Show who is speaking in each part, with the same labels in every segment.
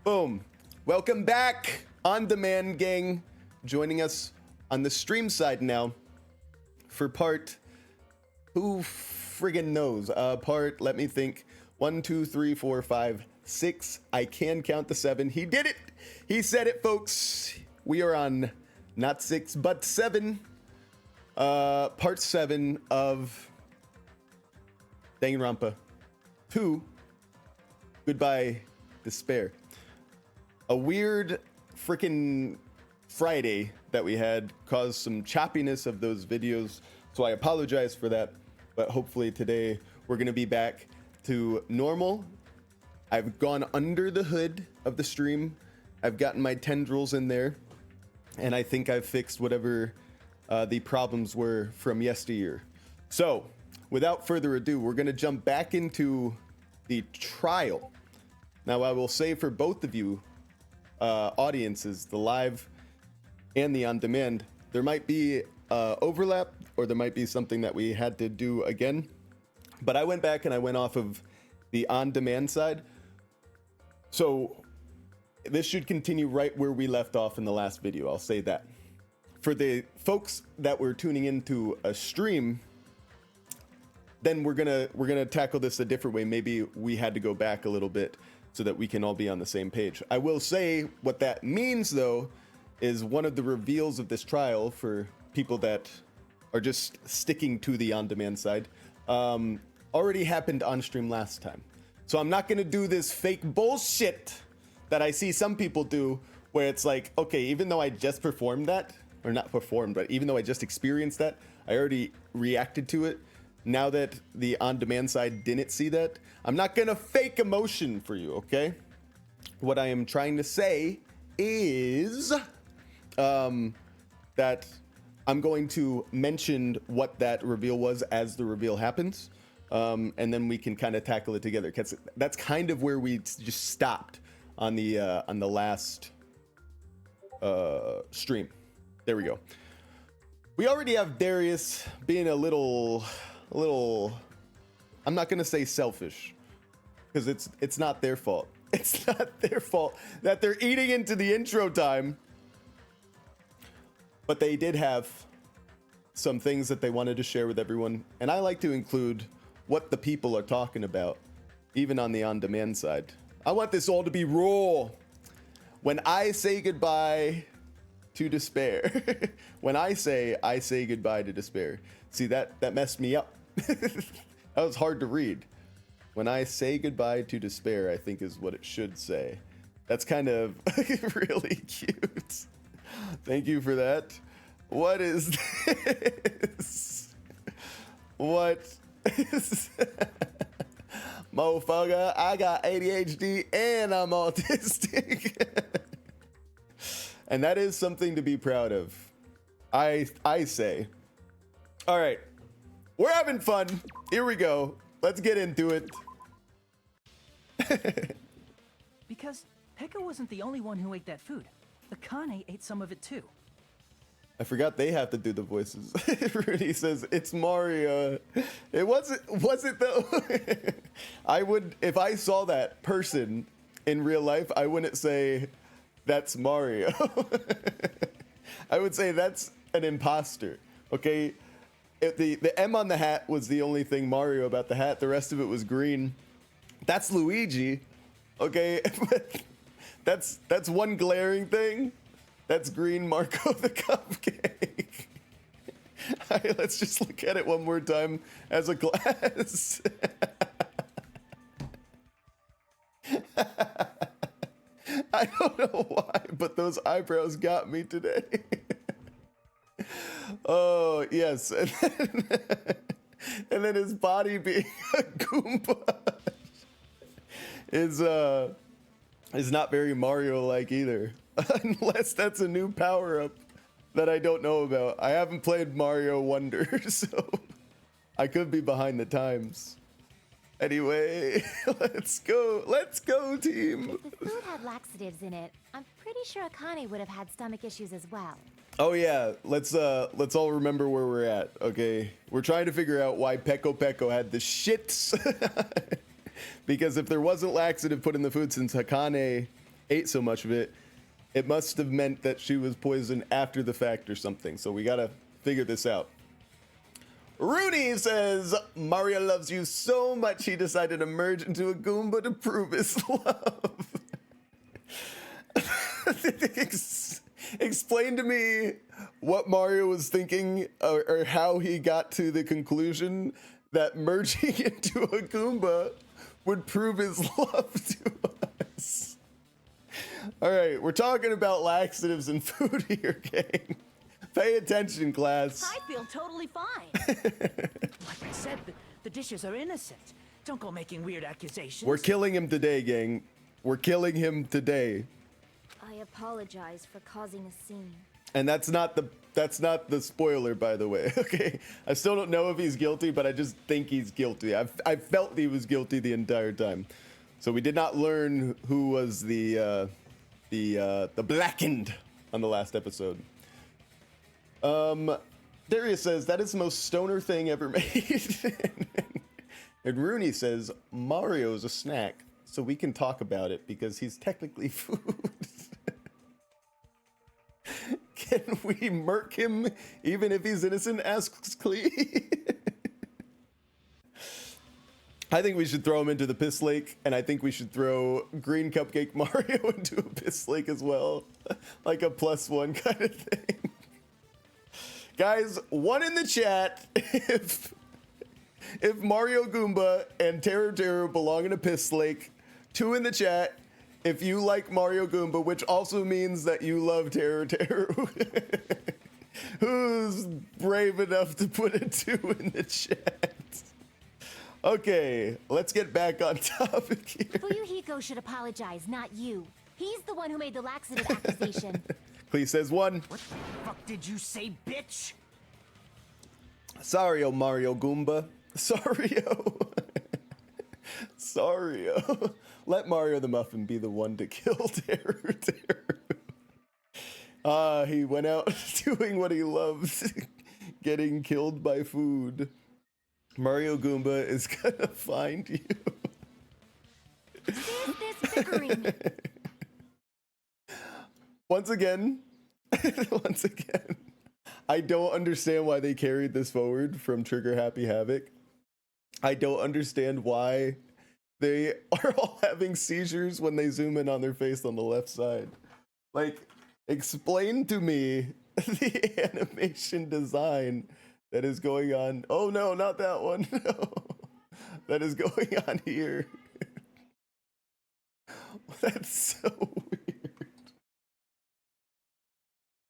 Speaker 1: Boom. Welcome back, On Demand gang. Joining us on the stream side now for part, who friggin' knows? Let me think. 1, 2, 3, 4, 5, 6. I can count the 7. He did it. He said it, folks. We are on not 6, but 7. Part 7 of Danganronpa 2. Goodbye, Despair. A weird freaking Friday that we had caused some choppiness of those videos, so I apologize for that, but hopefully today we're gonna be back to normal. I've gone under the hood of the stream. I've gotten my tendrils in there, and I think I've fixed whatever the problems were from yesteryear. So without further ado, we're gonna jump back into the trial. Now I will say for both of you audiences, the live and the on-demand, there might be overlap, or there might be something that we had to do again. But I went back and I went off of the on-demand side. So this should continue right where we left off in the last video, I'll say that. For the folks that were tuning into a stream, then we're gonna tackle this a different way. Maybe we had to go back a little bit so that we can all be on the same page. I will say what that means, though, is one of the reveals of this trial for people that are just sticking to the on-demand side already happened on stream last time. So I'm not gonna do this fake bullshit that I see some people do, where it's like, okay, even though I just performed that, or not performed, but even though I just experienced that, I already reacted to it. Now that the on-demand side didn't see that, I'm not gonna fake emotion for you, okay? What I am trying to say is that I'm going to mention what that reveal was as the reveal happens, and then we can kind of tackle it together. 'Cause that's kind of where we just stopped on the last stream. There we go. We already have Darius being a little, I'm not gonna say selfish, because it's not their fault. It's not their fault that they're eating into the intro time. But they did have some things that they wanted to share with everyone, and I like to include what the people are talking about, even on the on-demand side. I want this all to be raw. When I say goodbye to despair, when I say goodbye to despair, see that messed me up. That was hard to read. When I say goodbye to despair, I think is what it should say. That's kind of really cute. Thank you for that. What is this? What is motherfucker, I got ADHD and I'm autistic. And that is something to be proud of. I say. All right. We're having fun. Here we go. Let's get into it.
Speaker 2: Because Pekka wasn't the only one who ate that food. Akane ate some of it too.
Speaker 1: I forgot they have to do the voices. Rudy says, it's Mario. It wasn't though. I would, if I saw that person in real life, I wouldn't say, that's Mario. I would say that's an imposter, okay? If the M on the hat was the only thing Mario about the hat. The rest of it was green. That's Luigi, okay? That's one glaring thing. That's green Marco the Cupcake. All right, let's just look at it one more time as a glass. I don't know why, but those eyebrows got me today. Oh, yes. And then his body being a Goomba is not very Mario-like either. Unless that's a new power-up that I don't know about. I haven't played Mario Wonder, so I could be behind the times. Anyway, let's go. Let's go, team.
Speaker 3: If the food had laxatives in it, I'm pretty sure Akane would have had stomach issues as well.
Speaker 1: Oh yeah, let's all remember where we're at, okay? We're trying to figure out why Peko had the shits. Because if there wasn't laxative put in the food, since Akane ate so much of it, it must have meant that she was poisoned after the fact or something. So we gotta figure this out. Rooney says, Mario loves you so much he decided to merge into a Goomba to prove his love. Explain to me what Mario was thinking or how he got to the conclusion that merging into a Goomba would prove his love to us. All right, we're talking about laxatives and food here, gang. Pay attention, class.
Speaker 2: I feel totally fine. Like I said, the dishes are innocent. Don't go making weird accusations.
Speaker 1: We're killing him today, gang. We're killing him today.
Speaker 3: I apologize for causing a scene.
Speaker 1: And that's not the spoiler, by the way. Okay, I still don't know if he's guilty, but I just think he's guilty. I felt he was guilty the entire time. So we did not learn who was the blackened on the last episode. Darius says that is the most stoner thing ever made. And Rooney says Mario's a snack, so we can talk about it because he's technically food. Can we murk him even if he's innocent? Asks Klee. I think we should throw him into the piss lake, and I think we should throw Green Cupcake Mario into a piss lake as well. Like a +1 kind of thing. Guys, one in the chat if Mario Goomba and Teruteru belong in a piss lake. 2 in the chat if you like Mario Goomba, which also means that you love Teruteru. Who's brave enough to put a 2 in the chat? Okay, let's get back on topic here.
Speaker 3: Fuyuhiko should apologize, not you. He's the one who made the laxative accusation.
Speaker 1: Please says 1.
Speaker 2: What the fuck did you say, bitch?
Speaker 1: Sorry, Mario Goomba. Sorry-o. Sorry-o. Let Mario the Muffin be the one to kill Teruteru. He went out doing what he loves, getting killed by food. Mario Goomba is gonna find you.
Speaker 3: This bickering.
Speaker 1: Once again, I don't understand why they carried this forward from Trigger Happy Havoc. I don't understand why they are all having seizures when they zoom in on their face on the left side. Like, explain to me the animation design that is going on. Oh no, not that one. No. That is going on here. That's so weird.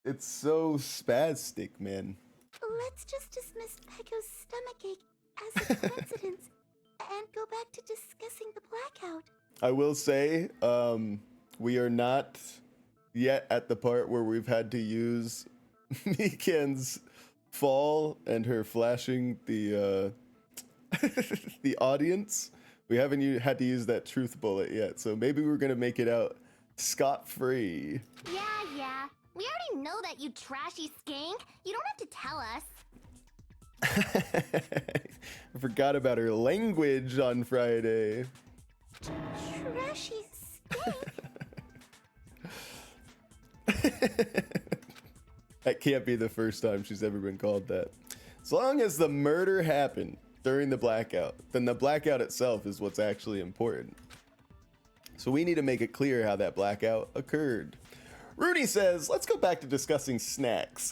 Speaker 1: It's so spastic, man.
Speaker 3: Let's just dismiss Pecco's stomachache as a coincidence and go back to discussing the blackout.
Speaker 1: I will say, we are not yet at the part where we've had to use Mikan's fall and her flashing the the audience. We haven't had to use that truth bullet yet, so maybe we're gonna make it out scot-free.
Speaker 3: Yeah. We already know that, you trashy skank. You don't have to tell us.
Speaker 1: I forgot about her language on Friday.
Speaker 3: Trashy skank?
Speaker 1: That can't be the first time she's ever been called that. As long as the murder happened during the blackout, then the blackout itself is what's actually important. So we need to make it clear how that blackout occurred. Rudy says, let's go back to discussing snacks.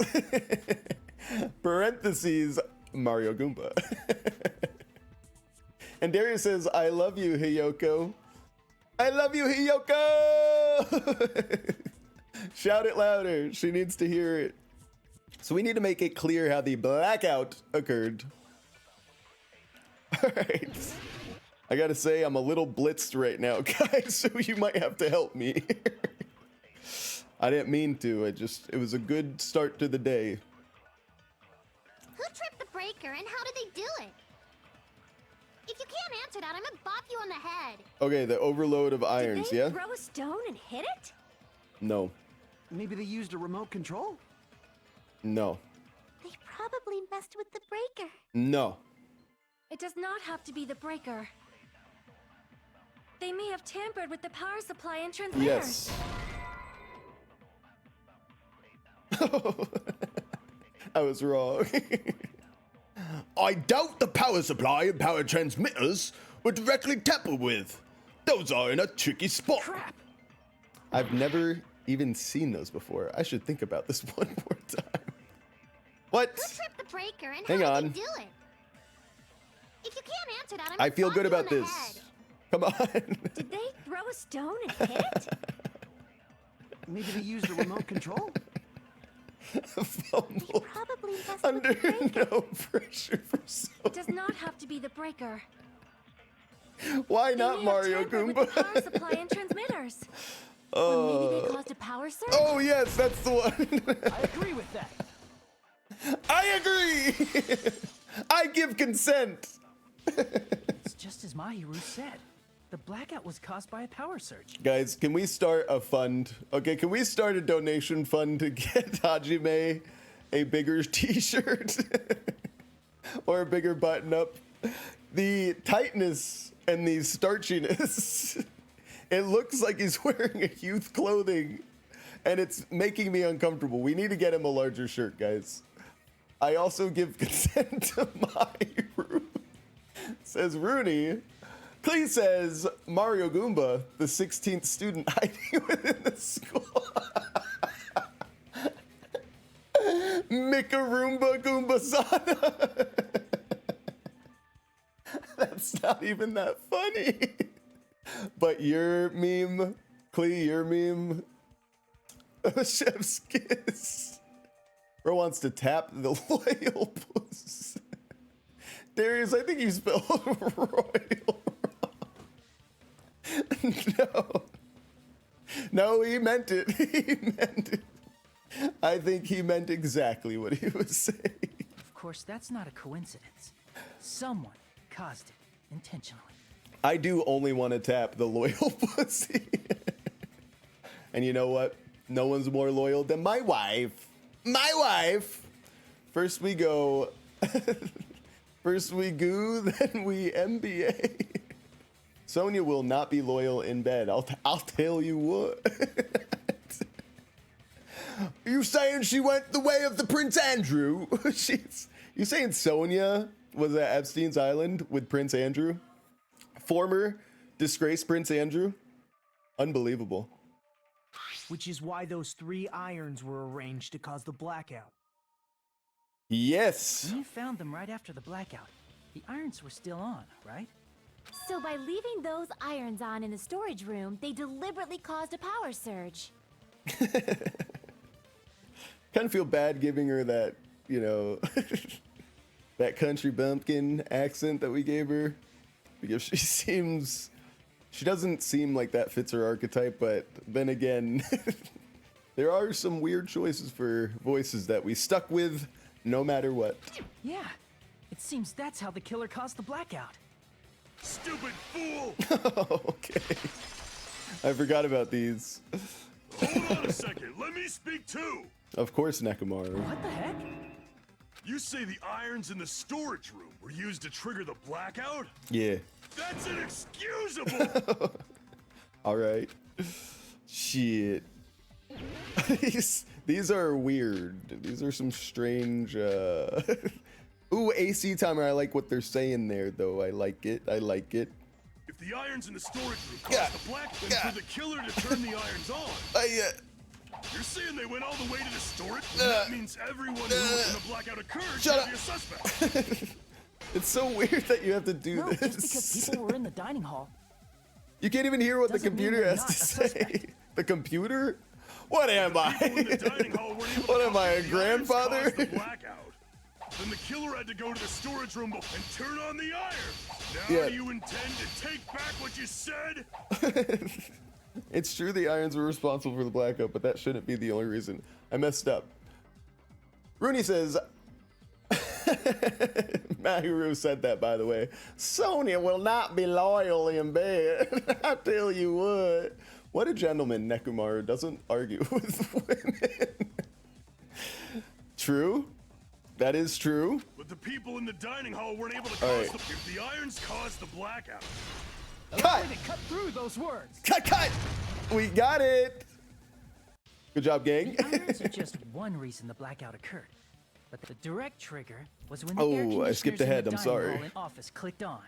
Speaker 1: Parentheses, Mario Goomba. And Darius says, I love you, Hiyoko. I love you, Hiyoko! Shout it louder. She needs to hear it. So we need to make it clear how the blackout occurred. All right. I gotta say, I'm a little blitzed right now, guys, so you might have to help me. I didn't mean to. It was a good start to the day.
Speaker 3: Who tripped the breaker and how did they do it? If you can't answer that, I'm gonna bop you on the head.
Speaker 1: Okay, the overload of irons,
Speaker 3: Did they
Speaker 1: yeah?
Speaker 3: throw a stone and hit it?
Speaker 1: No.
Speaker 4: Maybe they used a remote control?
Speaker 1: No.
Speaker 3: They probably messed with the breaker.
Speaker 1: No.
Speaker 3: It does not have to be the breaker.
Speaker 5: They may have tampered with the power supply and transmitters.
Speaker 1: Yes. I was wrong. I doubt the power supply and power transmitters were directly tampered with. Those are in a tricky spot.
Speaker 2: Crap.
Speaker 1: I've never even seen those before. I should think about this one more time. What?
Speaker 3: Who tripped the breaker and
Speaker 1: Hang
Speaker 3: how
Speaker 1: on.
Speaker 3: did they do it? If you can't answer that, I'm
Speaker 1: I
Speaker 3: gonna
Speaker 1: feel
Speaker 3: bop
Speaker 1: good
Speaker 3: you on
Speaker 1: about
Speaker 3: the
Speaker 1: this.
Speaker 3: head.
Speaker 1: Come on.
Speaker 5: Did they throw a stone and hit it?
Speaker 4: Maybe they used a remote control?
Speaker 1: Fumble.
Speaker 5: Probably messed with
Speaker 1: Under
Speaker 5: the breaker.
Speaker 1: no pressure for so.
Speaker 5: It does not have to be the breaker.
Speaker 1: Why
Speaker 5: They
Speaker 1: not
Speaker 5: may
Speaker 1: Mario
Speaker 5: have tampered with the power
Speaker 1: Goomba?
Speaker 5: supply and transmitters. Or maybe they caused a power surge.
Speaker 1: Oh yes, that's the one.
Speaker 2: I agree with that.
Speaker 1: I agree. I give consent.
Speaker 2: It's just as Mahiru said. The blackout was caused by a power surge.
Speaker 1: Guys, can we start a fund? Okay, can we start a donation fund to get Hajime a bigger t-shirt or a bigger button up? The tightness and the starchiness, it looks like he's wearing a youth clothing and it's making me uncomfortable. We need to get him a larger shirt, guys. I also give consent to Mahiru. Says Rooney. Please says Mario Goomba, the 16th student hiding within the school. Mikaroomba Goombasana. That's not even that funny. But your meme, Klee, your meme, Chef's Kiss. Bro wants to tap the loyal puss. Darius, I think you spelled royal. No. No, he meant it. He meant it. I think he meant exactly what he was saying.
Speaker 2: Of course, that's not a coincidence. Someone caused it intentionally.
Speaker 1: I do only want to tap the loyal pussy. And you know what? No one's more loyal than my wife. My wife. First we go. First we goo, then we MBA. Sonya will not be loyal in bed. I'll tell you what. You saying she went the way of the Prince Andrew? You saying Sonya was at Epstein's Island with Prince Andrew? Former disgraced Prince Andrew? Unbelievable.
Speaker 6: Which is why those 3 irons were arranged to cause the blackout.
Speaker 1: Yes.
Speaker 2: When you found them right after the blackout, the irons were still on, right?
Speaker 5: So by leaving those irons on in the storage room, they deliberately caused a power surge.
Speaker 1: Kind of feel bad giving her that, you know, that country bumpkin accent that we gave her. Because she doesn't seem like that fits her archetype, but then again, there are some weird choices for voices that we stuck with no matter what.
Speaker 2: Yeah. It seems that's how the killer caused the blackout.
Speaker 7: Stupid fool!
Speaker 1: Oh, okay. I forgot about these.
Speaker 7: Hold on a second, let me speak too!
Speaker 1: Of course, Nekomaru.
Speaker 2: What the heck?
Speaker 7: You say the irons in the storage room were used to trigger the blackout?
Speaker 1: Yeah.
Speaker 7: That's inexcusable!
Speaker 1: All right. Shit. These are weird. These are some strange. Ooh, AC timer. I like what they're saying there, though. I like it. I like it.
Speaker 7: If the irons in the storage room caused the black, then for the killer to turn the irons on. You're saying they went all the way to the storage? That means everyone who when the blackout occurred should be a suspect.
Speaker 1: It's so weird that you have to do
Speaker 2: No,
Speaker 1: this.
Speaker 2: just because people were in the dining hall.
Speaker 1: You can't even hear what the
Speaker 2: Doesn't mean
Speaker 1: computer
Speaker 2: they're
Speaker 1: has to
Speaker 2: not a
Speaker 1: say.
Speaker 2: suspect.
Speaker 1: The computer? What am I?
Speaker 7: People in the dining hall weren't able to
Speaker 1: What am I, a
Speaker 7: tell if the irons
Speaker 1: grandfather?
Speaker 7: caused the blackout. Then the killer had to go to the storage room and turn on the iron. Now
Speaker 1: Yeah.
Speaker 7: you intend to take back what you said?
Speaker 1: It's true the irons were responsible for the blackout, but that shouldn't be the only reason. I messed up. Rooney says, Mahiru said that, by the way. Sonya will not be loyal in bed. I tell you what. What a gentleman, Nekomaru doesn't argue with women. True. That is true.
Speaker 7: But the people in the dining hall weren't able to
Speaker 1: All
Speaker 7: cause
Speaker 1: right.
Speaker 7: if the irons caused the blackout,
Speaker 1: Cut!
Speaker 6: Way to cut through those words.
Speaker 1: Cut! We got it! Good job, gang.
Speaker 2: The irons are just one reason the blackout occurred. But the direct trigger was when the air
Speaker 1: Oh, I
Speaker 2: conditioners
Speaker 1: skipped
Speaker 2: in the
Speaker 1: ahead, I'm
Speaker 2: dining
Speaker 1: sorry.
Speaker 2: hall and office clicked on.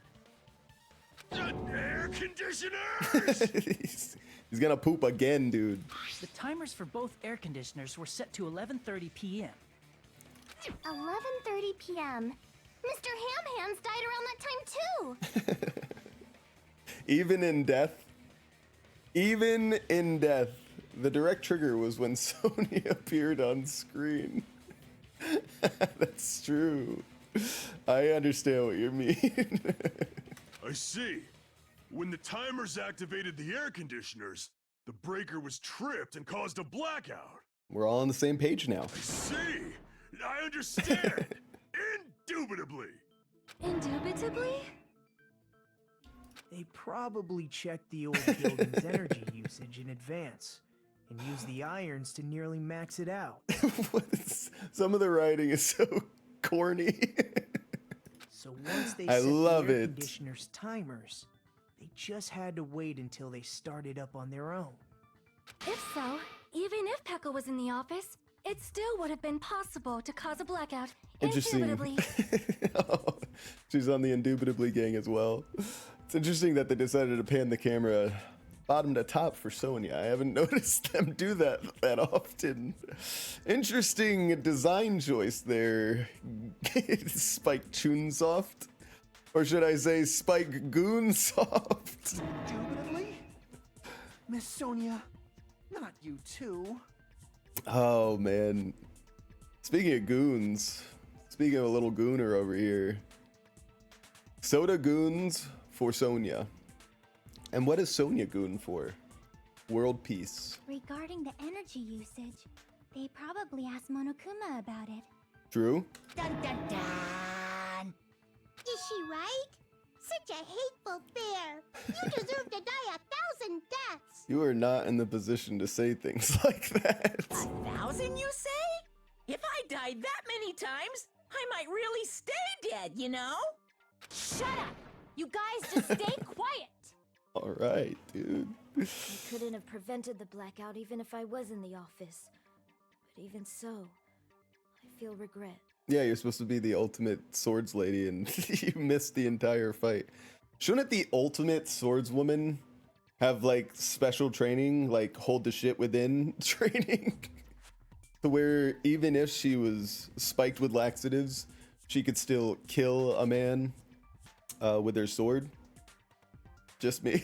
Speaker 7: Air conditioners!
Speaker 1: He's gonna poop again, dude.
Speaker 2: The timers for both air conditioners were set to 11:30 p.m.
Speaker 3: 11:30 p.m. Mr. Ham Hands died around that time too.
Speaker 1: Even in death, the direct trigger was when Sony appeared on screen. That's true. I understand what you mean.
Speaker 7: I see. When the timers activated the air conditioners, the breaker was tripped and caused a blackout.
Speaker 1: We're all on the same page now.
Speaker 7: I see. I understand. Indubitably.
Speaker 5: Indubitably?
Speaker 6: They probably checked the old building's energy usage in advance and used the irons to nearly max it out.
Speaker 1: Some of the writing is so corny.
Speaker 6: So once they
Speaker 1: I
Speaker 6: set
Speaker 1: love
Speaker 6: the air
Speaker 1: it.
Speaker 6: conditioners timers, they just had to wait until they started up on their own.
Speaker 5: If so, even if Pekka was in the office, it still would have been possible to cause a blackout.
Speaker 1: Interesting.
Speaker 5: Indubitably.
Speaker 1: Oh, she's on the Indubitably gang as well. It's interesting that they decided to pan the camera bottom to top for Sonya. I haven't noticed them do that often. Interesting design choice there, Spike Chunsoft. Or should I say Spike Goonsoft?
Speaker 4: Indubitably? Miss Sonia, not you too.
Speaker 1: Oh man. Speaking of goons, speaking of a little gooner over here. Soda goons for Sonya. And what is Sonya goon for? World peace.
Speaker 3: Regarding the energy usage, they probably asked Monokuma about it.
Speaker 1: True?
Speaker 3: Dun dun dun! Is she right? Such a hateful bear! You deserve to die 1,000 deaths!
Speaker 1: You are not in the position to say things like that.
Speaker 2: 1,000, you say? If I died that many times, I might really stay dead, you know?
Speaker 5: Shut up! You guys just stay quiet!
Speaker 1: All right, dude.
Speaker 5: I couldn't have prevented the blackout even if I was in the office. But even so, I feel regret.
Speaker 1: Yeah, you're supposed to be the ultimate swords lady and you missed the entire fight. Shouldn't the ultimate swordswoman have like special training, like hold the shit within training? To where even if she was spiked with laxatives, she could still kill a man with her sword? Just me.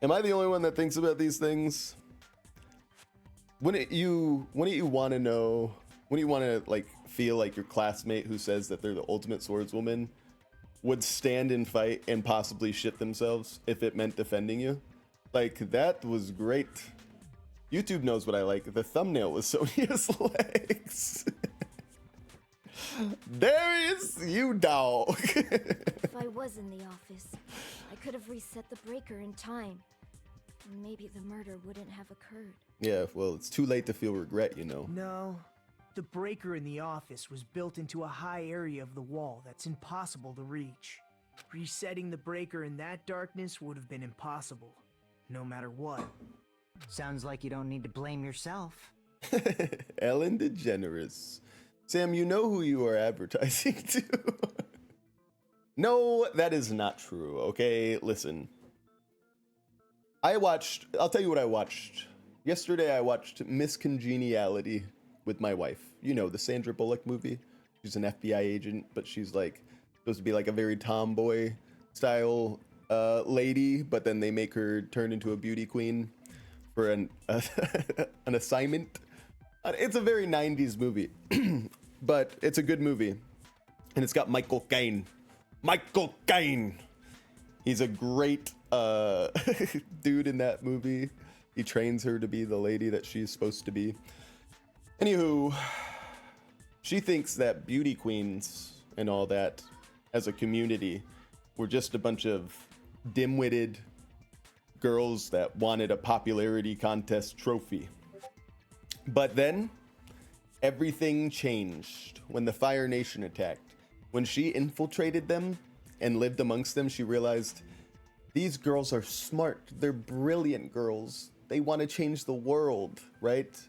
Speaker 1: Am I the only one that thinks about these things? Wouldn't you want to know, wouldn't you want to like feel like your classmate who says that they're the ultimate swordswoman would stand and fight and possibly shit themselves if it meant defending you? Like, that was great. YouTube knows what I like. The thumbnail was Sonya's legs. Darius, you dog.
Speaker 5: If I was in the office, I could have reset the breaker in time. And maybe the murder wouldn't have occurred.
Speaker 1: Yeah, well, it's too late to feel regret, you know.
Speaker 6: No, the breaker in the office was built into a high area of the wall that's impossible to reach. Resetting the breaker in that darkness would have been impossible, no matter what.
Speaker 4: Sounds like you don't need to blame yourself.
Speaker 1: Ellen DeGeneres. Sam, you know who you are advertising to. No, that is not true, okay? Listen. I'll tell you what I watched. Yesterday I watched Miss Congeniality with my wife. You know, the Sandra Bullock movie. She's an FBI agent, but she's like supposed to be like a very tomboy style lady, but then they make her turn into a beauty queen for an assignment. It's a very 90s movie, but it's a good movie. And it's got Michael Caine. Michael Caine! He's a great dude in that movie. He trains her to be the lady that she's supposed to be. Anywho, she thinks that beauty queens and all that as a community were just a bunch of dim-witted girls that wanted a popularity contest trophy. But then everything changed when the Fire Nation attacked. When she infiltrated them and lived amongst them, she realized these girls are smart. They're brilliant girls. They want to change the world, right?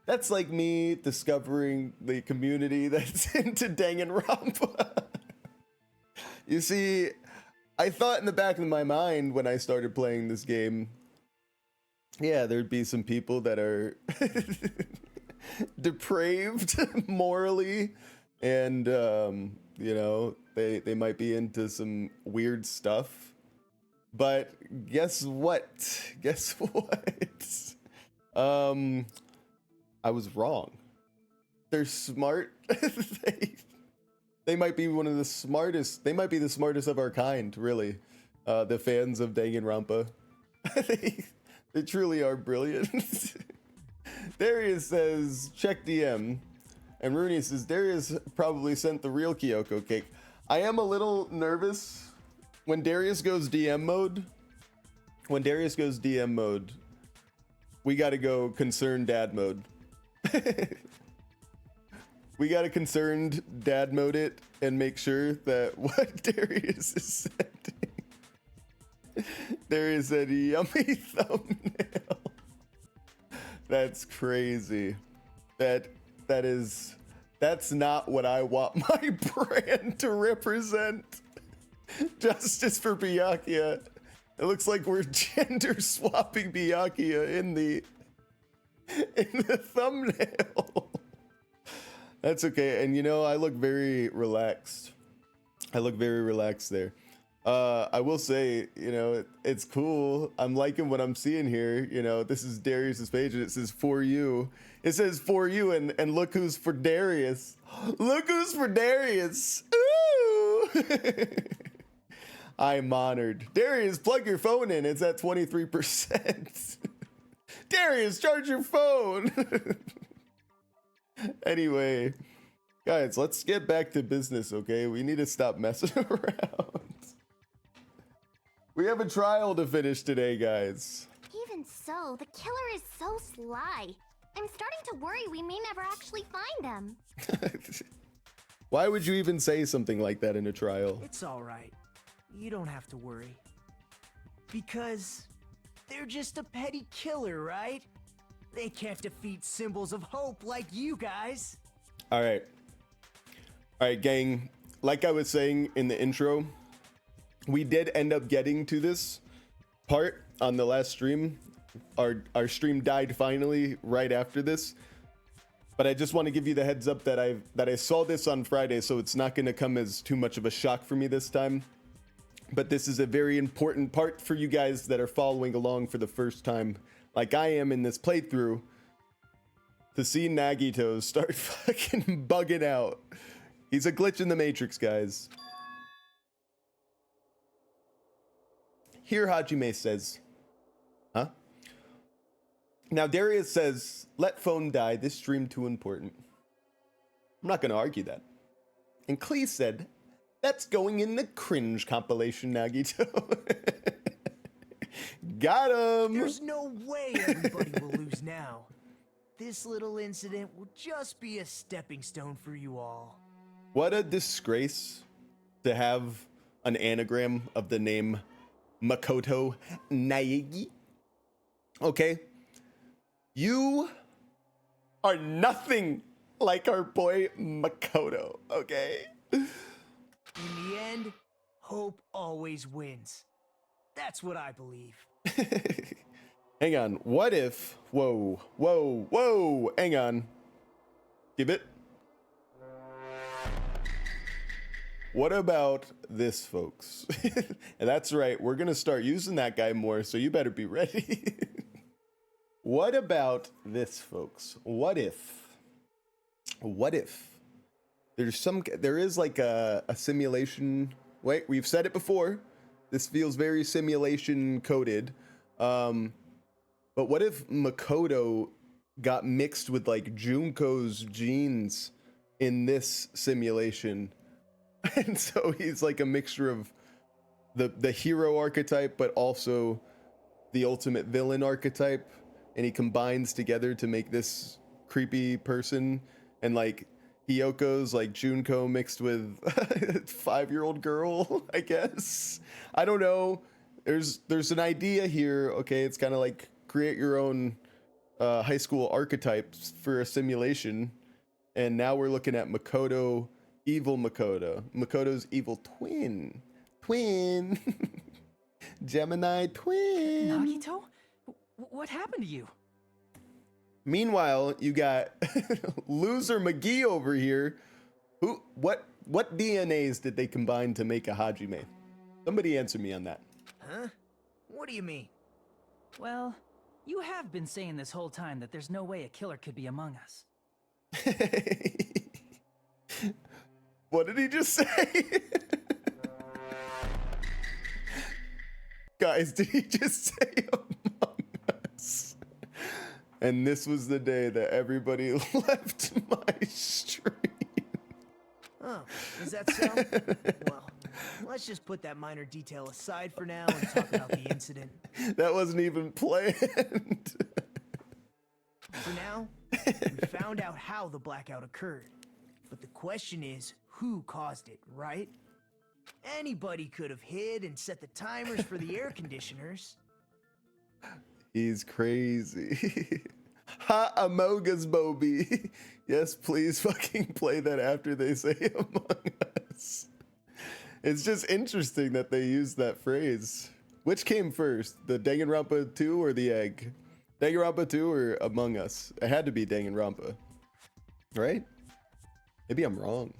Speaker 1: That's like me discovering the community that's into Danganronpa. You see, I thought in the back of my mind when I started playing this game, yeah, there'd be some people that are depraved morally, and you know, they might be into some weird stuff. But guess what? Guess what? I was wrong. They're smart. They might be one of the smartest. They might be the smartest of our kind, really. The fans of Danganronpa. They truly are brilliant. Darius says, check DM. And Rooney says, Darius probably sent the real Kyoko cake. I am a little nervous when Darius goes DM mode. When Darius goes DM mode, we got to go concerned dad mode. We got to concerned dad mode it and make sure that what Darius is sending. Darius said yummy thumbnail. That's crazy. That's not what I want my brand to represent. Justice for Byakuya. It looks like we're gender swapping Byakuya in the thumbnail. That's okay. And you know, I look very relaxed. I look very relaxed there. I will say, you know, it's cool. I'm liking what I'm seeing here. You know, this is Darius's page and it says for you. It says for you and look who's for Darius. Look who's for Darius. Ooh. I'm honored. Darius, plug your phone in. It's at 23%. Darius, charge your phone. Anyway, guys, let's get back to business, okay? We need to stop messing around. We have a trial to finish today, guys.
Speaker 3: Even so, the killer is so sly. I'm starting to worry we may never actually find him.
Speaker 1: Why would you even say something like that in a trial?
Speaker 6: It's all right. You don't have to worry. Because they're just a petty killer, right? They can't defeat symbols of hope like you guys.
Speaker 1: All right, gang. Like I was saying in the intro, we did end up getting to this part on the last stream. Our stream died finally right after this. But I just want to give you the heads up that I saw this on Friday, so it's not going to come as too much of a shock for me this time. But this is a very important part for you guys that are following along for the first time, like I am in this playthrough, to see Nagito start fucking bugging out. He's a glitch in the Matrix, guys. Here Hajime says, huh? Now Darius says, let phone die, this stream too important. I'm not gonna argue that. And Clee said, that's going in the cringe compilation, Nagito. Got him!
Speaker 6: There's no way everybody will lose now. This little incident will just be a stepping stone for you all.
Speaker 1: What a disgrace to have an anagram of the name Makoto Naegi. Okay. You are nothing like our boy Makoto, okay?
Speaker 6: In the end, hope always wins. That's what I believe.
Speaker 1: Hang on. What if... Whoa. Hang on. Give it. What about this, folks? And that's right. We're going to start using that guy more, so you better be ready. What about this, folks? What if there is like a simulation. Wait, we've said it before. This feels very simulation coded. But what if Makoto got mixed with like Junko's genes in this simulation? And so he's like a mixture of the hero archetype, but also the ultimate villain archetype. And he combines together to make this creepy person. And like, Hiyoko's like Junko mixed with 5-year-old girl, I guess. I don't know. There's an idea here. Okay, it's kind of like create your own high school archetypes for a simulation. And now we're looking at Makoto, evil Makoto. Makoto's evil twin. Gemini twin.
Speaker 2: Nagito? What happened to you?
Speaker 1: Meanwhile, you got loser McGee over here. What DNAs did they combine to make a Hajime? Somebody answer me on that.
Speaker 6: Huh? What do you mean?
Speaker 2: Well, you have been saying this whole time that there's no way a killer could be among us.
Speaker 1: What did he just say? Guys, did he just say among us? And this was the day that everybody left my stream.
Speaker 6: Oh, is that so? Well, let's just put that minor detail aside for now and talk about the incident.
Speaker 1: That wasn't even planned.
Speaker 6: For now, we found out how the blackout occurred. But the question is, who caused it, right? Anybody could have hid and set the timers for the air conditioners.
Speaker 1: He's crazy. Ha Amogus Bobby. Yes, please fucking play that after they say Among Us. It's just interesting that they use that phrase. Which came first, the Danganronpa 2 or the egg? Danganronpa 2 or Among Us? It had to be Danganronpa, right? Maybe I'm wrong.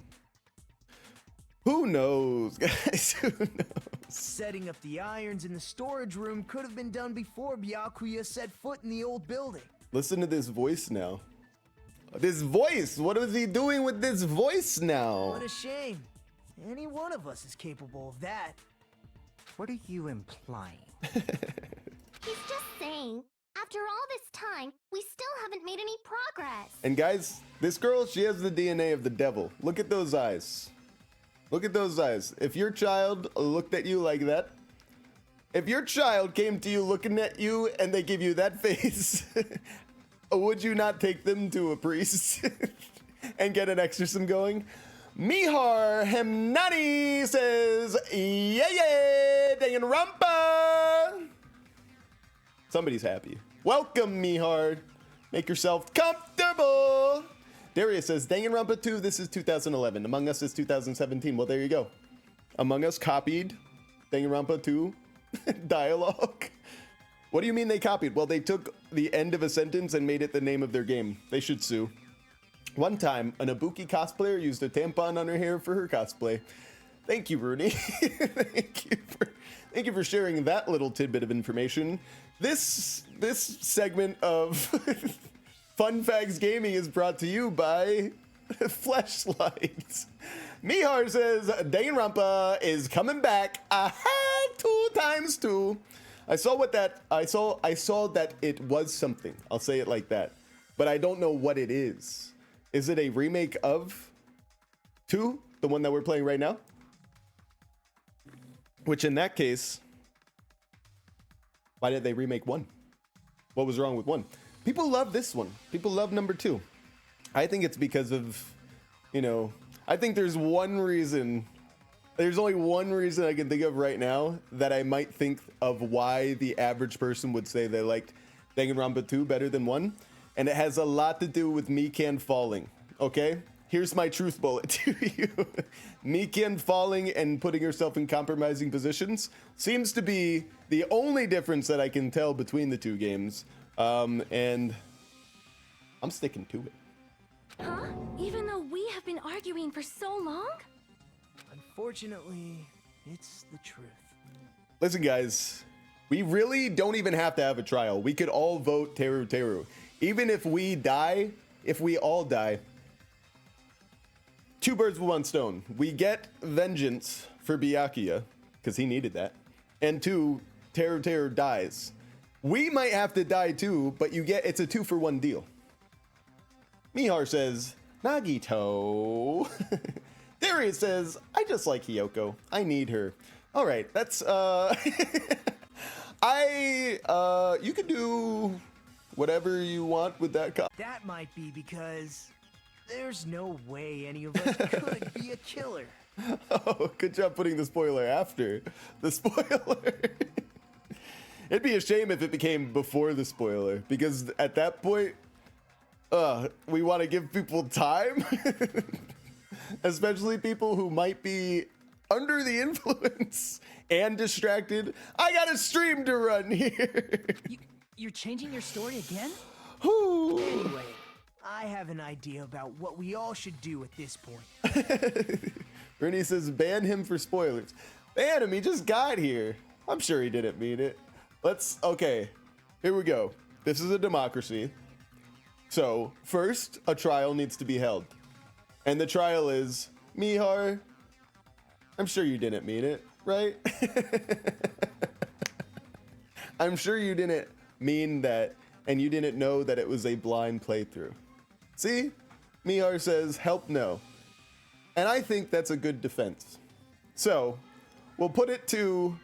Speaker 1: Who knows, guys? Who knows?
Speaker 6: Setting up the irons in the storage room could have been done before Byakuya set foot in the old building.
Speaker 1: Listen to this voice now. This voice! What is he doing with this voice now?
Speaker 6: What a shame. Any one of us is capable of that.
Speaker 4: What are you implying?
Speaker 3: He's just saying, after all this time, we still haven't made any progress.
Speaker 1: And guys, this girl, she has the DNA of the devil. Look at those eyes. Look at those eyes. If your child looked at you like that, if your child came to you looking at you and they give you that face, would you not take them to a priest and get an exorcism going? Mihar Hemnani says, yeah, Danganronpa. Somebody's happy. Welcome, Mihar. Make yourself comfortable. Darius says, Danganronpa 2, this is 2011. Among Us is 2017. Well, there you go. Among Us copied Danganronpa 2 dialogue. What do you mean they copied? Well, they took the end of a sentence and made it the name of their game. They should sue. One time, an Ibuki cosplayer used a tampon on her hair for her cosplay. Thank you, Rooney. Thank you for sharing that little tidbit of information. This segment of Fun Facts Gaming is brought to you by Fleshlight. Mihar says Danganronpa is coming back. Aha, 2 times 2. I saw that it was something. I'll say it like that. But I don't know what it is. Is it a remake of 2, the one that we're playing right now? Which in that case, why did they remake 1? What was wrong with 1? People love this one. People love number 2. I think it's because of, I think there's one reason. There's only one reason I can think of right now that I might think of why the average person would say they liked Danganronpa 2 better than 1. And it has a lot to do with Mikan falling, okay? Here's my truth bullet to you. Mikan falling and putting herself in compromising positions seems to be the only difference that I can tell between the 2 games. And I'm sticking to it.
Speaker 5: Huh? Even though we have been arguing for so long?
Speaker 6: Unfortunately, it's the truth.
Speaker 1: Listen, guys, we really don't even have to have a trial. We could all vote Teruteru. Even if we die, if we all die, 2 birds with 1 stone. We get vengeance for Byakuya, because he needed that. And 2, Teruteru dies. We might have to die too, but it's a 2-for-1 deal. Mihar says, Nagito. Darius says, I just like Hiyoko. I need her. All right, that's, you can do whatever you want with that.
Speaker 6: That might be because There's no way any of us could be a killer.
Speaker 1: Oh, good job putting the spoiler after the spoiler. It'd be a shame if it became before the spoiler, because at that point, we want to give people time, especially people who might be under the influence and distracted. I got a stream to run here.
Speaker 2: You're changing your story again?
Speaker 6: Anyway, I have an idea about what we all should do at this point.
Speaker 1: Ernie says ban him for spoilers. Ban him, he just got here. I'm sure he didn't mean it. Okay, here we go. This is a democracy. So, first, a trial needs to be held. And the trial is, Mihar, I'm sure you didn't mean it, right? I'm sure you didn't mean that, and you didn't know that it was a blind playthrough. See? Mihar says, help no. And I think that's a good defense. So, we'll put it to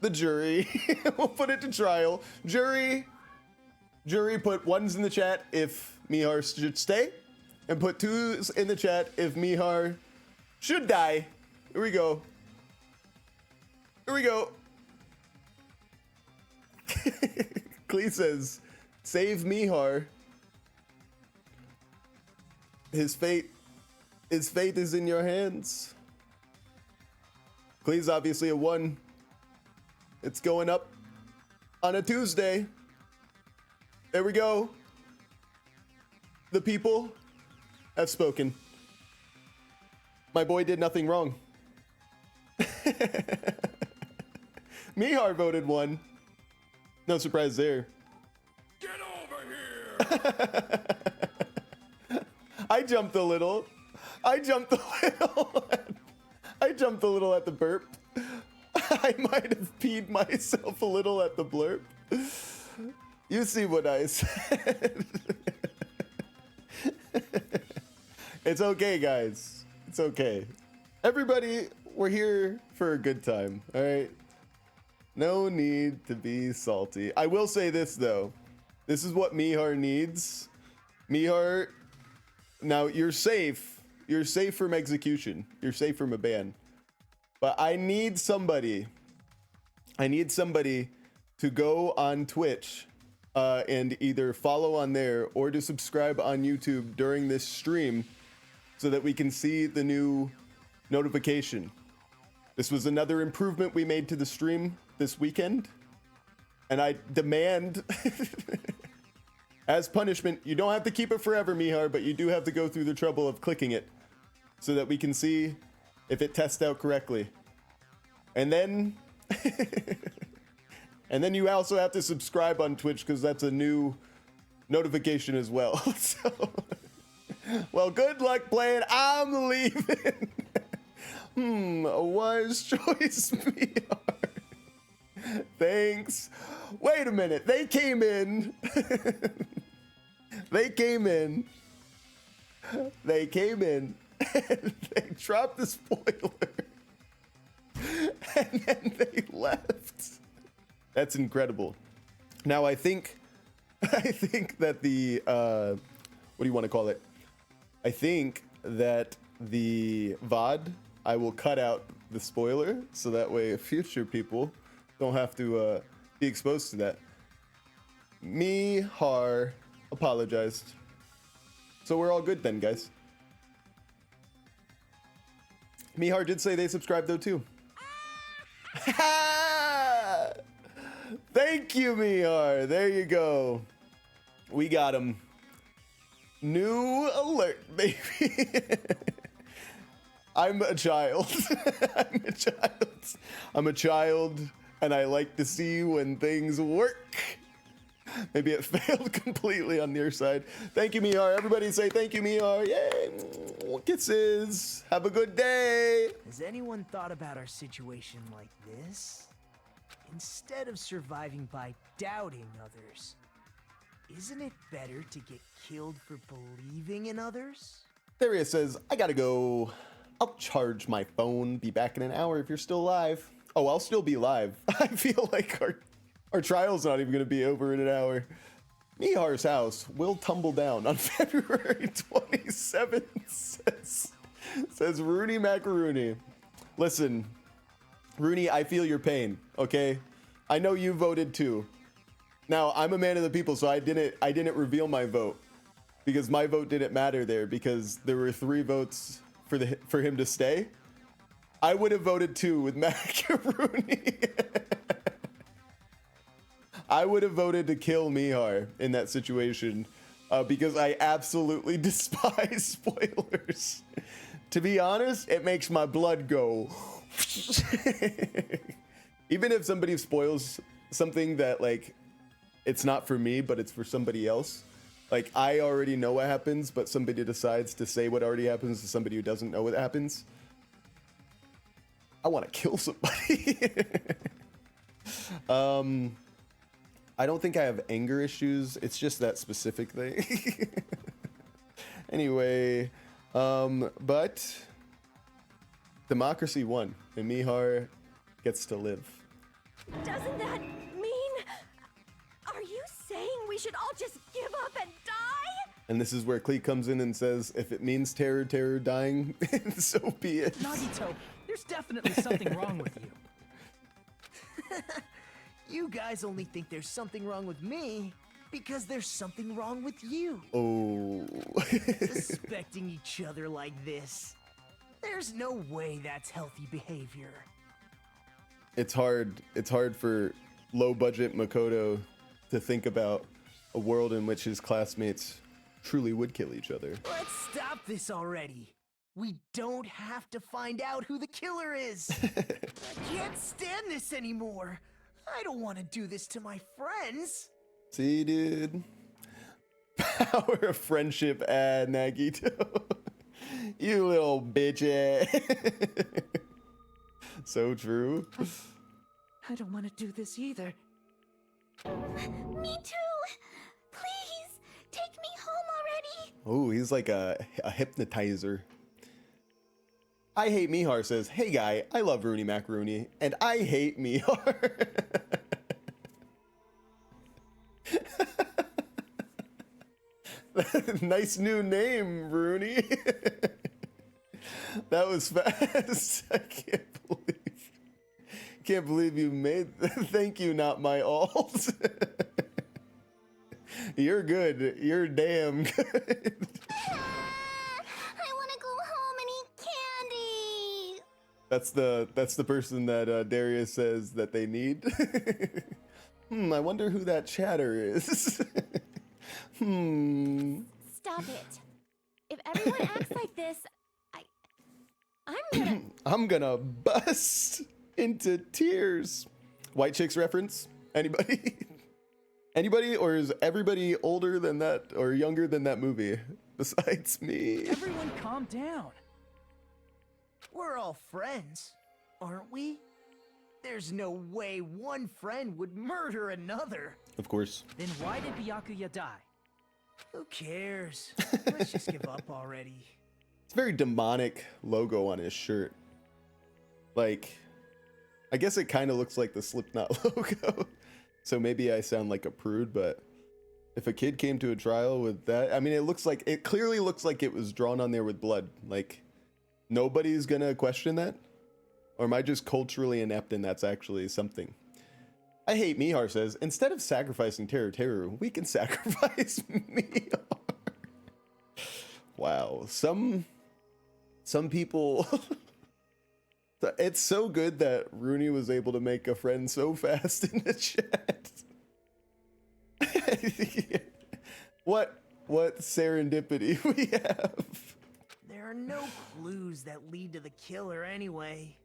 Speaker 1: the jury. We'll put it to trial. Jury, put ones in the chat if Mihar should stay, and put twos in the chat if Mihar should die. Here we go. Here we go. Klee says, save Mihar. His fate is in your hands. Klee's obviously a 1. It's going up on a Tuesday. There we go. The people have spoken. My boy did nothing wrong. Mihar voted 1. No surprise there.
Speaker 7: Get over here!
Speaker 1: I jumped a little. I jumped a little at the burp. I might have peed myself a little at the blurp. You see what I said. It's okay, guys. It's okay. Everybody, we're here for a good time, all right? No need to be salty. I will say this, though. This is what Mihar needs. Mihar, now you're safe. You're safe from execution. You're safe from a ban. But I need somebody to go on Twitch and either follow on there or to subscribe on YouTube during this stream so that we can see the new notification. This was another improvement we made to the stream this weekend. And I demand, as punishment, you don't have to keep it forever, Mihar, but you do have to go through the trouble of clicking it so that we can see if it tests out correctly. And then and then you also have to subscribe on Twitch because that's a new notification as well. So, well, good luck playing. I'm leaving. A wise choice, Mihar. Thanks. Wait a minute. They came in. They came in. And they dropped the spoiler. And then they left. That's incredible. Now I think that the what do you want to call it? I think that the VOD, I will cut out the spoiler so that way future people don't have to be exposed to that. Mihar apologized. So we're all good then, guys. Mihar did say they subscribed though too. Thank you, Mihar. There you go. We got him. New alert, baby. I'm a child. I'm a child, and I like to see when things work. Maybe it failed completely on your side. Thank you, Mihar. Everybody say thank you, Mihar. Yay. Kisses. Have a good day.
Speaker 6: Has anyone thought about our situation like this? Instead of surviving by doubting others, isn't it better to get killed for believing in others?
Speaker 1: Darius says, I gotta go. I'll charge my phone. Be back in an hour if you're still live. Oh, I'll still be live. I feel like our trial's not even gonna be over in an hour. Mihar's house will tumble down on February 27th, says Rooney Macaroni. Listen, Rooney, I feel your pain, okay? I know you voted too. Now, I'm a man of the people, so I didn't reveal my vote because my vote didn't matter there because there were 3 votes for him to stay. I would have voted 2 with Macaroni. I would have voted to kill Mihar in that situation because I absolutely despise spoilers. To be honest, it makes my blood go. Even if somebody spoils something that like it's not for me, but it's for somebody else. Like I already know what happens, but somebody decides to say what already happens to somebody who doesn't know what happens. I want to kill somebody. I don't think I have anger issues. It's just that specific thing. Anyway, but democracy won and Mihar gets to live.
Speaker 5: Doesn't that mean... Are you saying we should all just give up and die?
Speaker 1: And this is where Cleek comes in and says, if it means Teruteru dying, so be it.
Speaker 6: Nagito, there's definitely something wrong with you. You guys only think there's something wrong with me because there's something wrong with you.
Speaker 1: Oh.
Speaker 6: Suspecting each other like this. There's no way that's healthy behavior.
Speaker 1: It's hard for low budget Makoto to think about a world in which his classmates truly would kill each other.
Speaker 6: Let's stop this already. We don't have to find out who the killer is. I can't stand this anymore. I don't want to do this to my friends.
Speaker 1: See, dude? Power of friendship, Nagito. You little bitch. So true.
Speaker 2: I don't want to do this either.
Speaker 3: Me too. Please, take me home already.
Speaker 1: Oh, he's like a hypnotizer. I Hate Mihar says, hey guy, I love Rooney Macaroni, and I hate Mihar. Nice new name, Rooney. That was fast. I can't believe you made that. Thank you, not my alt. You're good. You're damn good.
Speaker 3: I want to go home and eat candy.
Speaker 1: That's the person that Darius says that they need. I wonder who that chatter is.
Speaker 5: Stop it. If everyone acts like this,
Speaker 1: I'm gonna bust into tears. White Chicks reference? Anybody? Anybody, or is everybody older than that or younger than that movie besides me?
Speaker 6: Everyone calm down. We're all friends, aren't we? There's no way one friend would murder another.
Speaker 1: Of course.
Speaker 6: Then why did Byakuya die? Who cares? Let's just give up already.
Speaker 1: It's a very demonic logo on his shirt. Like, I guess it kind of looks like the Slipknot logo. So maybe I sound like a prude, but if a kid came to a trial with that, I mean, it clearly looks like it was drawn on there with blood. Like, nobody's gonna question that? Or am I just culturally inept and that's actually something? I Hate Mihar says, instead of sacrificing Teruteru, we can sacrifice Mihar. Wow, some people... It's so good that Rooney was able to make a friend so fast in the chat. What serendipity we have.
Speaker 6: There are no clues that lead to the killer anyway.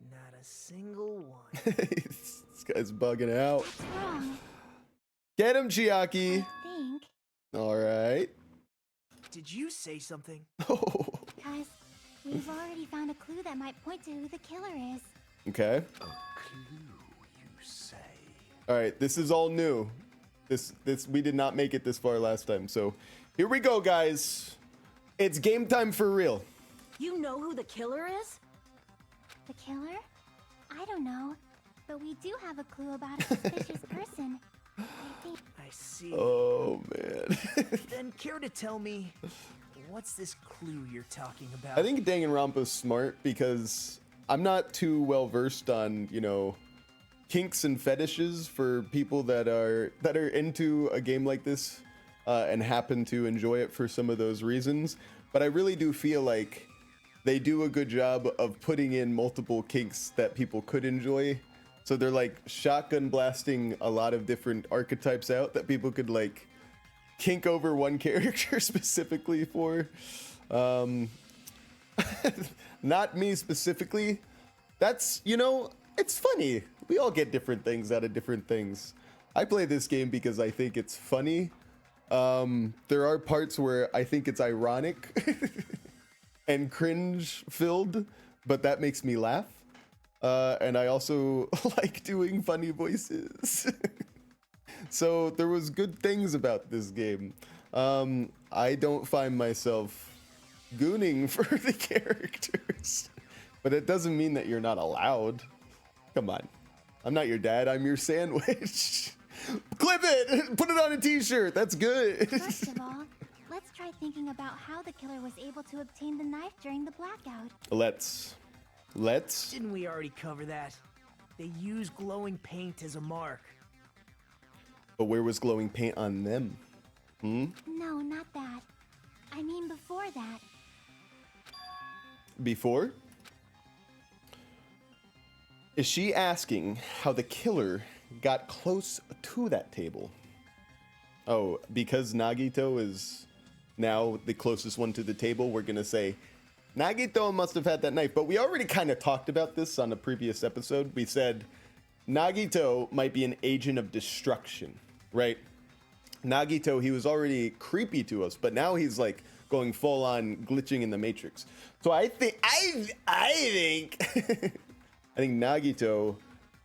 Speaker 6: Not a single one.
Speaker 1: This guy's bugging out.
Speaker 3: What's wrong?
Speaker 1: Get him, Chiaki.
Speaker 3: I think.
Speaker 1: All right.
Speaker 6: Did you say something?
Speaker 1: Oh.
Speaker 3: Guys, we've already found a clue that might point to who the killer is.
Speaker 1: Okay.
Speaker 4: A clue, you say?
Speaker 1: All right. This is all new. This we did not make it this far last time. So here we go, guys. It's game time for real.
Speaker 5: you know who the killer is?
Speaker 3: The killer? I don't know, but we do have a clue about a suspicious person. I think.
Speaker 6: I see.
Speaker 1: Oh
Speaker 6: Then care to tell me, what's this clue you're talking about?
Speaker 1: I think Danganronpa's smart because I'm not too well versed on, you know, kinks and fetishes for people that are into a game like this and happen to enjoy it for some of those reasons. But I really do feel like they do a good job of putting in multiple kinks that people could enjoy. So they're like shotgun blasting a lot of different archetypes out that people could like kink over one character specifically for. Not me specifically. That's, you know, it's funny. We all get different things out of different things. I play this game because I think it's funny. There are parts where I think it's ironic and cringe filled, but that makes me laugh. And I also like doing funny voices. So there was good things about this game. I don't find myself gooning for the characters, but it doesn't mean that you're not allowed. Come on. I'm not your dad, I'm your sandwich. Clip it! Put it on a t-shirt, that's good.
Speaker 3: First of all, let's try thinking about how the killer was able to obtain the knife during the blackout.
Speaker 1: Let's.
Speaker 6: Didn't we already cover that? They use glowing paint as a mark.
Speaker 1: But where was glowing paint on them?
Speaker 3: No, not that. I mean before that.
Speaker 1: Before? Is she asking how the killer got close to that table? Oh, because Nagito is now the closest one to the table, we're gonna say Nagito must have had that knife. But we already kind of talked about this on a previous episode. We said Nagito might be an agent of destruction, right? Nagito, he was already creepy to us, but now he's like going full on glitching in the Matrix. So I think I think Nagito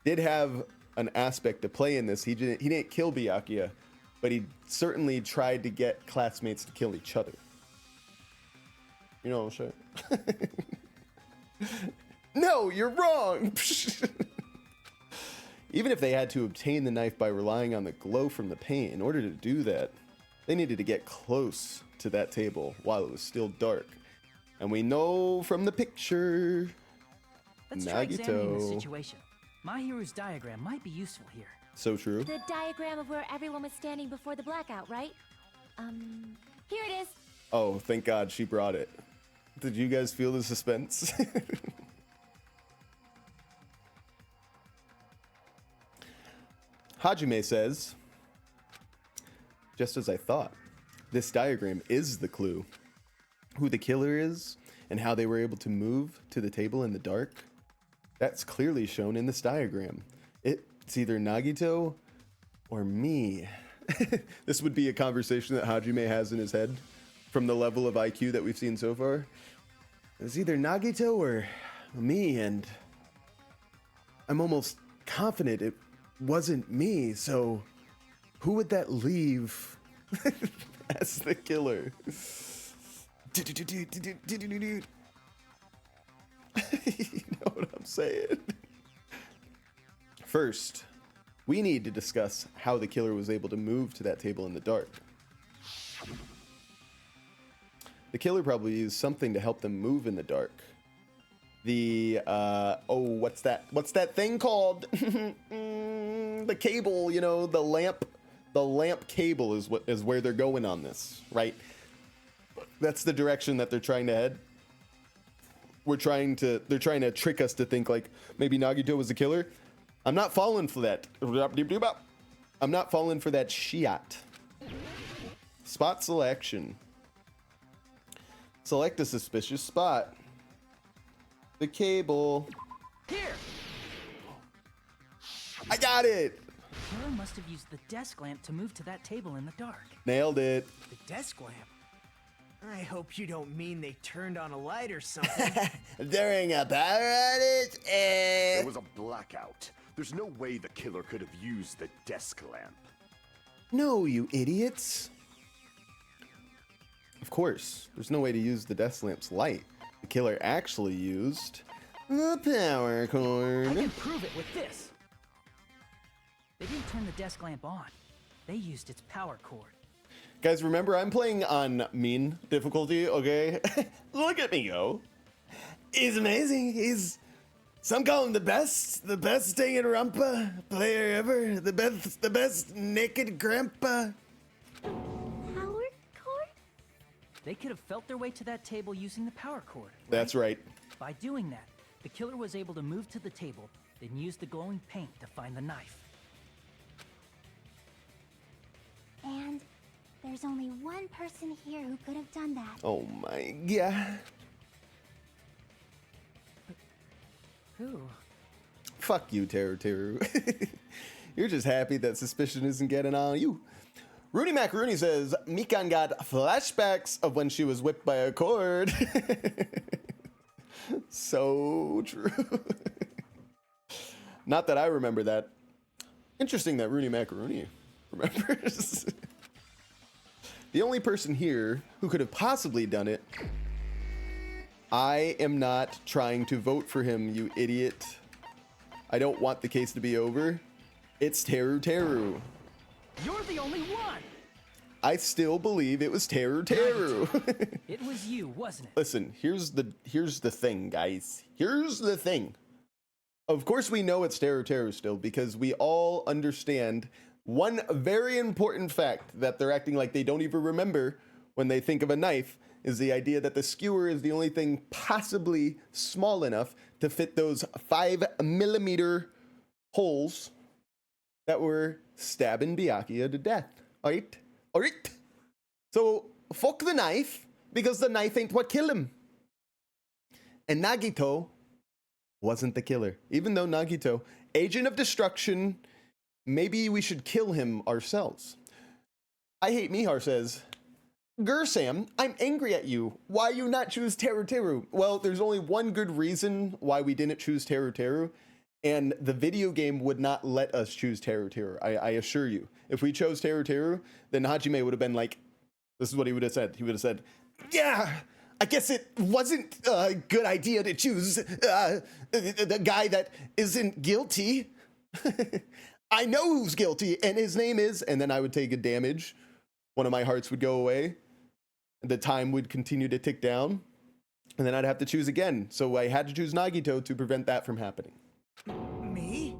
Speaker 1: did have an aspect to play in this. He didn't kill Byakuya, but he certainly tried to get classmates to kill each other. You know what I'm saying? No, you're wrong. Even if they had to obtain the knife by relying on the glow from the paint, in order to do that, they needed to get close to that table while it was still dark. And we know from the picture,
Speaker 2: Let's try examining the situation. My hero's diagram might be useful here.
Speaker 1: So true.
Speaker 5: The diagram of where everyone was standing before the blackout, right? Here it is.
Speaker 1: Oh, thank God she brought it. Did you guys feel the suspense? Hajime says, just as I thought, this diagram is the clue. Who the killer is and how they were able to move to the table in the dark, that's clearly shown in this diagram. It's either Nagito or me. This would be a conversation that Hajime has in his head from the level of IQ that we've seen so far. It's either Nagito or me, and I'm almost confident it wasn't me, so who would that leave as the killer? You know what I'm saying? First, we need to discuss how the killer was able to move to that table in the dark. The killer probably used something to help them move in the dark. The, what's that thing called? The cable, you know, the lamp cable is where they're going on this, right? That's the direction that they're trying to head. They're trying to trick us to think like maybe Nagito was the killer. I'm not falling for that. I'm not falling for that shit. Spot selection. Select a suspicious spot. The cable.
Speaker 2: Here!
Speaker 1: I got it!
Speaker 2: The killer must have used the desk lamp to move to that table in the dark.
Speaker 1: Nailed it.
Speaker 6: The desk lamp? I hope you don't mean they turned on a light or something.
Speaker 1: During a power outage?
Speaker 8: There was a blackout. There's no way the killer could have used the desk lamp.
Speaker 1: No, you idiots. Of course, there's no way to use the desk lamp's light. The killer actually used the power
Speaker 2: I
Speaker 1: cord.
Speaker 2: can prove it with this. They didn't turn the desk lamp on. They used its power cord.
Speaker 1: Guys, remember, I'm playing on mean difficulty, okay? Look at me go. He's amazing. He's, some call him the best Danganronpa player ever. The best naked grandpa.
Speaker 3: Power cord?
Speaker 2: They could have felt their way to that table using the power cord.
Speaker 1: That's right.
Speaker 2: By doing that, the killer was able to move to the table, then use the glowing paint to find the knife.
Speaker 3: And there's only one person here who could have done that.
Speaker 1: Oh my god.
Speaker 2: Who?
Speaker 1: Fuck you, Teruteru. You're just happy that suspicion isn't getting on you. Rooney Macaroni says, Mikan got flashbacks of when she was whipped by a cord. So true. Not that I remember that. Interesting that Rooney Macaroni remembers. The only person here who could have possibly done it. I am not trying to vote for him, you idiot. I don't want the case to be over. It's Teruteru.
Speaker 2: You're the only one!
Speaker 1: I still believe it was Teruteru.
Speaker 2: It was you, wasn't it?
Speaker 1: Listen, here's the thing, guys. Here's the thing. Of course we know it's Teruteru still, because we all understand one very important fact that they're acting like they don't even remember when they think of a knife is the idea that the skewer is the only thing possibly small enough to fit those 5mm holes that were stabbing Byakuya to death. Alright? Alright? So, fuck the knife, because the knife ain't what killed him. And Nagito wasn't the killer. Even though Nagito, agent of destruction, maybe we should kill him ourselves. I Hate Mihar says, Sam, I'm angry at you. Why you not choose Teruteru? Well, there's only one good reason why we didn't choose Teruteru, and the video game would not let us choose Teruteru. I assure you. If we chose Teruteru, then Hajime would have been like, this is what he would have said. He would have said, yeah, I guess it wasn't a good idea to choose the guy that isn't guilty. I know who's guilty, and his name is, and then I would take a damage. One of my hearts would go away. The time would continue to tick down, and then I'd have to choose again. So I had to choose Nagito to prevent that from happening.
Speaker 6: Me?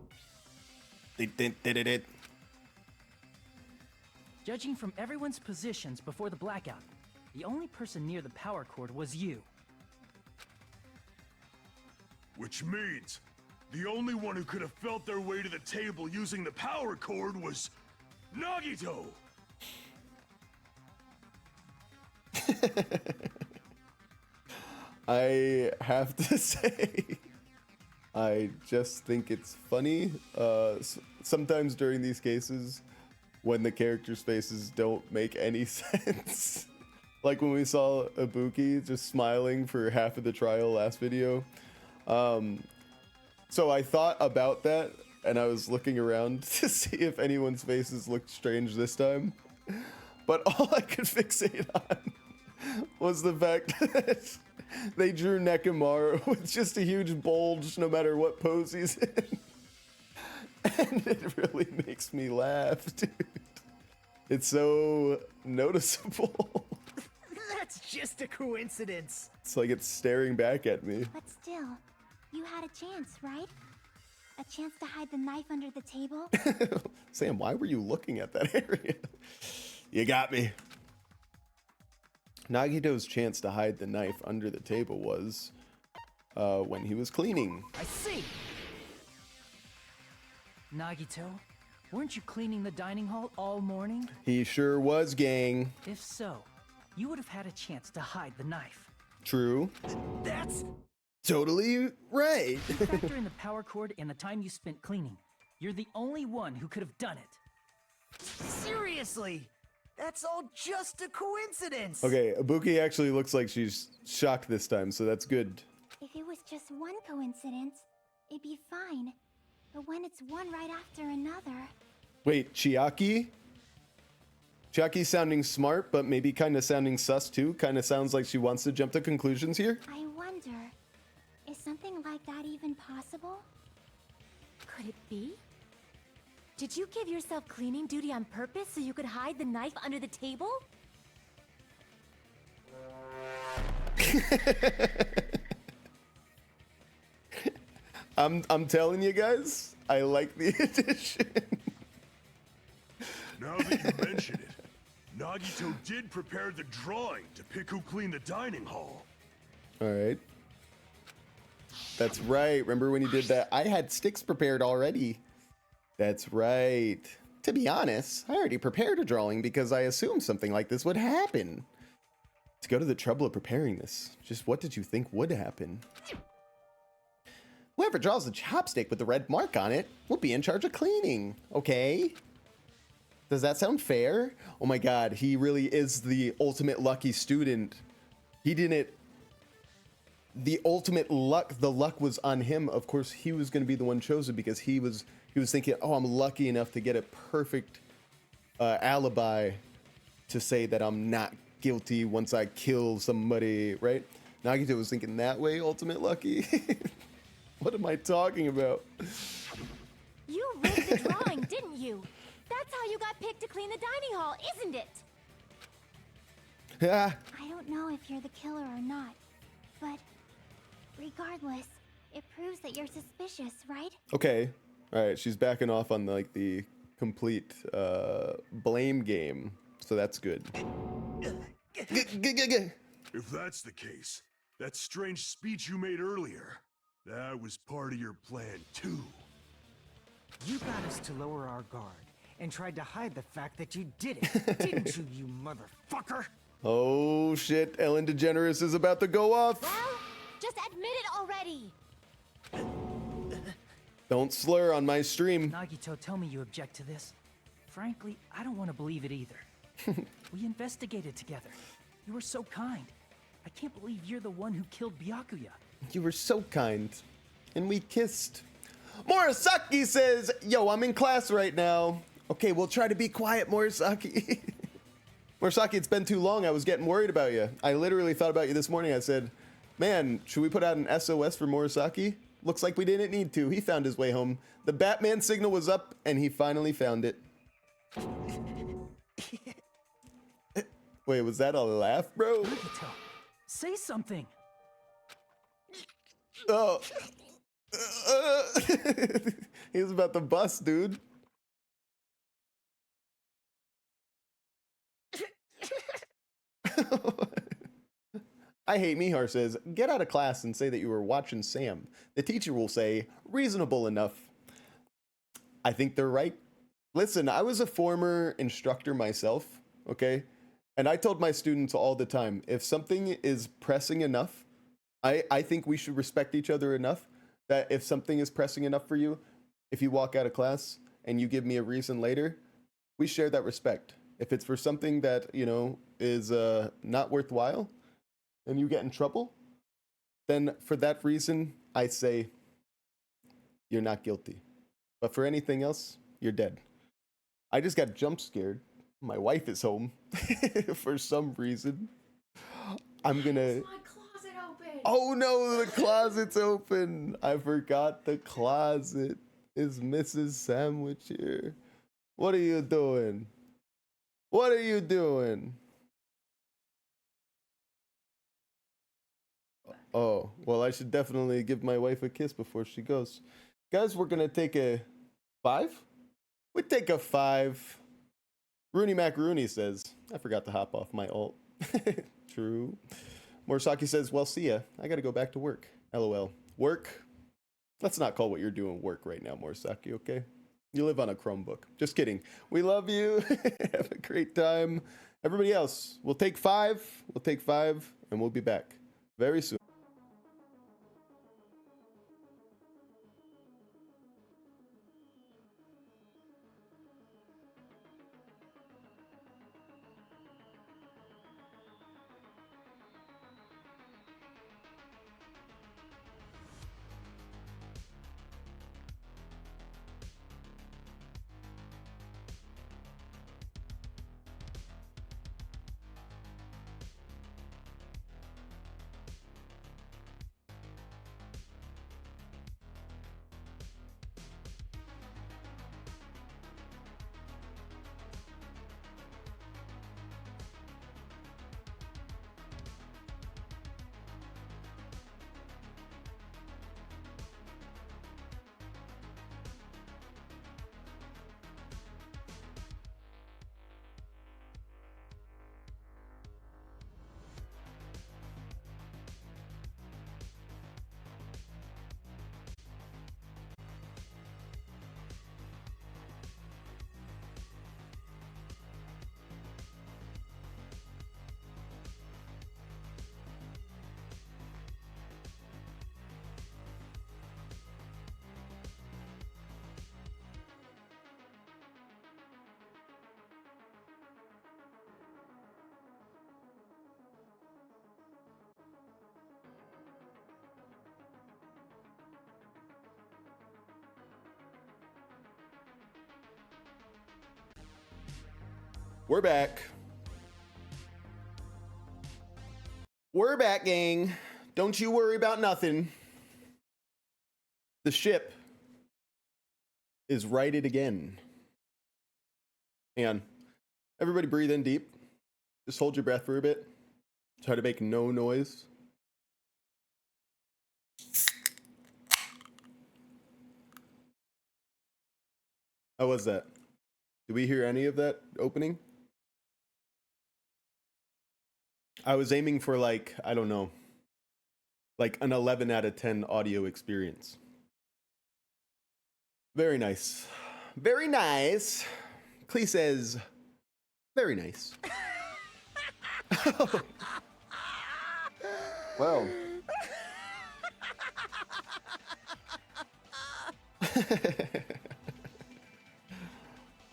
Speaker 2: Judging from everyone's positions before the blackout, the only person near the power cord was you.
Speaker 7: Which means the only one who could have felt their way to the table using the power cord was Nagito!
Speaker 1: I have to say, I just think it's funny. Sometimes during these cases, when the characters' faces don't make any sense. Like when we saw Ibuki just smiling for half of the trial last video. So I thought about that, and I was looking around to see if anyone's faces looked strange this time. But all I could fixate on was the fact that they drew Nekomaru with just a huge bulge no matter what pose he's in. And it really makes me laugh, dude. It's so noticeable.
Speaker 6: That's just a coincidence.
Speaker 1: It's like it's staring back at me.
Speaker 3: But still, you had a chance, right? A chance to hide the knife under the table?
Speaker 1: Sam, why were you looking at that area? You got me. Nagito's chance to hide the knife under the table was when he was cleaning.
Speaker 2: I see! Nagito, weren't you cleaning the dining hall all morning?
Speaker 1: He sure was, gang.
Speaker 2: If so, you would have had a chance to hide the knife.
Speaker 1: True.
Speaker 2: That's...
Speaker 1: Totally right.
Speaker 2: Factor in the power cord and the time you spent cleaning. You're the only one who could have done it.
Speaker 6: Seriously? That's all just a coincidence.
Speaker 1: Okay, Ibuki actually looks like she's shocked this time, so that's good.
Speaker 3: If it was just one coincidence, it'd be fine. But when it's one right after another...
Speaker 1: Wait, Chiaki? Chiaki's sounding smart, but maybe kind of sounding sus too. Kind of sounds like she wants to jump to conclusions here.
Speaker 3: I wonder, is something like that even possible?
Speaker 5: Could it be?
Speaker 9: Did you give yourself cleaning duty on purpose so you could hide the knife under the table?
Speaker 1: I'm telling you guys, I like the addition.
Speaker 7: Now that you mention it, Nagito did prepare the drawing to pick who cleaned the dining hall.
Speaker 1: All right. That's right. Remember when you did that? I had sticks prepared already. That's right. To be honest, I already prepared a drawing because I assumed something like this would happen. To go to the trouble of preparing this, just what did you think would happen? Whoever draws the chopstick with the red mark on it will be in charge of cleaning, okay? Does that sound fair? Oh my god, he really is the ultimate lucky student. He didn't... The ultimate luck, the luck was on him. Of course, he was going to be the one chosen because he was thinking, oh, I'm lucky enough to get a perfect alibi to say that I'm not guilty once I kill somebody, right? Nagito was thinking that way, ultimate lucky. What am I talking about?
Speaker 9: You rigged the drawing, didn't you? That's how you got picked to clean the dining hall, isn't it?
Speaker 1: Yeah.
Speaker 3: I don't know if you're the killer or not, but regardless, it proves that you're suspicious, right?
Speaker 1: Okay. All right. She's backing off on like the complete blame game, so that's good.
Speaker 7: If that's the case, that strange speech you made earlier, that was part of your plan too.
Speaker 4: You got us to lower our guard and tried to hide the fact that you did it, didn't you, you motherfucker?
Speaker 1: Oh shit! Ellen DeGeneres is about to go off.
Speaker 9: Well, just admit it already.
Speaker 1: Don't slur on my stream.
Speaker 2: Nagito, tell me you object to this. Frankly, I don't want to believe it either. We investigated together. You were so kind. I can't believe you're the one who killed Byakuya.
Speaker 1: You were so kind. And we kissed. Morisaki says, yo, I'm in class right now. Okay, we'll try to be quiet, Morisaki. Morisaki, it's been too long. I was getting worried about you. I literally thought about you this morning. I said, man, should we put out an SOS for Morisaki? Looks like we didn't need to. He found his way home. The Batman signal was up, and he finally found it. Wait, was that a laugh, bro?
Speaker 2: Nagito, say something.
Speaker 1: Oh. He was about to bust, dude. I Hate Mihar says, get out of class and say that you were watching Sam. The teacher will say, reasonable enough. I think they're right. Listen, I was a former instructor myself, okay? And I told my students all the time, if something is pressing enough, I think we should respect each other enough that if something is pressing enough for you, if you walk out of class and you give me a reason later, we share that respect. If it's for something that, you know, is not worthwhile and you get in trouble, then for that reason, I say you're not guilty. But for anything else, you're dead. I just got jump scared. My wife is home for some reason. I'm gonna... Oh no, the closet's open. I forgot the closet. Is Mrs. Sandwich here? What are you doing? What are you doing? Oh, well, I should definitely give my wife a kiss before she goes. Guys, we're gonna take a 5? We take a 5. Rooney Macaroni says, I forgot to hop off my ult. True. Morisaki says, well, see ya. I gotta go back to work. LOL. Work? Let's not call what you're doing work right now, Morisaki, okay? You live on a Chromebook. Just kidding. We love you. Have a great time. Everybody else, we'll take 5. We'll take 5, and we'll be back very soon. We're back. We're back, gang. Don't you worry about nothing. The ship is righted again. Hang on. Everybody breathe in deep. Just hold your breath for a bit. Try to make no noise. How was that? Did we hear any of that opening? I was aiming for like, I don't know, like an 11 out of 10 audio experience. Very nice. Very nice. Clee says, very nice. Well.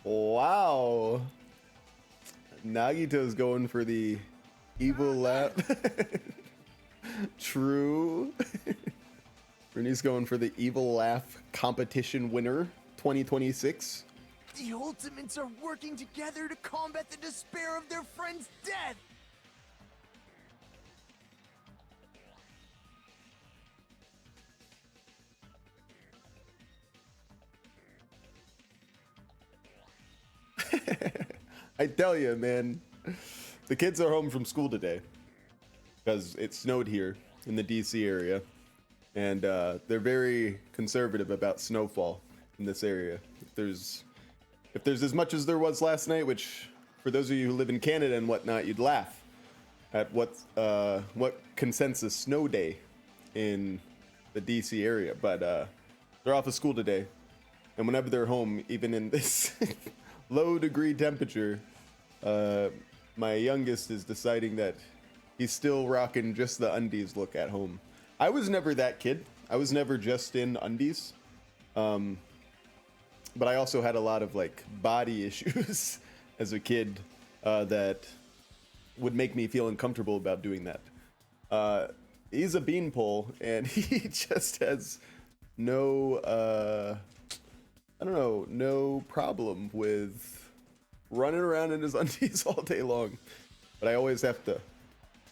Speaker 1: Wow. Nagito's going for the evil laugh. True. Rennie's going for the evil laugh competition winner 2026.
Speaker 6: The Ultimates are working together to combat the despair of their friend's death.
Speaker 1: I tell you, man, the kids are home from school today because it snowed here in the DC area, and they're very conservative about snowfall in this area. If there's as much as there was last night, which for those of you who live in Canada and whatnot, you'd laugh at what consensus snow day in the DC area, but they're off of school today, and whenever they're home, even in this low degree temperature, my youngest is deciding that he's still rocking just the undies look at home. I was never that kid. I was never just in undies. But I also had a lot of like body issues as a kid that would make me feel uncomfortable about doing that. He's a beanpole and he just has no, no problem with running around in his undies all day long. But I always have to,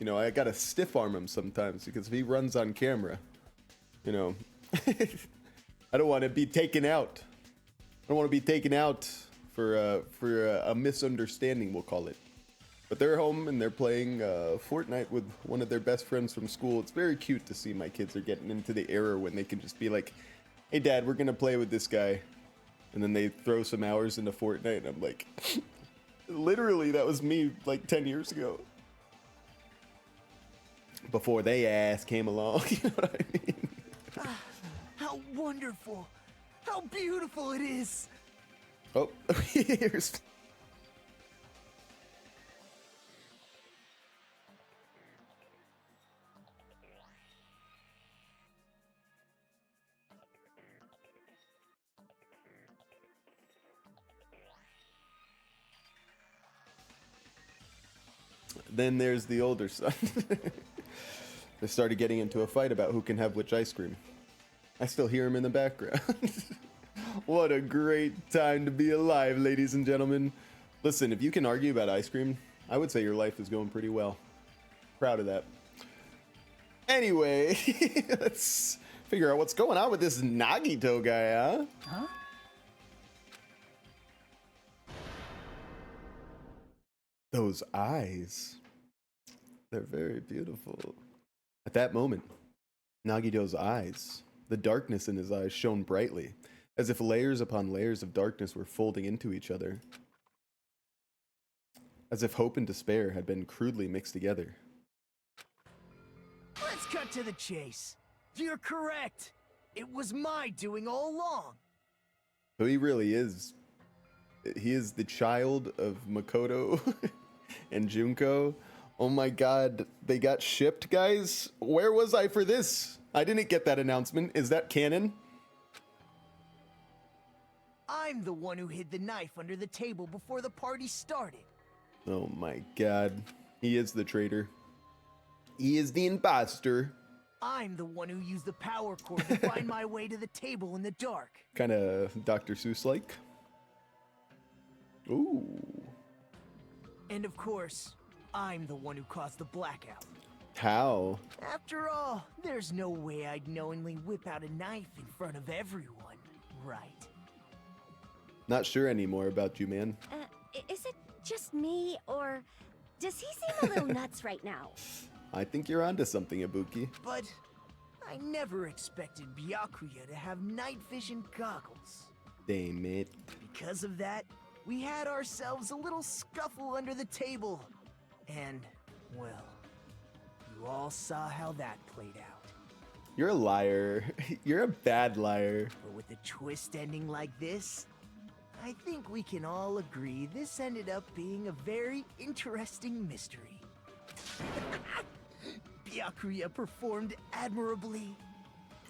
Speaker 1: I gotta stiff arm him sometimes because if he runs on camera, I don't want to be taken out. I don't want to be taken out for a misunderstanding, we'll call it. But they're home and they're playing Fortnite with one of their best friends from school. It's very cute to see my kids are getting into the era when they can just be like, hey dad, we're gonna play with this guy. And then they throw some hours into Fortnite and I'm like, literally that was me like 10 years ago. Before they ass came along, you know what I mean?
Speaker 6: How wonderful! How beautiful it is!
Speaker 1: Oh, here's... Then there's the older son. They started getting into a fight about who can have which ice cream. I still hear him in the background. What a great time to be alive, ladies and gentlemen. Listen, if you can argue about ice cream, I would say your life is going pretty well. Proud of that. Anyway, let's figure out what's going on with this Nagito guy, huh?
Speaker 2: Huh?
Speaker 1: Those eyes. They're very beautiful. At that moment, Nagito's eyes, the darkness in his eyes shone brightly, as if layers upon layers of darkness were folding into each other. As if hope and despair had been crudely mixed together.
Speaker 6: Let's cut to the chase. You're correct. It was my doing all along.
Speaker 1: So he really is. He is the child of Makoto and Junko. Oh my god, they got shipped, guys? Where was I for this? I didn't get that announcement. Is that canon?
Speaker 6: I'm the one who hid the knife under the table before the party started.
Speaker 1: Oh my god. He is the traitor. He is the imposter.
Speaker 6: I'm the one who used the power cord to find my way to the table in the dark.
Speaker 1: Kind of Dr. Seuss-like. Ooh.
Speaker 6: And of course, I'm the one who caused the blackout.
Speaker 1: How?
Speaker 6: After all, there's no way I'd knowingly whip out a knife in front of everyone, right?
Speaker 1: Not sure anymore about you, man.
Speaker 9: Is it just me, or does he seem a little nuts right now?
Speaker 1: I think you're onto something, Ibuki.
Speaker 6: But I never expected Byakuya to have night vision goggles.
Speaker 1: Damn it.
Speaker 6: Because of that, we had ourselves a little scuffle under the table. And, well, you all saw how that played out.
Speaker 1: You're a liar. You're a bad liar.
Speaker 6: But with a twist ending like this, I think we can all agree this ended up being a very interesting mystery. Byakuya performed admirably.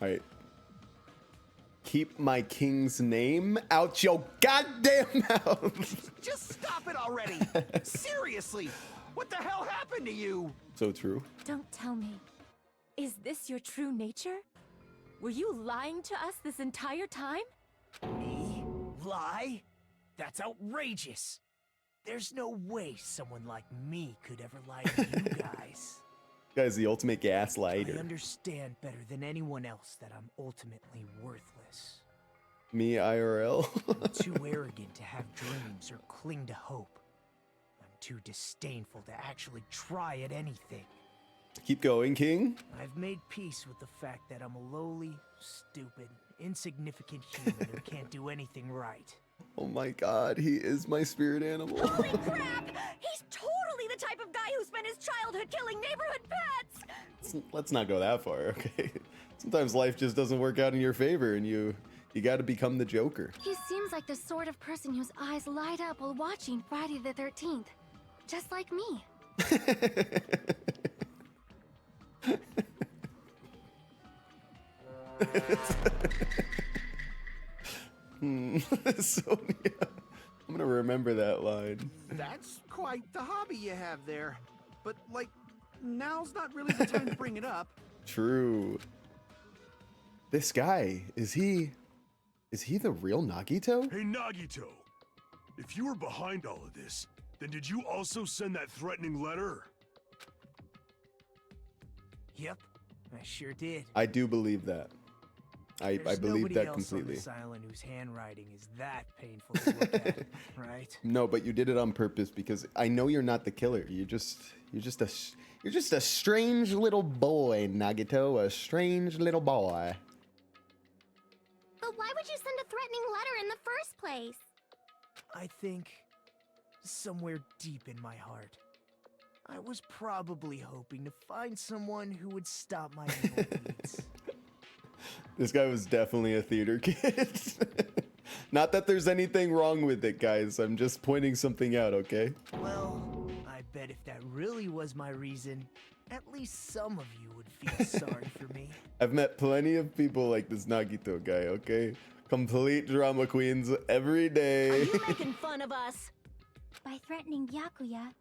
Speaker 1: Alright. Keep my king's name out your goddamn mouth.
Speaker 4: Just stop it already! Seriously! What the hell happened to you?
Speaker 1: So true.
Speaker 9: Don't tell me. Is this your true nature? Were you lying to us this entire time?
Speaker 6: Me? Lie? That's outrageous. There's no way someone like me could ever lie to you guys.
Speaker 1: Guy's the ultimate
Speaker 6: I
Speaker 1: gaslighter.
Speaker 6: understand better than anyone else that I'm ultimately worthless.
Speaker 1: Me IRL.
Speaker 6: I'm too arrogant to have dreams or cling to hope. I'm too disdainful to actually try at anything.
Speaker 1: Keep going, King.
Speaker 6: I've made peace with the fact that I'm a lowly, stupid, insignificant human who can't do anything right.
Speaker 1: Oh my god, he is my spirit animal.
Speaker 9: Holy crap! He's totally the type of guy who spent his childhood killing neighborhood pets!
Speaker 1: Let's not go that far, okay? Sometimes life just doesn't work out in your favor and you gotta become the Joker.
Speaker 5: He seems like the sort of person whose eyes light up while watching Friday the 13th. Just like me.
Speaker 1: Sonia, I'm gonna remember that line.
Speaker 10: That's quite the hobby you have there. But, like, now's not really the time to bring it up.
Speaker 1: True. This guy, is he the real Nagito?
Speaker 7: Hey, Nagito. If you were behind all of this, then did you also send that threatening letter?
Speaker 6: Yep, I sure did.
Speaker 1: I do believe that. I
Speaker 6: There's
Speaker 1: believe
Speaker 6: nobody
Speaker 1: that
Speaker 6: else
Speaker 1: completely.
Speaker 6: on this island whose handwriting is that painful to look at, right?
Speaker 1: No, but you did it on purpose because I know you're not the killer. You're just a strange little boy, Nagito. A strange little boy.
Speaker 3: But why would you send a threatening letter in the first place?
Speaker 6: I think somewhere deep in my heart, I was probably hoping to find someone who would stop my evil deeds.
Speaker 1: This guy was definitely a theater kid. Not that there's anything wrong with it, guys. I'm just pointing something out, okay?
Speaker 6: Well, I bet if that really was my reason, at least some of you would feel sorry for me.
Speaker 1: I've met plenty of people like this Nagito guy, okay? Complete drama queens every day.
Speaker 9: Are you making fun of us?
Speaker 3: By threatening Byakuya,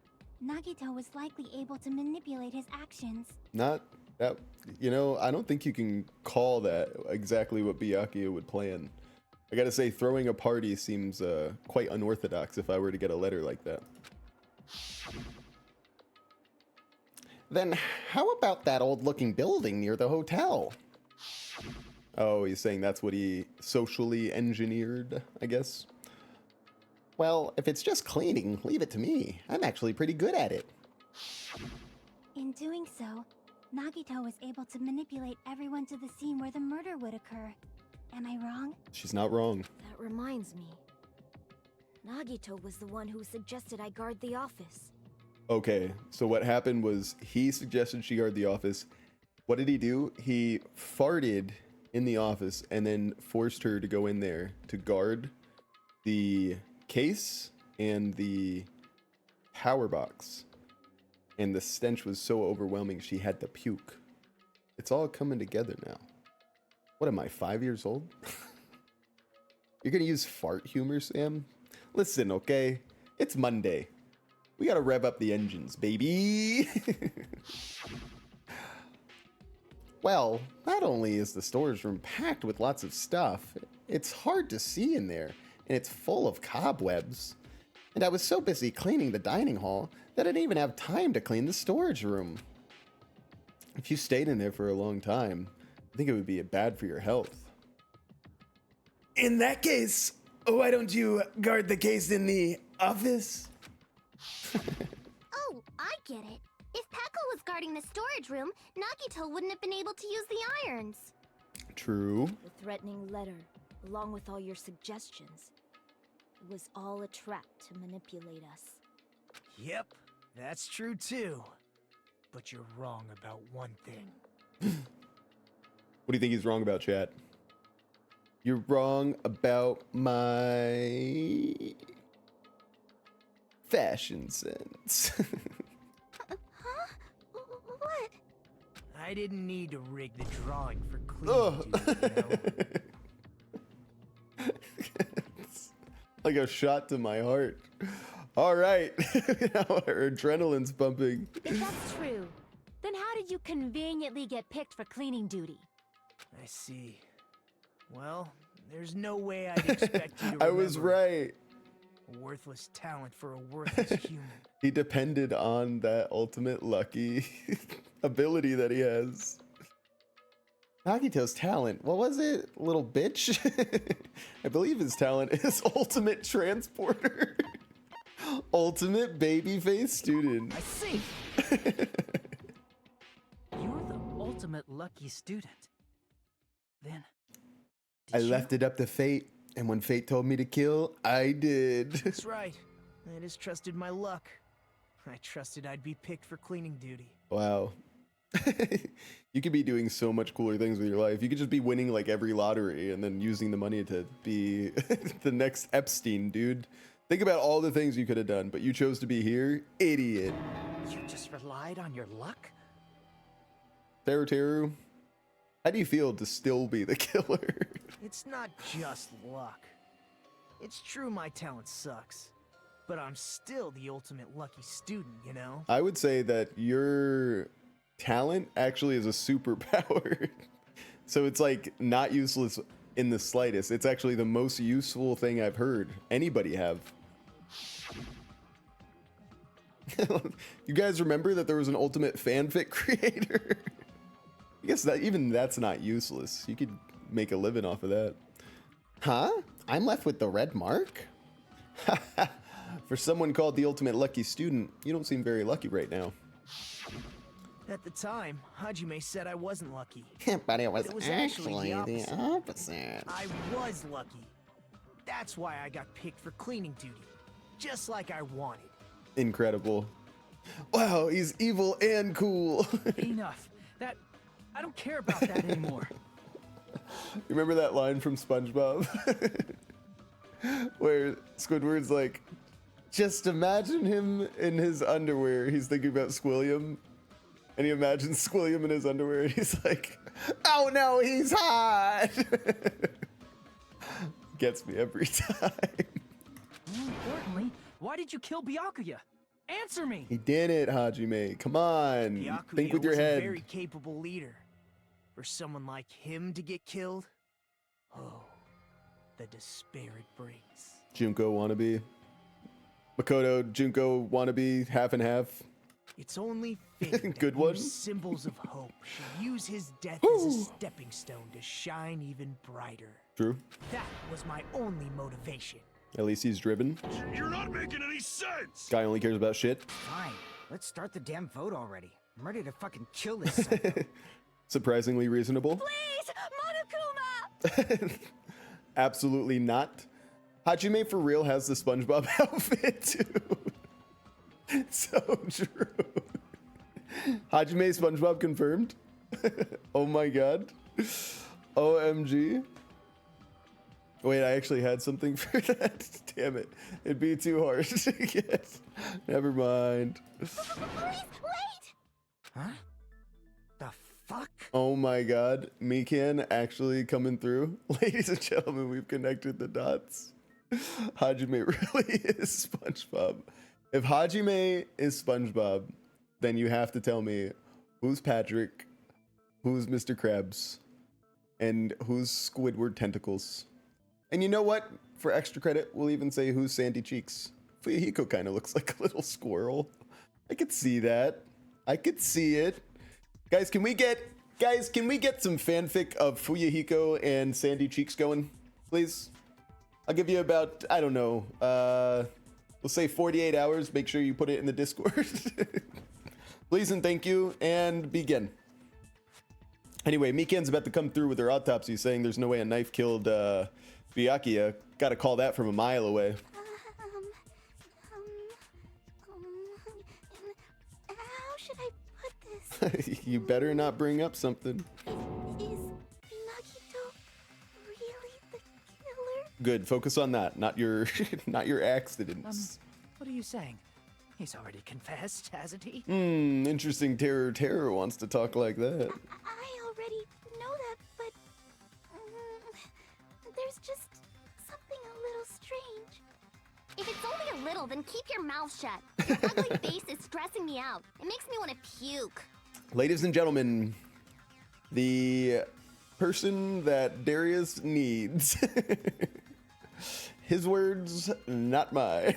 Speaker 3: Nagito was likely able to manipulate his actions.
Speaker 1: Not that, I don't think you can call that exactly what Byakuya would plan. I gotta say, throwing a party seems quite unorthodox if I were to get a letter like that. Then how about that old-looking building near the hotel? Oh, he's saying that's what he socially engineered, I guess. Well, if it's just cleaning, leave it to me. I'm actually pretty good at it.
Speaker 3: In doing so, Nagito was able to manipulate everyone to the scene where the murder would occur. Am I wrong?
Speaker 1: She's not wrong.
Speaker 5: That reminds me. Nagito was the one who suggested I guard the office.
Speaker 1: Okay, so what happened was he suggested she guard the office. What did he do? He farted in the office and then forced her to go in there to guard the case and the power box. And the stench was so overwhelming she had to puke. It's all coming together now. What am I, 5 years old? You're gonna use fart humor, Sam? Listen, okay? It's Monday. We gotta rev up the engines, baby. Well, not only is the storage room packed with lots of stuff, it's hard to see in there, and it's full of cobwebs. And I was so busy cleaning the dining hall that I didn't even have time to clean the storage room. If you stayed in there for a long time, I think it would be bad for your health. In that case, why don't you guard the case in the office?
Speaker 9: Oh, I get it. If Peko was guarding the storage room, Nagito wouldn't have been able to use the irons.
Speaker 1: True.
Speaker 5: The threatening letter, along with all your suggestions. It was all a trap to manipulate us.
Speaker 6: Yep, that's true too. But you're wrong about one thing.
Speaker 1: What do you think he's wrong about, chat? You're wrong about my fashion sense.
Speaker 9: Huh? What?
Speaker 6: I didn't need to rig the drawing for cleaning duty, you know?
Speaker 1: Like a shot to my heart. All right. Our adrenaline's pumping.
Speaker 9: If that's true, then how did you conveniently get picked for cleaning duty?
Speaker 6: I see. Well, there's no way I'd expect you to
Speaker 1: I was right.
Speaker 6: A worthless talent for a worthless human.
Speaker 1: He depended on that ultimate lucky ability that he has. Nagito's talent, what was it? Little bitch? I believe his talent is ultimate transporter. Ultimate babyface student.
Speaker 2: I see. You're the ultimate lucky student. Then
Speaker 1: I left it up to fate, and when fate told me to kill, I did.
Speaker 6: That's right. I just trusted my luck. I trusted I'd be picked for cleaning duty.
Speaker 1: Wow. You could be doing so much cooler things with your life. You could just be winning like every lottery and then using the money to be the next Epstein, dude. Think about all the things you could have done, but you chose to be here. Idiot.
Speaker 2: you just relied on your luck?
Speaker 1: Teruteru, how do you feel to still be the killer?
Speaker 6: It's not just luck. It's true my talent sucks, but I'm still the ultimate lucky student, you know?
Speaker 1: I would say that your talent actually is a superpower. So it's like not useless in the slightest. It's actually the most useful thing I've heard anybody have. You guys remember that there was an ultimate fanfic creator? I guess that even that's not useless. You could make a living off of that. Huh? I'm left with the red mark? For someone called the ultimate lucky student, you don't seem very lucky right now.
Speaker 6: At the time, Hajime said I wasn't lucky.
Speaker 1: But it was
Speaker 6: actually the
Speaker 1: opposite.
Speaker 6: I was lucky. That's why I got picked for cleaning duty, just like I wanted.
Speaker 1: Incredible. Wow, he's evil and cool.
Speaker 2: Enough. I don't care about that anymore.
Speaker 1: You remember that line from SpongeBob? Where Squidward's like, just imagine him in his underwear. He's thinking about Squilliam. And he imagines Squilliam in his underwear. And he's like, oh no, he's hot. Gets me every time.
Speaker 2: More importantly, why did you kill Byakuya? Answer me!
Speaker 1: He did it, Hajime. Come on.
Speaker 6: Byakuya
Speaker 1: Think with your
Speaker 6: was a
Speaker 1: head.
Speaker 6: very capable leader. For someone like him to get killed, oh, the despair it brings.
Speaker 1: Junko wannabe. Makoto, Junko wannabe, half and half.
Speaker 6: It's only fitting
Speaker 1: Good
Speaker 6: that
Speaker 1: one.
Speaker 6: you symbols of hope should use his death as a stepping stone to shine even brighter.
Speaker 1: True.
Speaker 6: That was my only motivation.
Speaker 1: At least he's driven.
Speaker 7: You're not making any sense!
Speaker 1: Guy only cares about shit.
Speaker 4: Fine, let's start the damn vote already. I'm ready to fucking kill this psycho.
Speaker 1: Surprisingly reasonable.
Speaker 9: Please, Monokuma!
Speaker 1: Absolutely not. Hajime for real has the SpongeBob outfit too. So true. Hajime SpongeBob confirmed. Oh my god. OMG. Wait, I actually had something for that. Damn it. It'd be too hard to get. Never mind.
Speaker 9: Please, wait!
Speaker 4: Huh? The fuck?
Speaker 1: Oh my god. Mikan actually coming through. Ladies and gentlemen, we've connected the dots. Hajime really is SpongeBob. If Hajime is SpongeBob, then you have to tell me who's Patrick, who's Mr. Krabs, and who's Squidward Tentacles. And you know what? For extra credit, we'll even say who's Sandy Cheeks Fuyuhiko kind of looks like a little squirrel. I could see that. I could see it. Guys, can we get some fanfic of Fuyuhiko and Sandy Cheeks going, please? I'll give you about, I don't know, we'll say 48 hours. Make sure you put it in the Discord. Please and thank you, and begin. Anyway, Mikan's about to come through with her autopsy saying there's no way a knife killed Byakuya. Gotta call that from a mile away.
Speaker 3: How should I put this?
Speaker 1: You better not bring up something.
Speaker 3: Is Nagito really the killer?
Speaker 1: Good, focus on that, not your not your accidents.
Speaker 2: What are you saying? He's already confessed, hasn't he?
Speaker 1: Interesting. Teruteru wants to talk like that.
Speaker 3: I already know that, but there's just something a little strange.
Speaker 9: If it's only a little, then keep your mouth shut. Your ugly face is stressing me out. It makes me want to puke.
Speaker 1: Ladies and gentlemen, the person that Darius needs. His words, not mine.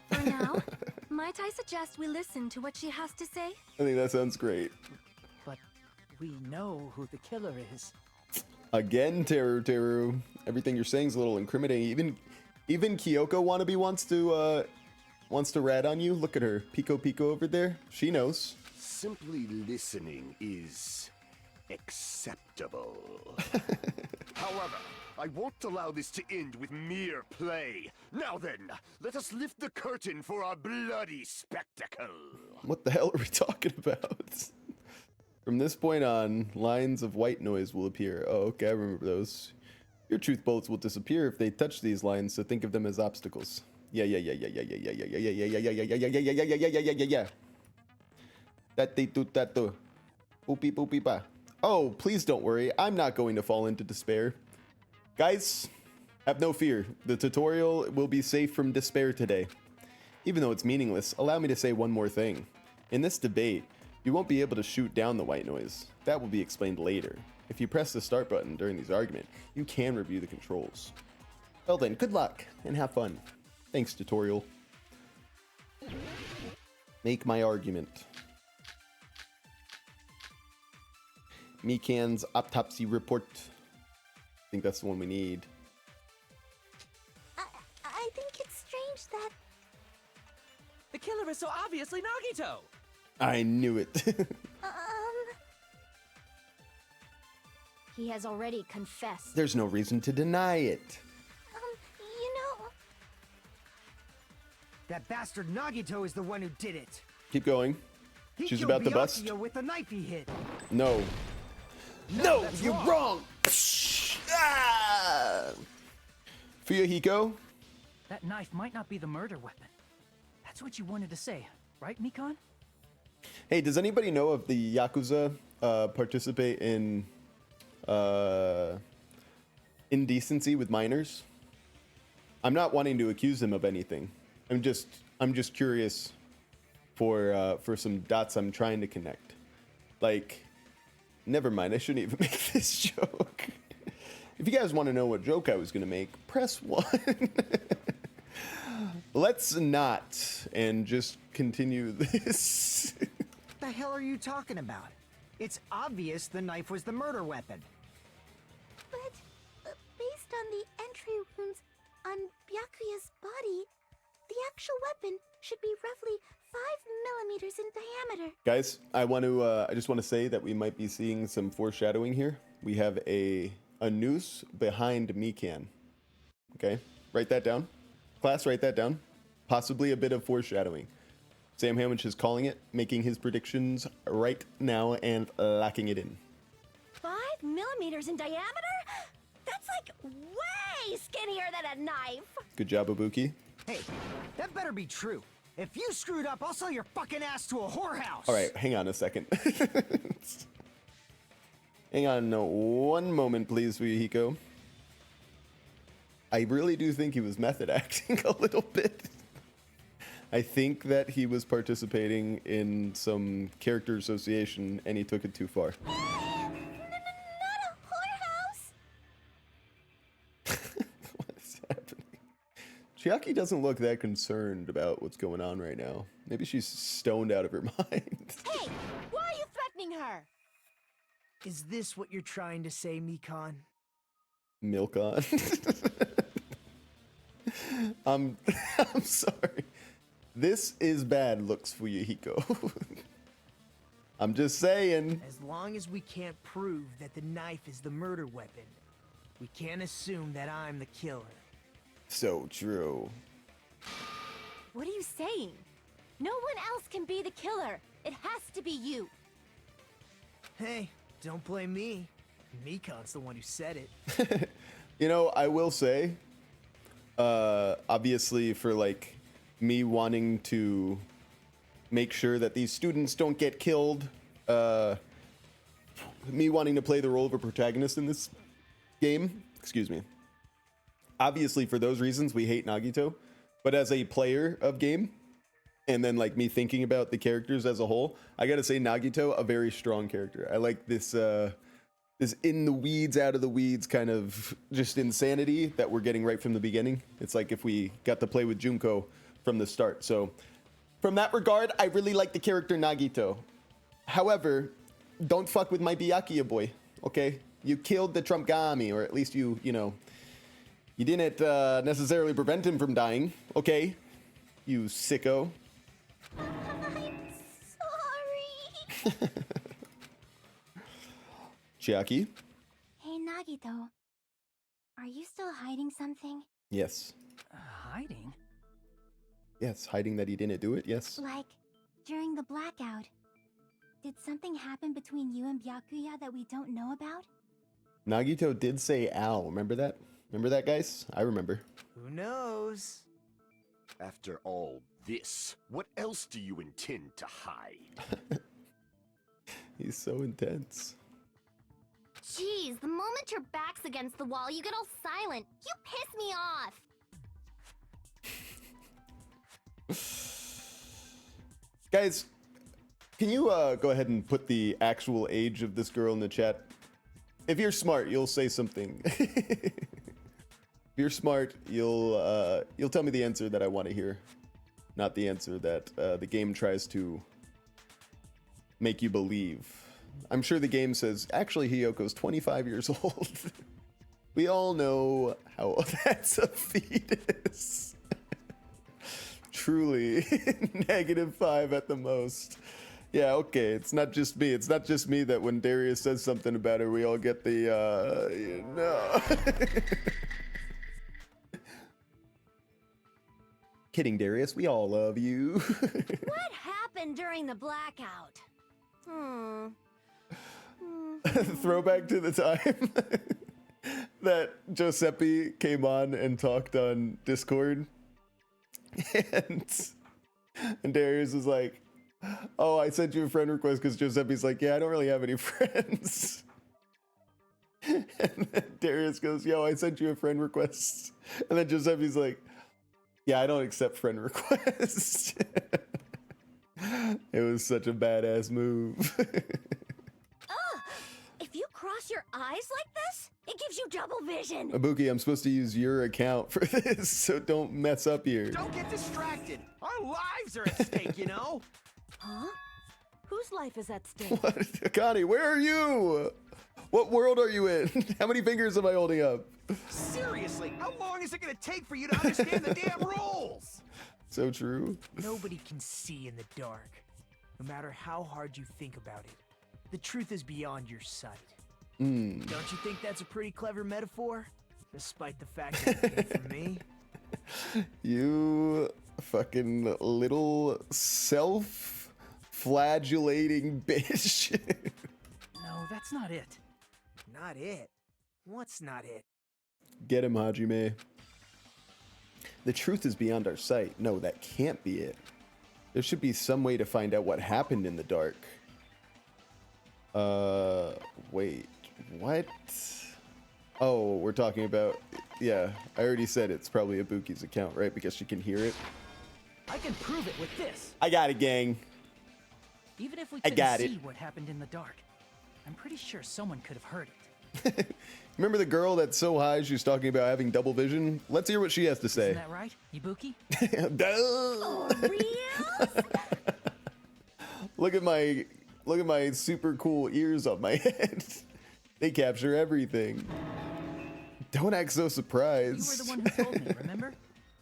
Speaker 5: For now, might I suggest we listen to what she has to say?
Speaker 1: I think that sounds great.
Speaker 2: But we know who the killer is.
Speaker 1: Again, Teruteru, everything you're saying is a little incriminating. Even Kyoko wannabe wants to rat on you. Look at her, Pico over there. She knows.
Speaker 8: Simply listening is acceptable. However, I won't allow this to end with mere play. Now then, let us lift the curtain for our bloody spectacle.
Speaker 1: What the hell are we talking about? From this point on, lines of white noise will appear. Oh, okay, I remember those. Your truth bullets will disappear if they touch these lines, so think of them as obstacles. Yeah. That. Boopy ba. Oh, please don't worry. I'm not going to fall into despair. Guys, have no fear. The tutorial will be safe from despair today. Even though it's meaningless, allow me to say one more thing. In this debate, you won't be able to shoot down the white noise. That will be explained later. If you press the start button during this argument, you can review the controls. Well then, good luck and have fun. Thanks, tutorial. Make my argument. Mikan's autopsy report. I think that's the one we need.
Speaker 3: I think it's strange that...
Speaker 2: The killer is so obviously Nagito!
Speaker 1: I knew it.
Speaker 5: He has already confessed.
Speaker 1: There's no reason to deny it.
Speaker 3: you know...
Speaker 4: That bastard Nagito is the one who did it.
Speaker 1: Keep going.
Speaker 4: He
Speaker 1: She's
Speaker 4: killed
Speaker 1: about to bust.
Speaker 4: Byakuya with the knife he hit.
Speaker 1: No. No,
Speaker 4: that's
Speaker 1: you're wrong. Fuyuhiko?
Speaker 2: That knife might not be the murder weapon. That's what you wanted to say, right, Mikan?
Speaker 1: Hey, does anybody know if the Yakuza participate in indecency with minors? I'm not wanting to accuse them of anything. I'm just curious for some dots I'm trying to connect. Like, never mind, I shouldn't even make this joke. If you guys want to know what joke I was going to make, press 1. Let's not, and just continue this.
Speaker 4: What the hell are you talking about? It's obvious the knife was the murder weapon.
Speaker 3: But based on the entry wounds on Byakuya's body, the actual weapon should be roughly 5 millimeters in diameter.
Speaker 1: Guys, I just want to say that we might be seeing some foreshadowing here. We have a noose behind Mikan. Okay, write that down. Class, write that down. Possibly a bit of foreshadowing. Sam Hamwich is calling it, making his predictions right now and locking it in.
Speaker 9: 5 millimeters in diameter? That's like way skinnier than a knife.
Speaker 1: Good job, Ibuki.
Speaker 4: Hey, that better be true. If you screwed up, I'll sell your fucking ass to a whorehouse.
Speaker 1: All right, hang on a second. Hang on one moment, please, Fuyuhiko. I really do think he was method acting a little bit. I think that he was participating in some character association and he took it too far.
Speaker 3: Not a whorehouse!
Speaker 1: Chiaki doesn't look that concerned about what's going on right now. Maybe she's stoned out of her mind.
Speaker 9: Hey, why are you threatening her?
Speaker 6: Is this what you're trying to say, Mikan?
Speaker 1: Milk on. I'm sorry. This is bad looks for Yahiko. I'm just saying.
Speaker 6: As long as we can't prove that the knife is the murder weapon, we can't assume that I'm the killer.
Speaker 1: So true.
Speaker 9: What are you saying? No one else can be the killer. It has to be you.
Speaker 6: Hey, don't blame me. Mikan's the one who said it.
Speaker 1: You know, I will say, obviously for like me wanting to make sure that these students don't get killed, me wanting to play the role of a protagonist in this game, excuse me. Obviously for those reasons we hate Nagito, but as a player of game, and then like me thinking about the characters as a whole, I gotta say Nagito, a very strong character. I like this this in the weeds, out of the weeds kind of just insanity that we're getting right from the beginning. It's like if we got to play with Junko from the start. So from that regard, I really like the character Nagito. However, don't fuck with my Byakuya boy, okay? You killed the Trumpgami, or at least you know, you didn't necessarily prevent him from dying, okay? You sicko.
Speaker 3: I'm sorry.
Speaker 1: Chiaki?
Speaker 3: Hey, Nagito. Are you still hiding something?
Speaker 1: Yes.
Speaker 2: Hiding?
Speaker 1: Yes, hiding that he didn't do it, yes.
Speaker 3: Like, during the blackout, did something happen between you and Byakuya that we don't know about?
Speaker 1: Nagito did say ow, remember that? Remember that, guys? I remember.
Speaker 6: Who knows?
Speaker 8: After all this, what else do you intend to hide?
Speaker 1: He's so intense.
Speaker 9: Jeez, the moment your back's against the wall, you get all silent. You piss me off.
Speaker 1: Guys, can you go ahead and put the actual age of this girl in the chat? If you're smart, you'll say something. If you're smart, you'll tell me the answer that I want to hear, not the answer that the game tries to make you believe. I'm sure the game says, actually, Hiyoko's 25 years old. We all know how that's a fetus. Truly, -5 at the most. Yeah, okay, it's not just me. It's not just me that when Darius says something about her, we all get the, you know. Kidding, Darius. We all love you.
Speaker 9: What happened during the blackout?
Speaker 1: Throwback to the time that Giuseppe came on and talked on Discord. And Darius was like, oh, I sent you a friend request because Giuseppe's like, yeah, I don't really have any friends. And then Darius goes, yo, I sent you a friend request. And then Giuseppe's like, yeah, I don't accept friend requests. It was such a badass move.
Speaker 9: If you cross your eyes like this, it gives you double vision.
Speaker 1: Ibuki, I'm supposed to use your account for this, so don't mess up here.
Speaker 10: Don't get distracted. Our lives are at stake, you know?
Speaker 9: Huh? Whose life is at stake?
Speaker 1: What? Akane, where are you? What world are you in? How many fingers am I holding up?
Speaker 10: Seriously, how long is it gonna take for you to understand the damn rules?
Speaker 1: So true.
Speaker 6: Nobody can see in the dark, no matter how hard you think about it. The truth is beyond your sight. Don't you think that's a pretty clever metaphor? Despite the fact that it came from me?
Speaker 1: You fucking little self-flagellating bitch.
Speaker 2: No, that's not it.
Speaker 6: Not it. What's not it?
Speaker 1: Get him, Hajime. The truth is beyond our sight. No, that can't be it. There should be some way to find out what happened in the dark. Wait, what? Oh, we're talking about, yeah, I already said it's probably Ibuki's account, right? Because she can hear it.
Speaker 2: I can prove it with this.
Speaker 1: I got it, gang.
Speaker 2: Even if we
Speaker 1: I
Speaker 2: couldn't
Speaker 1: got
Speaker 2: see
Speaker 1: it.
Speaker 2: what happened in the dark, I'm pretty sure someone could have heard it.
Speaker 1: Remember the girl that's so high she's talking about having double vision? Let's hear what she has to say.
Speaker 2: Isn't that right, Ibuki?
Speaker 1: Look at my super cool ears on my head. They capture everything. Don't act so surprised.
Speaker 2: You were the one who told me, remember?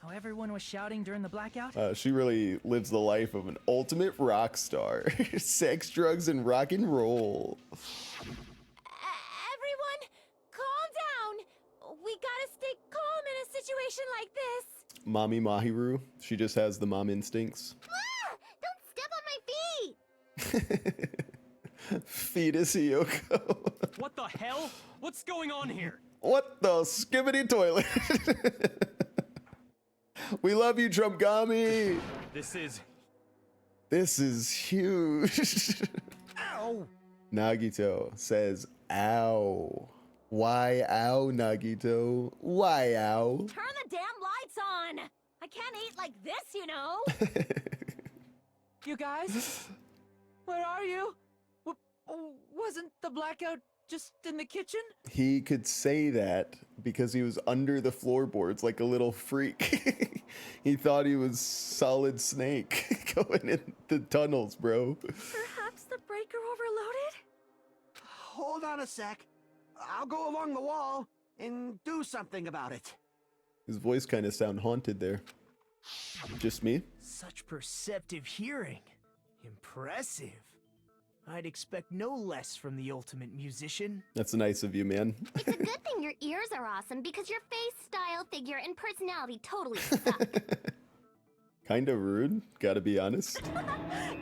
Speaker 2: How everyone was shouting during the blackout?
Speaker 1: She really lives the life of an ultimate rock star. Sex, drugs, and rock and roll.
Speaker 9: Everyone, calm down. We gotta stay calm in a situation like this.
Speaker 1: Mommy Mahiru. She just has the mom instincts.
Speaker 3: Ah! Don't step on my feet!
Speaker 1: Fetus Hiyoko.
Speaker 11: What the hell? What's going on here?
Speaker 1: What the skibbity toilet? We love you, Trumpgami. This is huge.
Speaker 10: Ow!
Speaker 1: Nagito says, ow. Why ow, Nagito? Why ow?
Speaker 9: Turn the damn lights on. I can't eat like this, you know.
Speaker 2: You guys? Where are you? Wasn't the blackout just in the kitchen?
Speaker 1: He could say that because he was under the floorboards like a little freak. He thought he was Solid Snake going in the tunnels, bro.
Speaker 9: Perhaps the breaker overloaded?
Speaker 10: Hold on a sec. I'll go along the wall and do something about it.
Speaker 1: His voice kind of sound haunted there. Just me?
Speaker 6: Such perceptive hearing. Impressive. I'd expect no less from the ultimate musician.
Speaker 1: That's nice of you, man.
Speaker 3: It's a good thing your ears are awesome because your face, style, figure, and personality totally suck.
Speaker 1: Kind of rude, gotta be honest.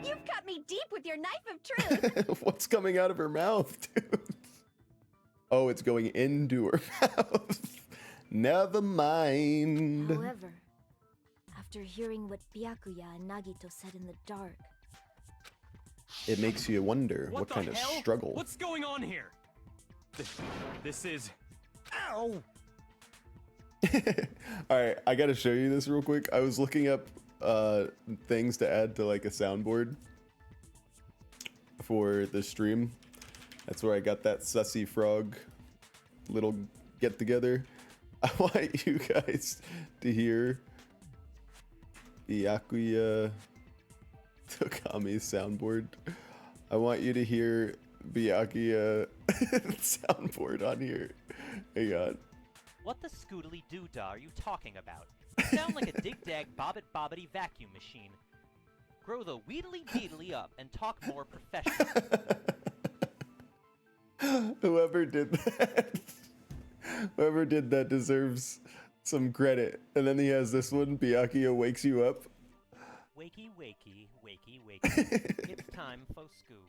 Speaker 9: You've cut me deep with your knife of truth.
Speaker 1: What's coming out of her mouth, dude? Oh, it's going into her mouth. Never mind.
Speaker 5: However, after hearing what Byakuya and Nagito said in the dark,
Speaker 1: It makes you wonder what kind of struggle.
Speaker 11: What's going on here? This is...
Speaker 10: Ow!
Speaker 1: Alright, I gotta show you this real quick. I was looking up things to add to like a soundboard for the stream. That's where I got that sussy frog little get together. I want you guys to hear Byakuya Takami's soundboard. I want you to hear Byakuya soundboard on here. Hang on.
Speaker 12: What the scoodly doo-dah are you talking about? You sound like a dig-dag bobbit-bobbity vacuum machine. Grow the wheedly-deedly up and talk more professional.
Speaker 1: Whoever did that deserves some credit. And then he has this one, Byakuya wakes you up.
Speaker 12: Wakey, wakey, wakey, wakey. It's time for school.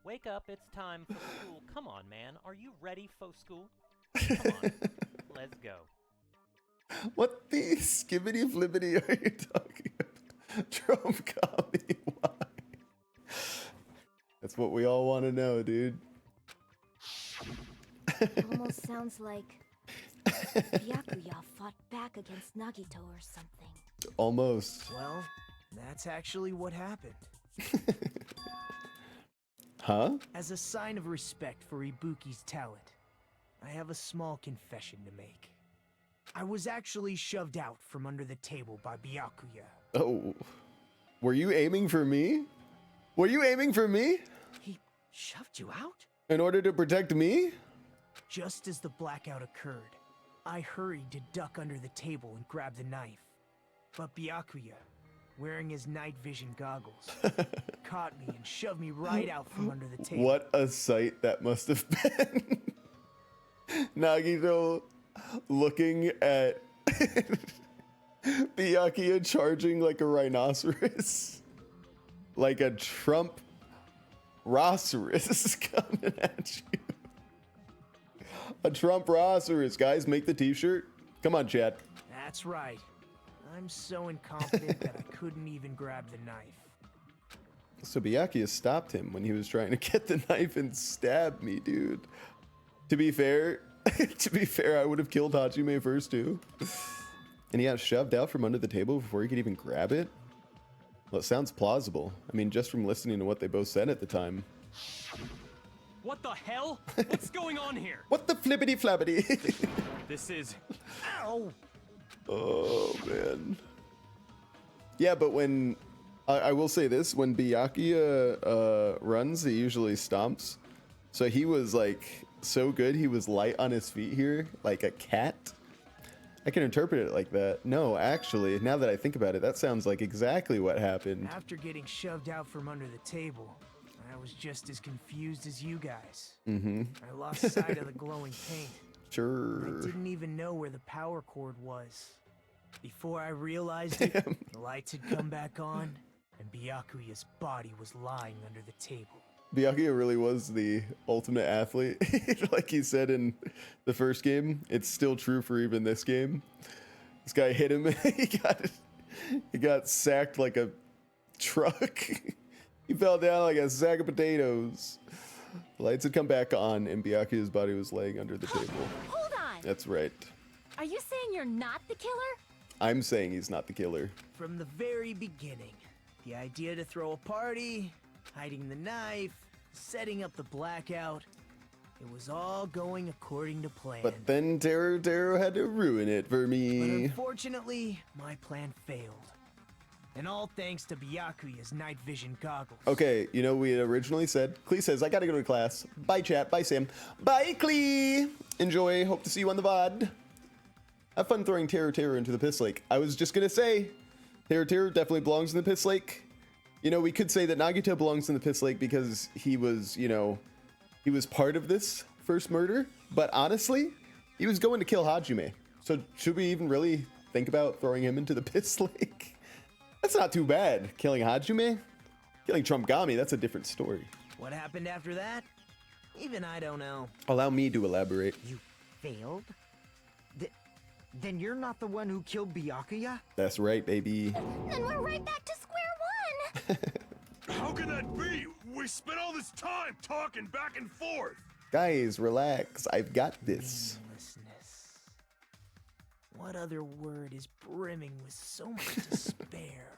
Speaker 12: Wake up, it's time for school. Come on, man. Are you ready for school? Come on. Let's go.
Speaker 1: What the skibbity flibbity are you talking about? Trump copy, why? That's what we all want to know, dude.
Speaker 5: it almost sounds like Byakuya fought back against Nagito or something.
Speaker 1: Almost.
Speaker 6: Well, that's actually what happened.
Speaker 1: Huh?
Speaker 6: As a sign of respect for Ibuki's talent, I have a small confession to make. I was actually shoved out from under the table by Byakuya.
Speaker 1: Oh. Were you aiming for me? Were you aiming for me?
Speaker 6: He shoved you out?
Speaker 1: In order to protect me?
Speaker 6: Just as the blackout occurred, I hurried to duck under the table and grab the knife. But Byakuya, wearing his night vision goggles, caught me and shoved me right out from under the table.
Speaker 1: What a sight that must have been. Nagito looking at Byakuya charging like a rhinoceros. Like a Trump rhinoceros coming at you. A Trump rhinoceros, guys, make the t-shirt. Come on, chat.
Speaker 6: That's right. I'm so incompetent that I couldn't even grab the knife.
Speaker 1: So Byakuya stopped him when he was trying to get the knife and stab me, dude. To be fair, I would have killed Hajime first too. And he got shoved out from under the table before he could even grab it? Well, it sounds plausible. I mean, just from listening to what they both said at the time.
Speaker 11: What the hell? What's going on here?
Speaker 1: What the flippity flappity?
Speaker 11: This is...
Speaker 4: Ow!
Speaker 1: Oh, man. Yeah, but when... I will say this, when Byakuya runs, he usually stomps. So he was, like, so good, he was light on his feet here, like a cat. I can interpret it like that. No, actually, now that I think about it, that sounds like exactly what happened.
Speaker 6: After getting shoved out from under the table, I was just as confused as you guys.
Speaker 1: Mm-hmm.
Speaker 6: I lost sight of the glowing paint.
Speaker 1: Sure.
Speaker 6: I didn't even know where the power cord was. Before I realized it, the lights had come back on, and Byakuya's body was lying under the table.
Speaker 1: Byakuya really was the ultimate athlete. Like he said in the first game, it's still true for even this game. This guy hit him and he got sacked like a truck. He fell down like a sack of potatoes. The lights had come back on and Byakuya's body was laying under the table.
Speaker 9: Hold on!
Speaker 1: That's right.
Speaker 9: Are you saying you're not the killer?
Speaker 1: I'm saying he's not the killer.
Speaker 6: From the very beginning, the idea to throw a party, hiding the knife, setting up the blackout, it was all going according to plan.
Speaker 1: But then Teruteru had to ruin it for
Speaker 6: But
Speaker 1: me.
Speaker 6: unfortunately, my plan failed. And all thanks to Byakuya's night vision goggles.
Speaker 1: Okay, you know, we had originally said, Klee says, I gotta go to class. Bye, chat. Bye, Sam. Bye, Klee. Enjoy. Hope to see you on the VOD. Have fun throwing Teruteru into the piss lake. I was just gonna say, Teruteru definitely belongs in the piss lake. You know, we could say that Nagito belongs in the piss lake because he was, you know, he was part of this first murder. But honestly, he was going to kill Hajime. So should we even really think about throwing him into the piss lake? That's not too bad. Killing Hajime? Killing Trumpgami, that's a different story.
Speaker 6: What happened after that? Even I don't know.
Speaker 1: Allow me to elaborate.
Speaker 4: You failed? Then you're not the one who killed Byakuya?
Speaker 1: That's right, baby.
Speaker 3: Then we're right back to square one!
Speaker 7: How can that be? We spent all this time talking back and forth.
Speaker 1: Guys, relax. I've got this.
Speaker 6: Meaninglessness. What other word is brimming with so much despair?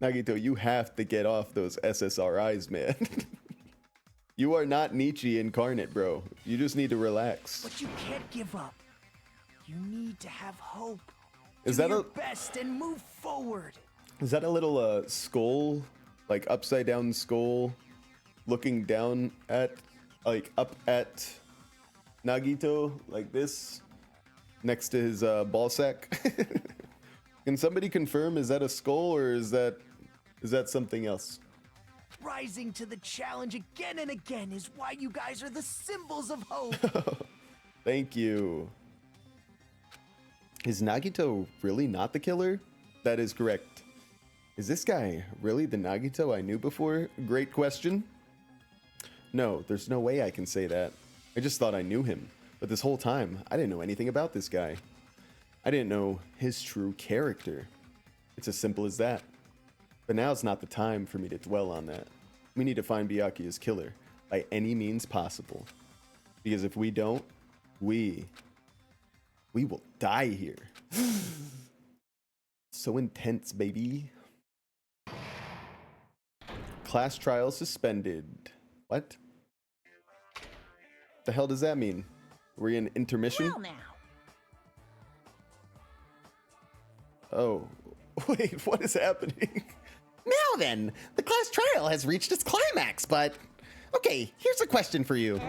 Speaker 1: Nagito, you have to get off those SSRIs, man. You are not Nietzsche incarnate, bro. You just need to relax.
Speaker 6: But you can't give up. You need to have hope.
Speaker 1: Is
Speaker 6: Do
Speaker 1: that
Speaker 6: your
Speaker 1: a
Speaker 6: best and move forward?
Speaker 1: Is that a little skull, like upside down skull, looking down at, like up at Nagito like this, next to his ball sack? Can somebody confirm? Is that a skull or is that something else?
Speaker 6: Rising to the challenge again and again is why you guys are the symbols of hope.
Speaker 1: Thank you. Is Nagito really not the killer? That is correct. Is this guy really the Nagito I knew before? Great question. No, there's no way I can say that. I just thought I knew him. But this whole time, I didn't know anything about this guy. I didn't know his true character. It's as simple as that. But now's not the time for me to dwell on that. We need to find Byakuya's killer by any means possible. Because if we don't, we will die here. So intense, baby. Class trial suspended. What? The hell does that mean? Are we in intermission?
Speaker 9: Well, now.
Speaker 1: Oh, wait, what is happening?
Speaker 13: Now then, the class trial has reached its climax, but... Okay, here's a question for you.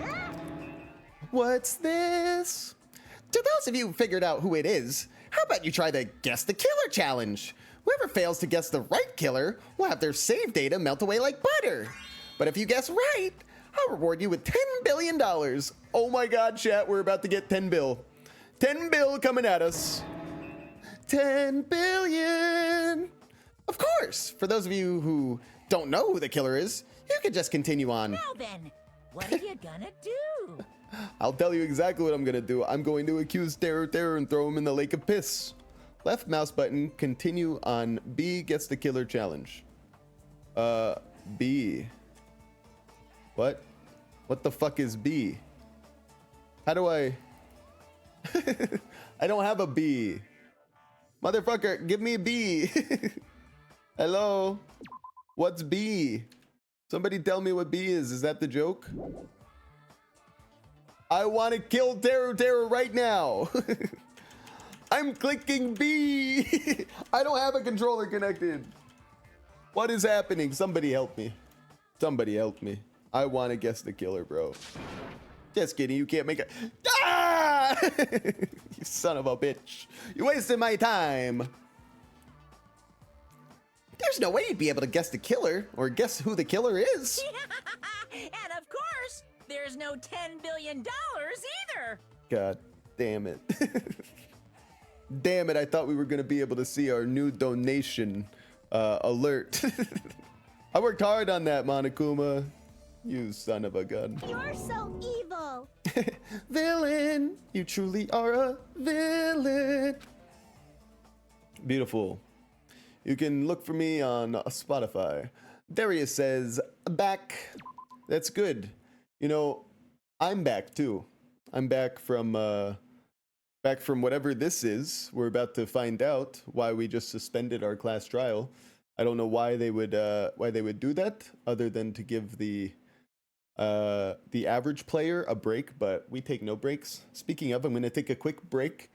Speaker 1: What's this?
Speaker 13: To those of you who figured out who it is, how about you try the Guess the Killer challenge? Whoever fails to guess the right killer will have their save data melt away like butter. But if you guess right, I'll reward you with $10 billion.
Speaker 1: Oh my god, chat, we're about to get 10 bill. 10 bill coming at us. 10 billion.
Speaker 13: Of course, for those of you who don't know who the killer is, you could just continue on.
Speaker 9: Now then, what are you gonna do?
Speaker 1: I'll tell you exactly what I'm gonna do. I'm going to accuse Teruteru and throw him in the lake of piss. Left mouse button, continue on B gets the killer challenge. B. What? What the fuck is B? How do I... I don't have a B. Motherfucker, give me a B. Hello? What's B? Somebody tell me what B is. Is that the joke? I want to kill Teruteru right now. I'm clicking B. I don't have a controller connected. What is happening? Somebody help me. Somebody help me. I want to guess the killer, bro. Just kidding. You can't make it. Ah! You son of a bitch. You wasted my time. There's no way you'd be able to guess the killer or guess who the killer is.
Speaker 2: And of course, there's no $10 billion either.
Speaker 1: God damn it. Damn it, I thought we were going to be able to see our new donation alert. I worked hard on that, Monokuma. You son of a gun.
Speaker 3: You're so evil.
Speaker 1: Villain, you truly are a villain. Beautiful. You can look for me on Spotify. Darius says, back. That's good. You know, I'm back too. I'm back from whatever this is. We're about to find out why we just suspended our class trial. I don't know why they would do that, other than to give the average player a break, but we take no breaks. Speaking of, I'm gonna take a quick break.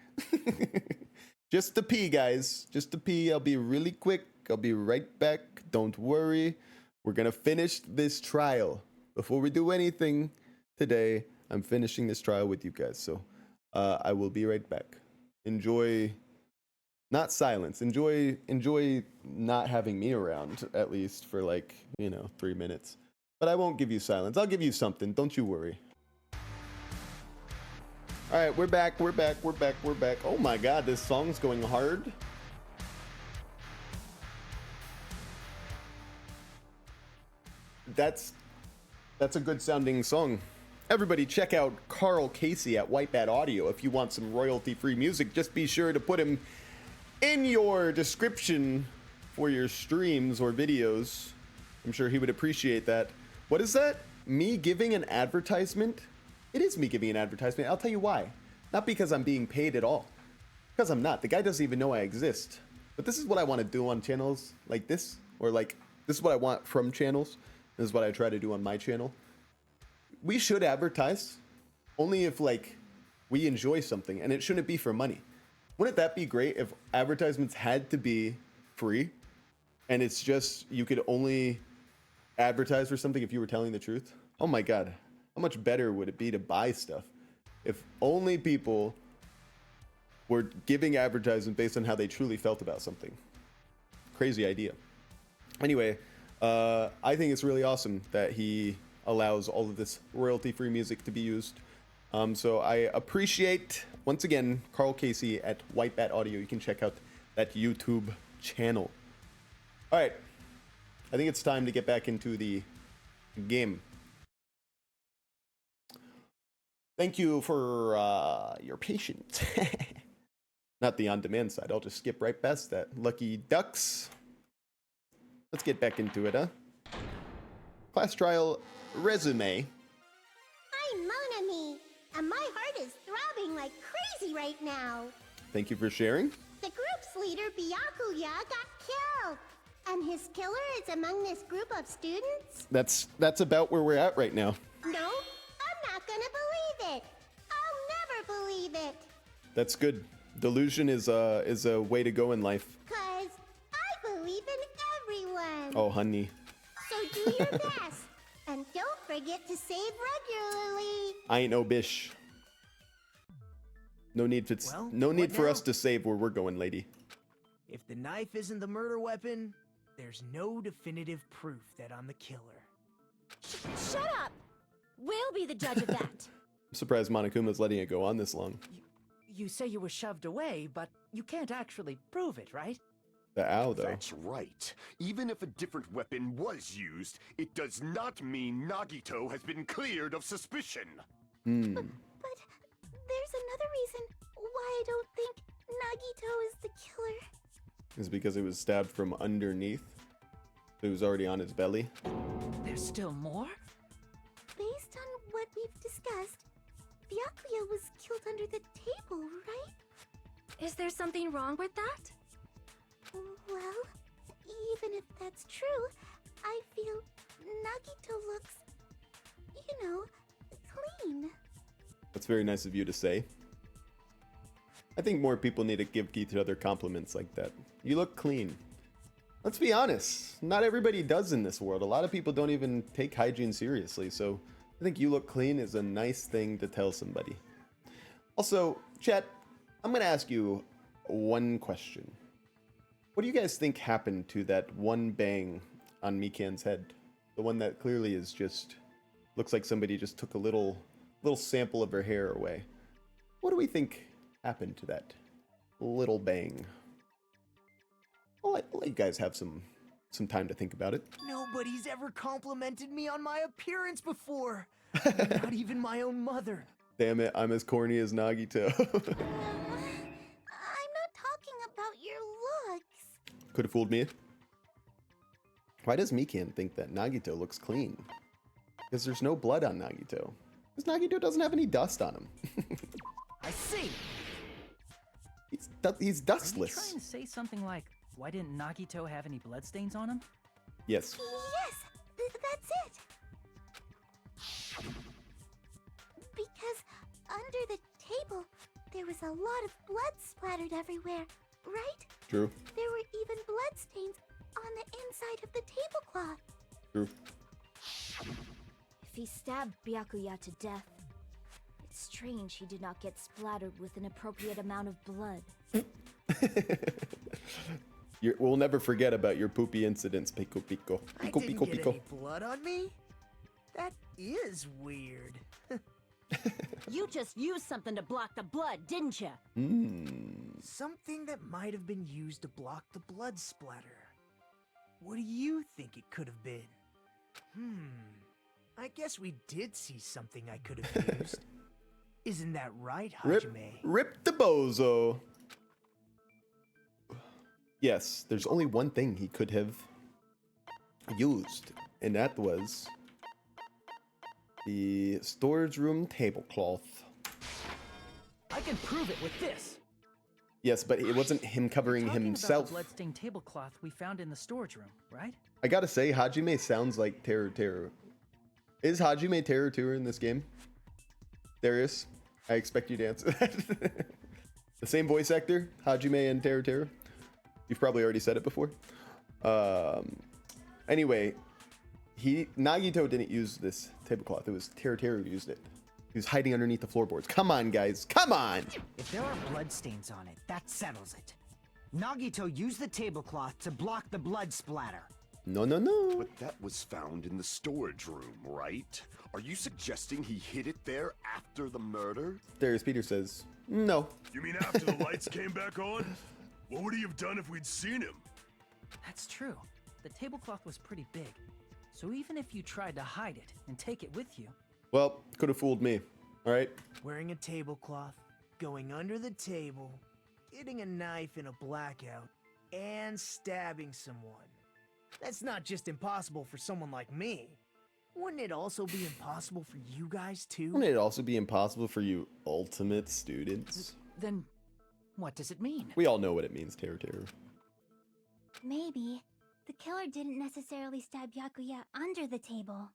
Speaker 1: Just to pee, guys. Just to pee. I'll be really quick. I'll be right back. Don't worry. We're gonna finish this trial. Before we do anything today, I'm finishing this trial with you guys. So I will be right back. Enjoy, not silence. Enjoy not having me around, at least for 3 minutes. But I won't give you silence. I'll give you something. Don't you worry. All right, we're back. Oh my God, this song's going hard. That's a good sounding song. Everybody check out Carl Casey at Whitebat Audio if you want some royalty-free music. Just be sure to put him in your description for your streams or videos. I'm sure he would appreciate that. What is that? Me giving an advertisement? It is me giving an advertisement. I'll tell you why. Not because I'm being paid at all. Because I'm not. The guy doesn't even know I exist. But this is what I want to do on channels like this. Or this is what I want from channels. This is what I try to do on my channel. We should advertise. Only if we enjoy something. And it shouldn't be for money. Wouldn't that be great if advertisements had to be free? And it's just, you could only advertise for something if you were telling the truth? Oh my God. How much better would it be to buy stuff if only people were giving advertisement based on how they truly felt about something? Crazy idea. Anyway, I think it's really awesome that he allows all of this royalty-free music to be used. So I appreciate, once again, Carl Casey at Whitebat Audio. You can check out that YouTube channel. All right. I think it's time to get back into the game. Thank you for your patience. Not the on-demand side. I'll just skip right past that. Lucky ducks. Let's get back into it, huh? Class trial resume.
Speaker 3: I'm Monami, and my heart is throbbing like crazy right now.
Speaker 1: Thank you for sharing.
Speaker 3: The group's leader, Byakuya, got killed. And his killer is among this group of students?
Speaker 1: That's about where we're at right now.
Speaker 3: No, I'm not gonna believe it. I'll never believe it.
Speaker 1: That's good. Delusion is a way to go in life.
Speaker 3: 'Cause I believe in everyone.
Speaker 1: Oh, honey.
Speaker 3: So do your best. And don't forget to save regularly.
Speaker 1: I ain't no bish. No need for us to save where we're going, lady.
Speaker 6: If the knife isn't the murder weapon, there's no definitive proof that I'm the killer.
Speaker 9: Shut up! We'll be the judge of that.
Speaker 1: I'm surprised Monokuma's letting it go on this long.
Speaker 2: You say you were shoved away, but you can't actually prove it, right?
Speaker 1: The owl, though.
Speaker 8: That's right. Even if a different weapon was used, it does not mean Nagito has been cleared of suspicion.
Speaker 3: But there's another reason why I don't think Nagito is the killer.
Speaker 1: Is because it was stabbed from underneath. It was already on his belly.
Speaker 2: There's still more?
Speaker 3: Based on what we've discussed, Byakuya was killed under the table, right?
Speaker 5: Is there something wrong with that?
Speaker 3: Well, even if that's true, I feel Nagito looks, clean.
Speaker 1: That's very nice of you to say. I think more people need to give each other compliments like that. You look clean. Let's be honest, not everybody does in this world. A lot of people don't even take hygiene seriously, so I think you look clean is a nice thing to tell somebody. Also, chat, I'm gonna ask you one question. What do you guys think happened to that one bang on Mikan's head? The one that clearly is just, looks like somebody just took a little sample of her hair away. What do we think happened to that little bang? I'll let you guys have some time to think about it.
Speaker 6: Nobody's ever complimented me on my appearance before. Not even my own mother.
Speaker 1: Damn it, I'm as corny as Nagito.
Speaker 3: I'm not talking about your looks.
Speaker 1: Could have fooled me. Why does Mikan think that Nagito looks clean? Because there's no blood on Nagito. Because Nagito doesn't have any dust on him.
Speaker 6: I see.
Speaker 1: He's dustless.
Speaker 2: Are you trying to say something like, why didn't Nagito have any bloodstains on him?
Speaker 1: Yes.
Speaker 3: Yes, that's it. Because under the table, there was a lot of blood splattered everywhere, right?
Speaker 1: True.
Speaker 3: There were even bloodstains on the inside of the tablecloth.
Speaker 1: True.
Speaker 5: If he stabbed Byakuya to death, it's strange he did not get splattered with an appropriate amount of blood.
Speaker 1: We'll never forget about your poopy incidents, Pico Pico. Pico
Speaker 6: I didn't
Speaker 1: Pico
Speaker 6: get
Speaker 1: Pico.
Speaker 6: any blood on me? That is weird.
Speaker 9: You just used something to block the blood, didn't you?
Speaker 6: Something that might have been used to block the blood splatter. What do you think it could have been? I guess we did see something I could have used. Isn't that right, Hajime?
Speaker 1: Rip the bozo. Yes, there's only one thing he could have used, and that was the storage room tablecloth.
Speaker 2: I can prove it with this.
Speaker 1: Yes, but it wasn't him covering
Speaker 2: Talking
Speaker 1: himself.
Speaker 2: about the bloodstained tablecloth we found in the storage room, right?
Speaker 1: I gotta say, Hajime sounds like Teruteru. Is Hajime Teruteru in this game? Darius, I expect you to answer that. The same voice actor, Hajime and Teruteru. You've probably already said it before. Anyway, Nagito didn't use this tablecloth. It was Teruteru who used it. He was hiding underneath the floorboards. Come on, guys. Come on!
Speaker 4: If there are bloodstains on it, that settles it. Nagito used the tablecloth to block the blood splatter.
Speaker 1: No, no, no.
Speaker 8: But that was found in the storage room, right? Are you suggesting he hid it there after the murder?
Speaker 1: Darius Peter says, no.
Speaker 7: You mean after the lights came back on? What would he have done if we'd seen him?
Speaker 2: That's true. The tablecloth was pretty big. So even if you tried to hide it and take it with you...
Speaker 1: Well, could have fooled me. All right?
Speaker 6: Wearing a tablecloth, going under the table, getting a knife in a blackout, and stabbing someone. That's not just impossible for someone like me. Wouldn't it also be impossible for you guys too?
Speaker 1: Wouldn't it also be impossible for you ultimate students?
Speaker 2: Then what does it mean?
Speaker 1: We all know what it means, Teruteru.
Speaker 3: Maybe the killer didn't necessarily stab Byakuya under the table.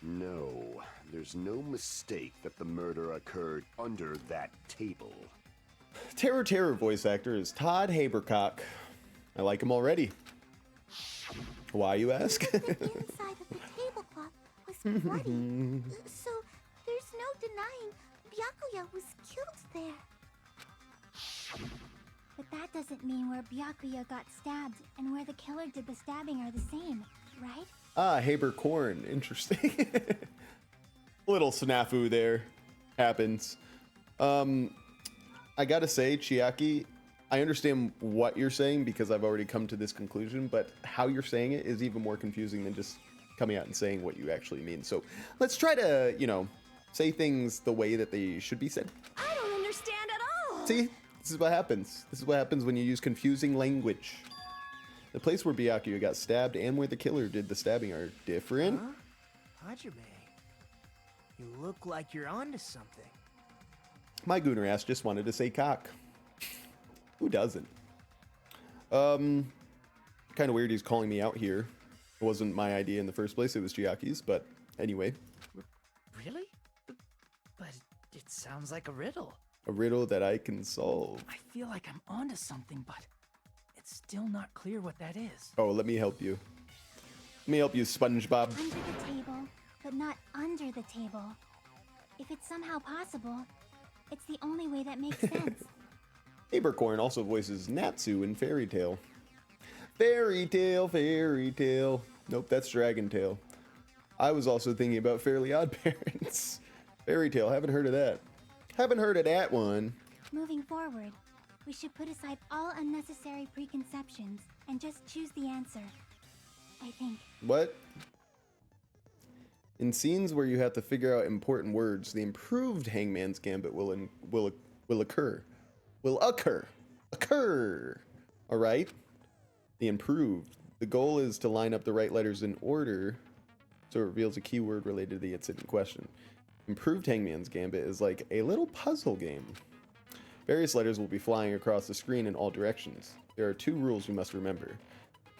Speaker 8: No, there's no mistake that the murder occurred under that table.
Speaker 1: Teruteru voice actor is Todd Habercock. I like him already. Why, you ask?
Speaker 3: The inside of the tablecloth was bloody, so there's no denying Byakuya was killed there. But that doesn't mean where Byakuya got stabbed and where the killer did the stabbing are the same, right?
Speaker 1: Ah, Habercorn. Interesting. Little snafu there. Happens. I gotta say, Chiaki, I understand what you're saying because I've already come to this conclusion, but how you're saying it is even more confusing than just coming out and saying what you actually mean. So let's try to, say things the way that they should be said.
Speaker 9: I don't understand at all.
Speaker 1: See, this is what happens. This is what happens when you use confusing language. The place where Byakuya got stabbed and where the killer did the stabbing are different.
Speaker 6: Huh? Hajime, you look like you're onto something.
Speaker 1: My gooner ass just wanted to say cock. Who doesn't? Kind of weird he's calling me out here. It wasn't my idea in the first place, it was Chiaki's, but anyway.
Speaker 2: Sounds like a riddle.
Speaker 1: A riddle that I can solve.
Speaker 2: I feel like I'm onto something, but it's still not clear what that is.
Speaker 1: Oh, let me help you. Let me help you, SpongeBob.
Speaker 3: Under the table, but not under the table. If it's somehow possible, it's the only way that makes sense.
Speaker 1: Abercorn also voices Natsu in Fairy Tail. Fairy Tail, Fairy Tail. Nope, that's Dragon Tail. I was also thinking about Fairly Odd Parents. Fairy Tail, haven't heard of that. Haven't heard of that one.
Speaker 3: Moving forward, we should put aside all unnecessary preconceptions and just choose the answer. I think.
Speaker 1: What? In scenes where you have to figure out important words, the improved Hangman's Gambit will occur. All right? The improved. The goal is to line up the right letters in order so it reveals a keyword related to the incident in question. Improved Hangman's Gambit is like a little puzzle game. Various letters will be flying across the screen in all directions. There are 2 rules you must remember.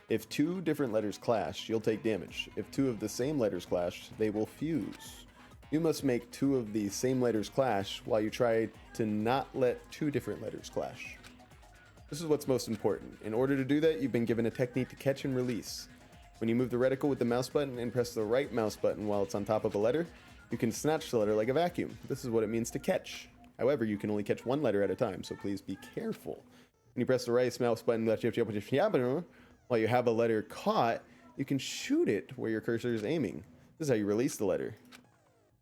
Speaker 1: If 2 different letters clash, you'll take damage. If 2 of the same letters clash, they will fuse. You must make 2 of the same letters clash while you try to not let 2 different letters clash. This is what's most important. In order to do that, you've been given a technique to catch and release. When you move the reticle with the mouse button and press the right mouse button while it's on top of a letter, you can snatch the letter like a vacuum. This is what it means to catch. However, you can only catch 1 letter at a time, so please be careful. When you press the right mouse button while you have a letter caught, you can shoot it where your cursor is aiming. This is how you release the letter.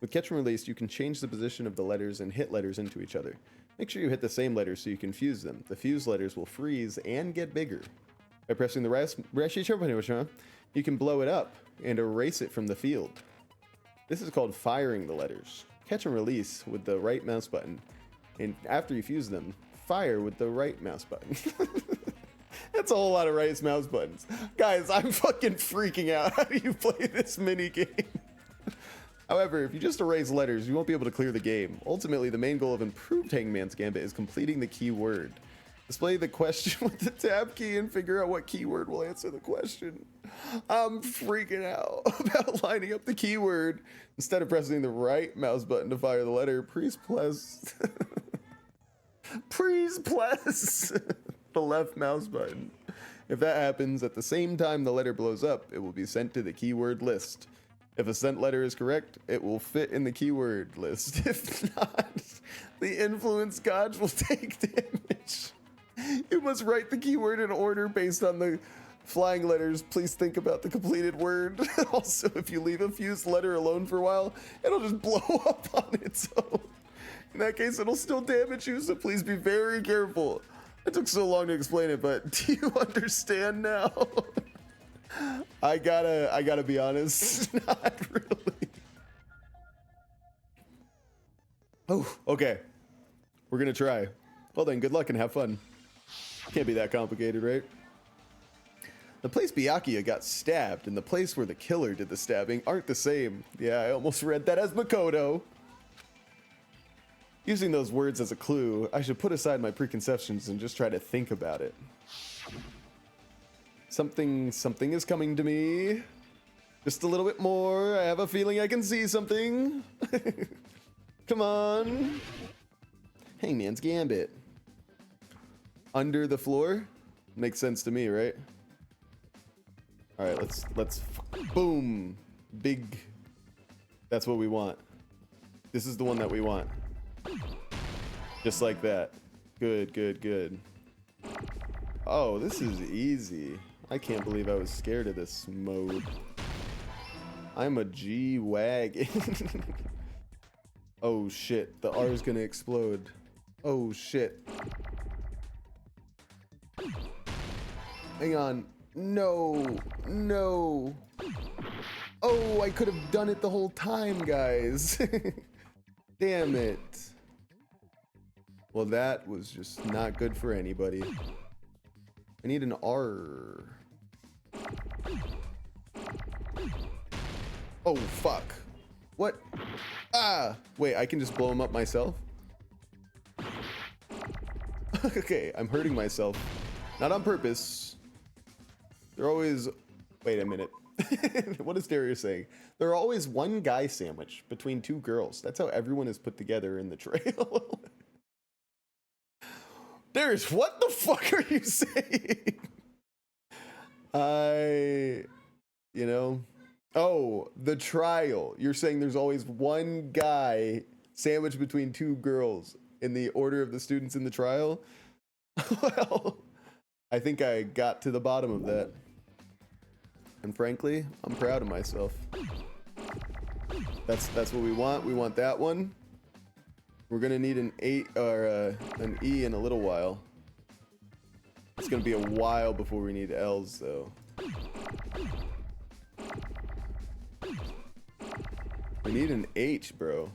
Speaker 1: With catch and release, you can change the position of the letters and hit letters into each other. Make sure you hit the same letters so you can fuse them. The fused letters will freeze and get bigger. By pressing the right, you can blow it up and erase it from the field. This is called firing the letters. Catch and release with the right mouse button, and after you fuse them, fire with the right mouse button. That's a whole lot of right mouse buttons. Guys, I'm fucking freaking out. How do you play this mini game? However, if you just erase letters, you won't be able to clear the game. Ultimately, the main goal of improved Hangman's Gambit is completing the keyword. Display the question with the tab key and figure out what keyword will answer the question. I'm freaking out about lining up the keyword. Instead of pressing the right mouse button to fire the letter, please press the left mouse button. If that happens, at the same time the letter blows up, it will be sent to the keyword list. If a sent letter is correct, it will fit in the keyword list. If not, the influence gauge will take damage. You must write the keyword in order based on the flying letters. Please think about the completed word. Also, if you leave a fused letter alone for a while, it'll just blow up on its own. In that case, it'll still damage you, so please be very careful. It took so long to explain it, but do you understand now? I gotta be honest, not really. Oh, okay. We're gonna try. Well then, good luck and have fun. Can't be that complicated, right? The place Byakuya got stabbed and the place where the killer did the stabbing aren't the same. Yeah, I almost read that as Makoto. Using those words as a clue, I should put aside my preconceptions and just try to think about it. Something is coming to me. Just a little bit more. I have a feeling I can see something. Come on. Hangman's Gambit. Under the floor? Makes sense to me, right? All right, let's boom. Big. That's what we want. This is the one that we want. Just like that. Good, good, good. Oh, this is easy. I can't believe I was scared of this mode. I'm a G-Wagon. Oh shit, the R is gonna explode. Oh shit. Hang on. No, no. Oh, I could have done it the whole time, guys. Damn it. Well, that was just not good for anybody. I need an R. Oh, fuck. What? Ah! Wait, I can just blow him up myself? Okay, I'm hurting myself. Not on purpose. They're always... Wait a minute. What is Darius saying? There are always one guy sandwich between two girls. That's how everyone is put together in the trail. Darius, what the fuck are you saying? Oh, the trial. You're saying there's always one guy sandwiched between two girls in the order of the students in the trial? Well, I think I got to the bottom of that. And frankly, I'm proud of myself. That's what we want. We want that one. We're gonna need an an E in a little while. It's gonna be a while before we need L's though. We need an H, bro.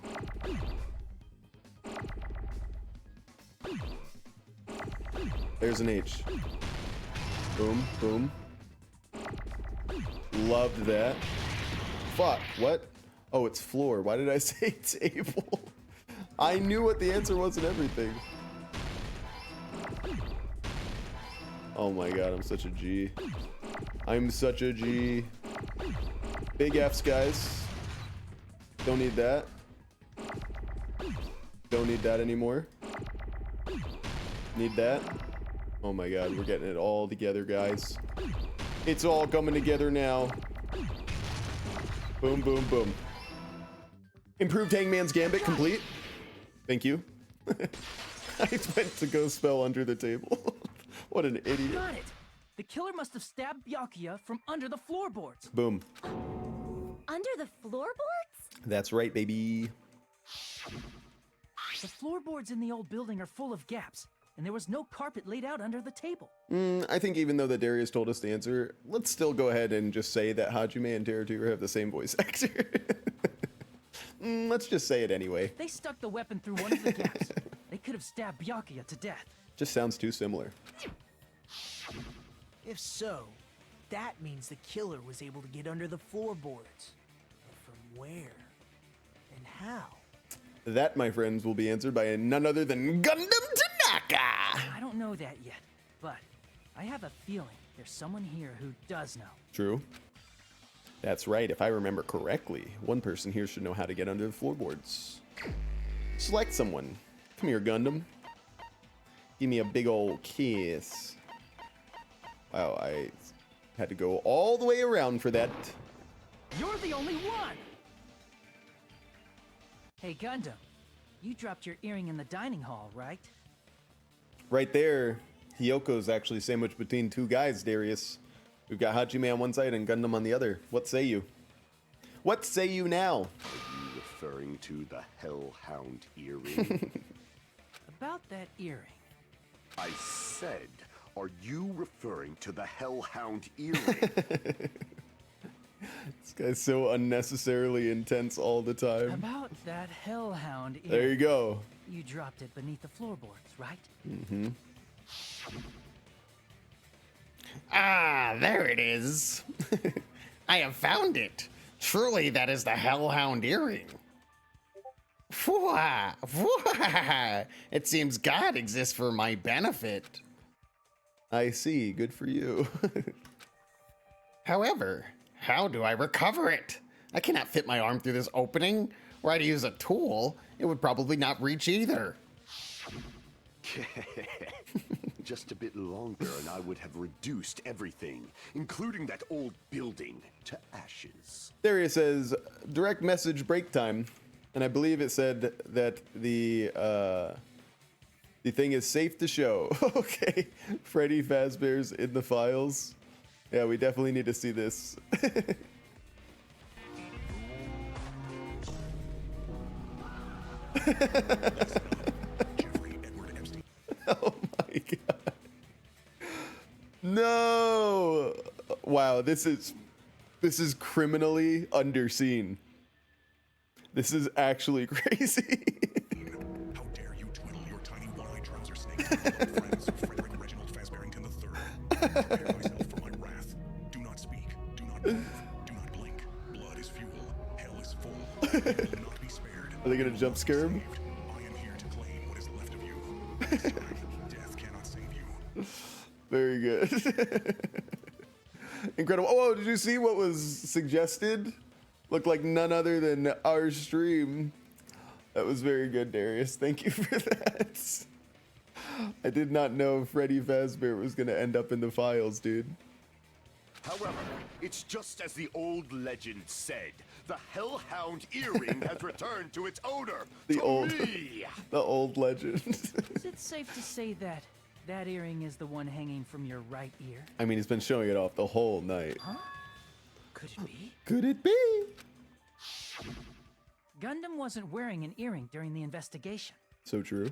Speaker 1: There's an H. Boom, boom. Loved that. Fuck, what? Oh, it's floor. Why did I say table? I knew what the answer was and everything. Oh my god, I'm such a G. I'm such a G. Big F's, guys. Don't need that. Don't need that anymore. Need that. Oh my god, we're getting it all together, guys. It's all coming together now. Boom, boom, boom. Improved Hangman's Gambit complete. Thank you. I went to go spell under the table. What an idiot.
Speaker 2: Got it. The killer must have stabbed Byakuya from under the floorboards.
Speaker 1: Boom.
Speaker 9: Under the floorboards?
Speaker 1: That's right, baby.
Speaker 2: The floorboards in the old building are full of gaps, and there was no carpet laid out under the table.
Speaker 1: I think even though that Darius told us the answer, let's still go ahead and just say that Hajime and Teruteru have the same voice actor. Let's just say it anyway.
Speaker 2: They stuck the weapon through one of the gaps. They could have stabbed Byakuya to death.
Speaker 1: Just sounds too similar.
Speaker 6: If so, that means the killer was able to get under the floorboards. But from where? And how?
Speaker 1: That, my friends, will be answered by none other than Gundam Tanaka!
Speaker 2: I don't know that yet, but I have a feeling there's someone here who does know.
Speaker 1: True. That's right, if I remember correctly, one person here should know how to get under the floorboards. Select someone. Come here, Gundam. Give me a big old kiss. Wow, I had to go all the way around for that.
Speaker 2: You're the only one! Hey, Gundam, you dropped your earring in the dining hall, right?
Speaker 1: Right there, Hyoko's actually sandwiched between two guys, Darius. We've got Hajime on one side and Gundam on the other. What say you? What say you now?
Speaker 8: Are you referring to the Hellhound earring?
Speaker 2: About that earring.
Speaker 8: I said, are you referring to the Hellhound earring?
Speaker 1: This guy's so unnecessarily intense all the time.
Speaker 2: About that hellhound earring.
Speaker 1: There you go.
Speaker 2: You dropped it beneath the floorboards, right?
Speaker 1: Mm-hmm.
Speaker 13: Ah, there it is. I have found it. Truly, that is the Hellhound earring. Fwah, fwah. It seems God exists for my benefit.
Speaker 1: I see. Good for you.
Speaker 13: However, how do I recover it? I cannot fit my arm through this opening. Were I to use a tool, it would probably not reach either.
Speaker 8: Just a bit longer and I would have reduced everything, including that old building, to ashes.
Speaker 1: Darius says, direct message break time. And I believe it said that the thing is safe to show. Okay. Freddy Fazbear's in the files. Yeah, we definitely need to see this. Oh my god. No. Wow, this is criminally underseen. This is actually crazy.
Speaker 7: How dare you twiddle your tiny one-eyed trouser snake friends, Frederick Reginald Fazbearington III. Prepare myself for my wrath. Do not speak. Do not move. Do not blink. Blood is fuel. Hell is full. You will not be spared.
Speaker 1: Are they gonna jump scare him?
Speaker 7: I am here to claim what is left of you. This time, death cannot save you.
Speaker 1: Very good. Incredible. Oh, did you see what was suggested? Looked like none other than our stream. That was very good, Darius. Thank you for that. I did not know Freddy Fazbear was going to end up in the files, dude.
Speaker 8: However, it's just as the old legend said. The Hellhound earring has returned to its owner.
Speaker 1: The old legend.
Speaker 2: Is it safe to say that that earring is the one hanging from your right ear?
Speaker 1: I mean, he's been showing it off the whole night.
Speaker 2: Huh? Could it be?
Speaker 1: Could it be?
Speaker 2: Gundam wasn't wearing an earring during the investigation.
Speaker 1: So true.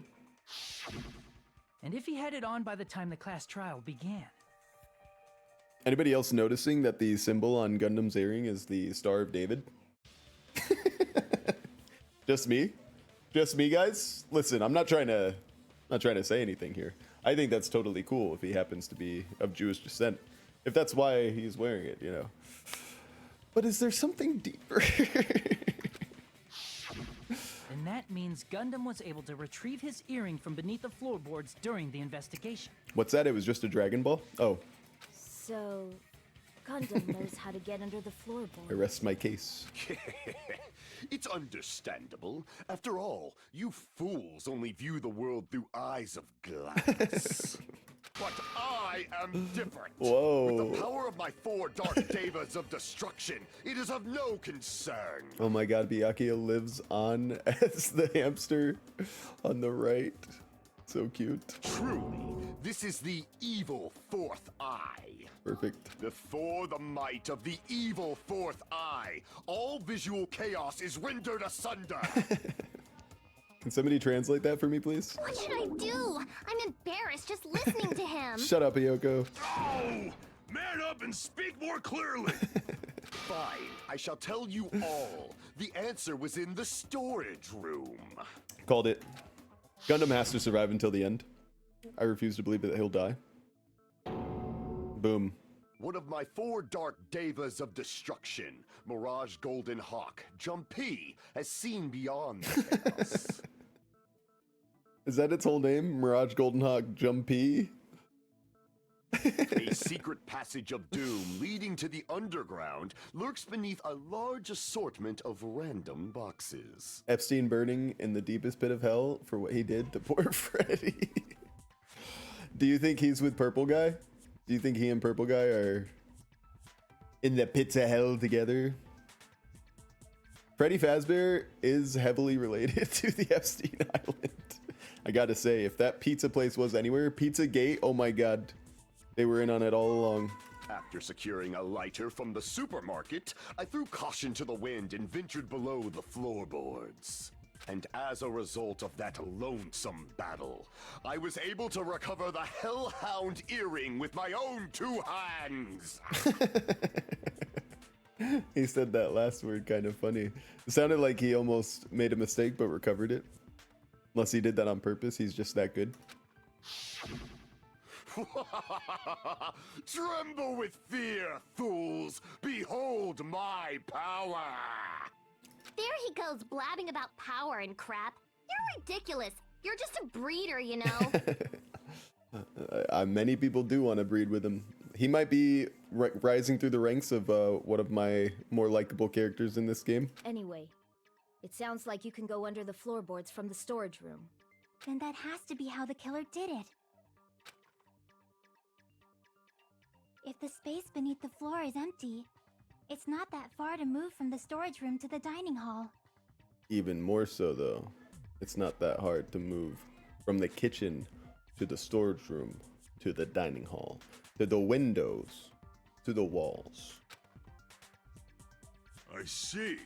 Speaker 2: And if he had it on by the time the class trial began.
Speaker 1: Anybody else noticing that the symbol on Gundam's earring is the Star of David? Just me? Just me, guys? Listen, I'm not trying to say anything here. I think that's totally cool if he happens to be of Jewish descent. If that's why he's wearing it, you know. But is there something deeper?
Speaker 2: And that means Gundam was able to retrieve his earring from beneath the floorboards during the investigation.
Speaker 1: What's that? It was just a Dragon Ball? Oh.
Speaker 5: So, Gundam knows how to get under the floorboard.
Speaker 1: I rest my case.
Speaker 8: It's understandable. After all, you fools only view the world through eyes of glass. But I am different.
Speaker 1: Whoa.
Speaker 8: With the power of my 4 dark devas of destruction, it is of no concern.
Speaker 1: Oh my god, Byakuya lives on as the hamster on the right. So cute.
Speaker 8: Truly, this is the evil 4th eye.
Speaker 1: Perfect.
Speaker 8: Before the might of the evil 4th eye, all visual chaos is rendered asunder.
Speaker 1: Can somebody translate that for me, please?
Speaker 3: What should I do? I'm embarrassed just listening to him.
Speaker 1: Shut up, Yoko.
Speaker 7: Oh! Man up and speak more clearly!
Speaker 8: Fine, I shall tell you all. The answer was in the storage room.
Speaker 1: Called it. Gundam has to survive until the end. I refuse to believe that he'll die. Boom.
Speaker 8: One of my 4 dark devas of destruction, Mirage Golden Hawk, Jumpy, has seen beyond the chaos.
Speaker 1: Is that its whole name? Mirage Golden Hawk Jumpy?
Speaker 8: A secret passage of doom leading to the underground lurks beneath a large assortment of random boxes.
Speaker 1: Epstein burning in the deepest pit of hell for what he did to poor Freddy. Do you think he's with Purple Guy? Do you think he and Purple Guy are in the pits of hell together? Freddy Fazbear is heavily related to the Epstein Island. I gotta say, if that pizza place was anywhere, Pizzagate, oh my god. They were in on it all along.
Speaker 8: After securing a lighter from the supermarket, I threw caution to the wind and ventured below the floorboards. And as a result of that lonesome battle, I was able to recover the Hellhound earring with my own 2 hands.
Speaker 1: He said that last word kind of funny. It sounded like he almost made a mistake but recovered it. Unless he did that on purpose, he's just that good.
Speaker 8: Tremble with fear, fools! Behold my power!
Speaker 3: There he goes blabbing about power and crap. You're ridiculous. You're just a breeder, you know.
Speaker 1: Many people do want to breed with him. He might be rising through the ranks of one of my more likable characters in this game.
Speaker 5: Anyway, it sounds like you can go under the floorboards from the storage room.
Speaker 3: Then that has to be how the killer did it. If the space beneath the floor is empty, it's not that far to move from the storage room to the dining hall.
Speaker 1: Even more so, though. It's not that hard to move from the kitchen to the storage room to the dining hall to the windows to the walls.
Speaker 7: I see.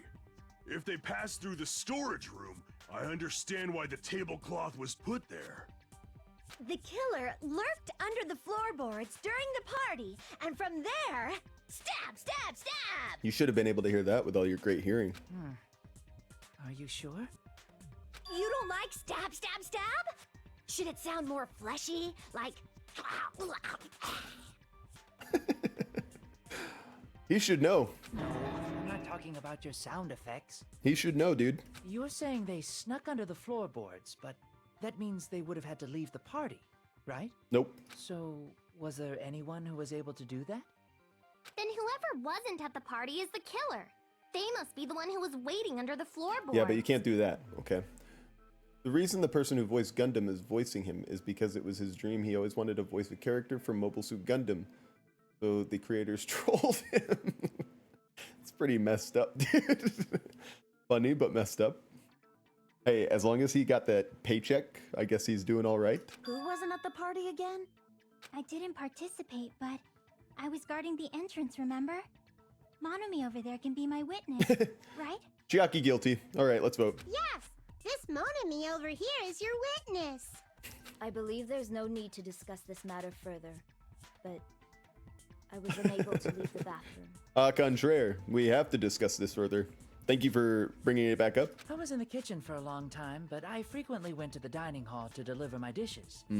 Speaker 7: If they passed through the storage room, I understand why the tablecloth was put there.
Speaker 9: The killer lurked under the floorboards during the party, and from there, stab, stab, stab!
Speaker 1: You should have been able to hear that with all your great hearing.
Speaker 2: Are you sure?
Speaker 9: You don't like stab, stab, stab? Should it sound more fleshy, like...
Speaker 1: He should know.
Speaker 2: No, I'm not talking about your sound effects.
Speaker 1: He should know, dude.
Speaker 2: You're saying they snuck under the floorboards, but that means they would have had to leave the party, right?
Speaker 1: Nope.
Speaker 2: So, was there anyone who was able to do that?
Speaker 3: Then whoever wasn't at the party is the killer. They must be the one who was waiting under the floorboard.
Speaker 1: Yeah, but you can't do that, okay? The reason the person who voiced Gundam is voicing him is because it was his dream. He always wanted to voice a character from Mobile Suit Gundam. So the creators trolled him. It's pretty messed up, dude. Funny, but messed up. Hey, as long as he got that paycheck, I guess he's doing all right.
Speaker 9: Who wasn't at the party again?
Speaker 3: I didn't participate, but I was guarding the entrance, remember? Monomi over there can be my witness, right?
Speaker 1: Chiaki guilty. All right, let's vote.
Speaker 9: Yes! This Monomi over here is your witness!
Speaker 5: I believe there's no need to discuss this matter further, but I was unable to leave the bathroom.
Speaker 1: Contraire, we have to discuss this further. Thank you for bringing it back up.
Speaker 2: I was in the kitchen for a long time, but I frequently went to the dining hall to deliver my dishes.
Speaker 3: The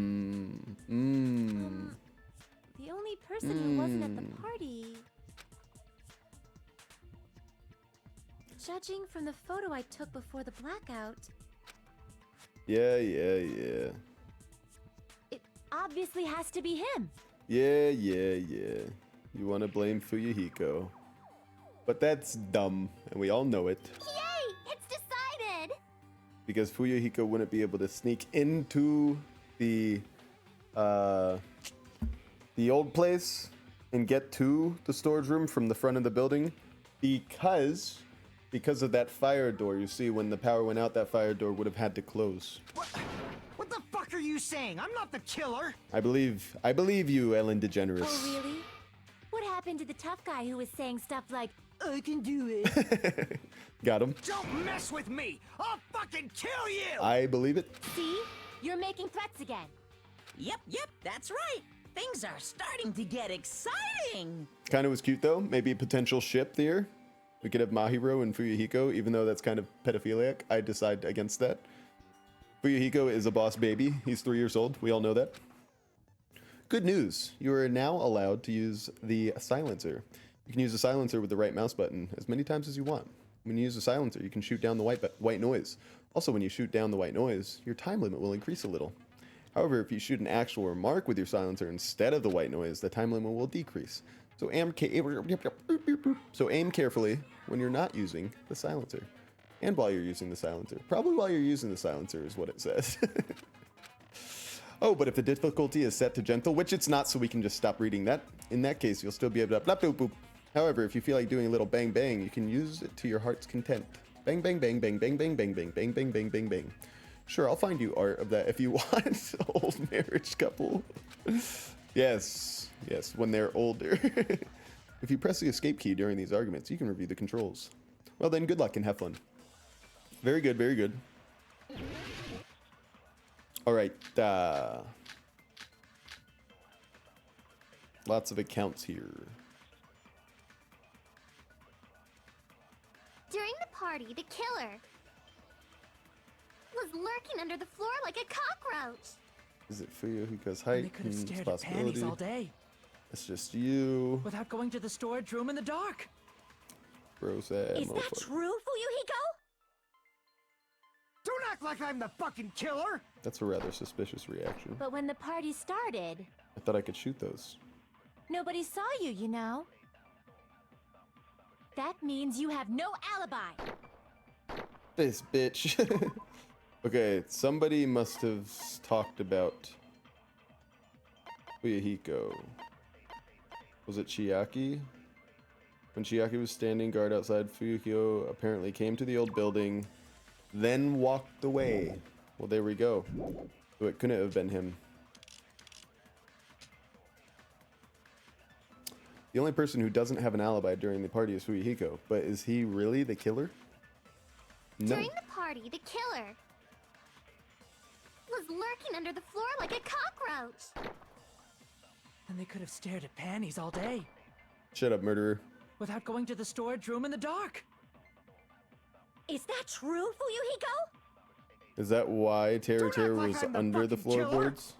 Speaker 3: only person who wasn't at the party... Judging from the photo I took before the blackout...
Speaker 1: Yeah.
Speaker 9: It obviously has to be him.
Speaker 1: Yeah. You want to blame Fuyuhiko. But that's dumb, and we all know it.
Speaker 3: Yay! It's decided!
Speaker 1: Because Fuyuhiko wouldn't be able to sneak into the old place and get to the storage room from the front of the building because of that fire door. You see, when the power went out, that fire door would have had to close.
Speaker 4: What the fuck are you saying? I'm not the killer.
Speaker 1: I believe you, Ellen DeGeneres.
Speaker 9: Oh, really? What happened to the tough guy who was saying stuff like, I can do it?
Speaker 1: Got him.
Speaker 4: Don't mess with me! I'll fucking kill you!
Speaker 1: I believe it.
Speaker 9: See? You're making threats again.
Speaker 14: Yep, that's right. Things are starting to get exciting.
Speaker 1: Kind of was cute, though. Maybe a potential ship there. We could have Mahiro and Fuyuhiko, even though that's kind of pedophiliac. I decide against that. Fuyuhiko is a boss baby. He's 3 years old. We all know that. Good news. You are now allowed to use the silencer. You can use the silencer with the right mouse button as many times as you want. When you use the silencer, you can shoot down the white noise. Also, when you shoot down the white noise, your time limit will increase a little. However, if you shoot an actual remark with your silencer instead of the white noise, the time limit will decrease. So aim carefully when you're not using the silencer. And while you're using the silencer. Probably while you're using the silencer is what it says. Oh, but if the difficulty is set to gentle, which it's not, so we can just stop reading that. In that case, you'll still be able to blap boop boop. However, if you feel like doing a little bang bang, you can use it to your heart's content. Bang bang bang bang bang bang bang bang bang bang bang bang bang. Sure, I'll find you art of that if you want. Old marriage couple. Yes, when they're older. If you press the escape key during these arguments, you can review the controls. Well then, good luck and have fun. Very good, very good. All right. Lots of accounts here.
Speaker 3: During the party, the killer was lurking under the floor like a cockroach.
Speaker 1: Is it Fuyuhiko's height?
Speaker 2: They could have stared at panties all day.
Speaker 1: It's just you.
Speaker 2: Without going to the storage room in the dark.
Speaker 1: Bro sad.
Speaker 9: Is that true, Fuyuhiko?
Speaker 4: Don't act like I'm the fucking killer!
Speaker 1: That's a rather suspicious reaction.
Speaker 9: But when the party started,
Speaker 1: I thought I could shoot those.
Speaker 9: nobody saw you, you know. That means you have no alibi.
Speaker 1: This bitch. Okay, somebody must have talked about Fuyuhiko. Was it Chiaki? When Chiaki was standing guard outside, Fuyuhiko apparently came to the old building, then walked away. Well, there we go. So it couldn't have been him. The only person who doesn't have an alibi during the party is Fuyuhiko, but is he really the killer? No.
Speaker 3: During the party, the killer was lurking under the floor like a cockroach.
Speaker 2: And they could have stared at panties all day.
Speaker 1: Shut up, murderer.
Speaker 2: Without going to the storage room in the dark.
Speaker 9: Is that true, Fuyuhiko?
Speaker 1: Is that why Teruteru was under the floorboards?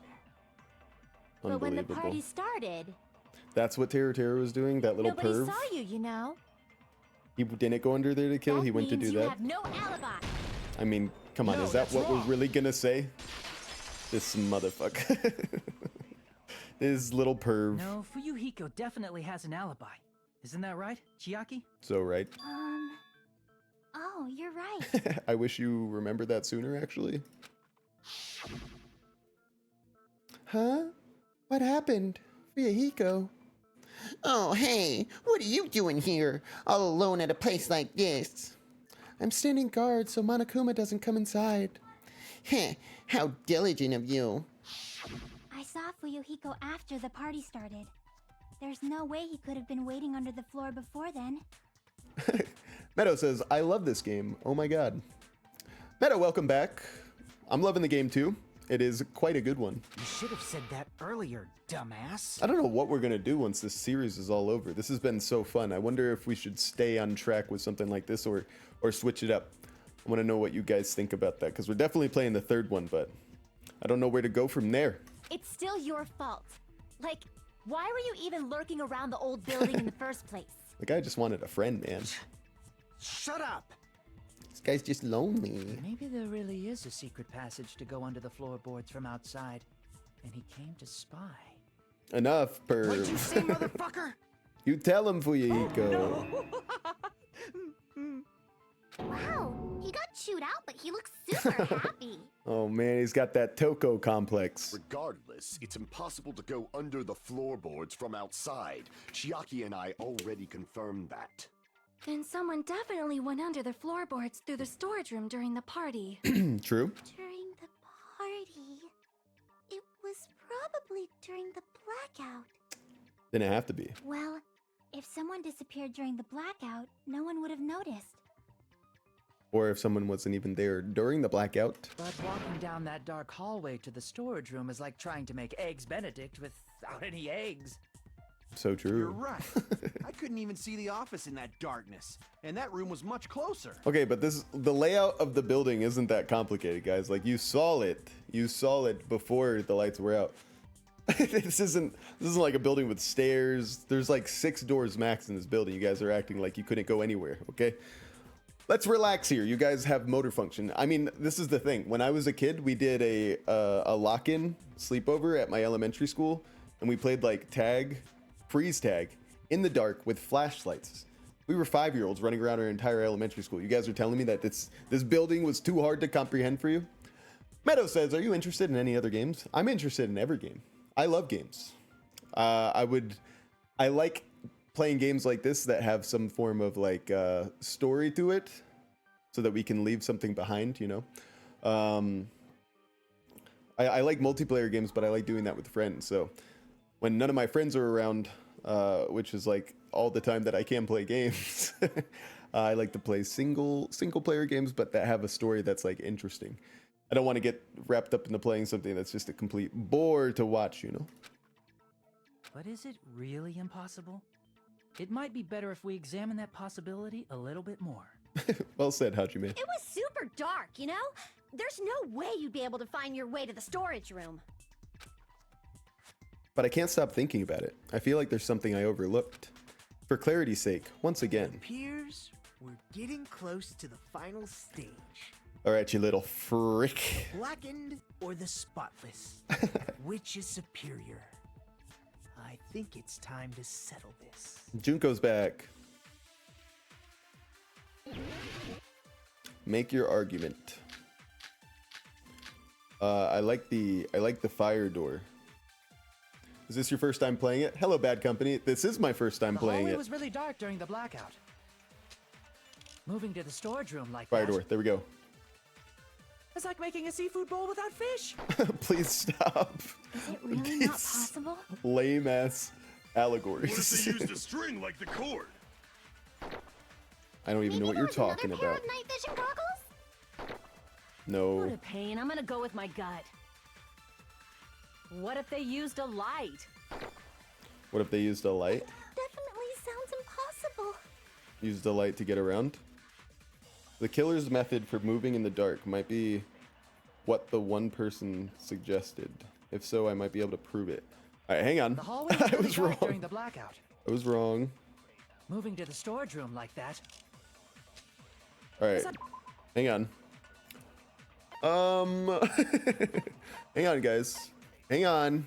Speaker 9: But when the
Speaker 1: Unbelievable.
Speaker 9: party started,
Speaker 1: That's what Teruteru was doing, that little
Speaker 9: nobody
Speaker 1: perv?
Speaker 9: saw you, you know.
Speaker 1: He didn't go under there to kill, he went to do
Speaker 9: Means you
Speaker 1: that?
Speaker 9: have no alibi.
Speaker 1: I mean, come on,
Speaker 2: No,
Speaker 1: is that
Speaker 2: that's
Speaker 1: what
Speaker 2: wrong.
Speaker 1: we're really gonna say? This motherfucker. This little perv.
Speaker 2: No, Fuyuhiko definitely has an alibi. Isn't that right, Chiaki?
Speaker 1: So right.
Speaker 3: Oh, you're right.
Speaker 1: I wish you remembered that sooner, actually. Huh? What happened? Fuyahiko?
Speaker 13: Oh, hey, what are you doing here, all alone at a place like this?
Speaker 1: I'm standing guard so Monokuma doesn't come inside.
Speaker 13: Heh, how diligent of you.
Speaker 3: I saw Fuyuhiko after the party started. There's no way he could have been waiting under the floor before then.
Speaker 1: Meadow says, I love this game. Oh my god. Meadow, welcome back. I'm loving the game too. It is quite a good one.
Speaker 4: You should have said that earlier, dumbass.
Speaker 1: I don't know what we're going to do once this series is all over. This has been so fun. I wonder if we should stay on track with something like this or switch it up. I want to know what you guys think about that, because we're definitely playing the third one, but I don't know where to go from there.
Speaker 9: It's still your fault. Like, why were you even lurking around the old building in the first place?
Speaker 1: The guy just wanted a friend, man.
Speaker 4: Shut up!
Speaker 13: This guy's just lonely.
Speaker 2: Maybe there really is a secret passage to go under the floorboards from outside, and he came to spy.
Speaker 1: Enough, perv.
Speaker 4: What'd you say, motherfucker?
Speaker 1: You tell him, Fuyahiko.
Speaker 3: Wow, he got chewed out, but he looks super happy.
Speaker 1: Oh man, he's got that Toko complex.
Speaker 8: Regardless, it's impossible to go under the floorboards from outside. Chiaki and I already confirmed that.
Speaker 15: Then someone definitely went under the floorboards through the storage room during the party.
Speaker 1: True.
Speaker 3: During the party. It was probably during the blackout.
Speaker 1: Didn't have to be.
Speaker 3: Well, if someone disappeared during the blackout, no one would have noticed.
Speaker 1: Or if someone wasn't even there during the blackout.
Speaker 2: But walking down that dark hallway to the storage room is like trying to make Eggs Benedict without any eggs.
Speaker 1: So true.
Speaker 10: You're right. I couldn't even see the office in that darkness, and that room was much closer.
Speaker 1: Okay, but the layout of the building isn't that complicated, guys. Like, you saw it. You saw it before the lights were out. This isn't like a building with stairs. There's like 6 doors max in this building. You guys are acting like you couldn't go anywhere, okay? Let's relax here. You guys have motor function. I mean, this is the thing. When I was a kid, we did a lock-in sleepover at my elementary school, and we played like tag, freeze tag, in the dark with flashlights. We were 5-year-olds running around our entire elementary school. You guys are telling me that this building was too hard to comprehend for you? Meadow says, are you interested in any other games? I'm interested in every game. I love games. I like playing games like this that have some form of like story to it, so that we can leave something behind, you know. I like multiplayer games, but I like doing that with friends. So when none of my friends are around, which is like all the time that I can play games, I like to play single player games, but that have a story that's like interesting. I don't want to get wrapped up into playing something that's just a complete bore to watch, you know.
Speaker 2: But is it really impossible? It might be better if we examine that possibility a little bit more.
Speaker 1: Well said, Hajime.
Speaker 9: It was super dark, you know? There's no way you'd be able to find your way to the storage room.
Speaker 1: But I can't stop thinking about it. I feel like there's something I overlooked. For clarity's sake, once again.
Speaker 6: It appears we're getting close to the final stage.
Speaker 1: All right, you little frick.
Speaker 6: Blackened or the spotless? Which is superior? I think it's time to settle this.
Speaker 1: Junko's back. Make your argument. I like the fire door. Is this your first time playing it? Hello, Bad Company. This is my first time playing
Speaker 2: The hallway
Speaker 1: it.
Speaker 2: was really dark during the blackout. Moving to the storage room like
Speaker 1: Fire
Speaker 2: that.
Speaker 1: door. There we go.
Speaker 2: It's like making a seafood bowl without fish.
Speaker 1: Please stop.
Speaker 3: Is it really not possible?
Speaker 1: Lame ass allegories.
Speaker 7: What if they used a string like the cord?
Speaker 1: I don't even know what you're talking about.
Speaker 3: Night vision goggles?
Speaker 1: No.
Speaker 9: What a pain. I'm gonna go with my gut. What if they used a light?
Speaker 1: What if they used a light?
Speaker 3: Definitely sounds impossible.
Speaker 1: Used a light to get around? The killer's method for moving in the dark might be what the one person suggested. If so, I might be able to prove it. All right, hang on.
Speaker 2: The hallway was
Speaker 1: I
Speaker 2: really
Speaker 1: was
Speaker 2: dark
Speaker 1: wrong.
Speaker 2: during the blackout.
Speaker 1: I was wrong.
Speaker 2: Moving to the storage room like that.
Speaker 1: All right, hang on. Hang on, guys. Hang on.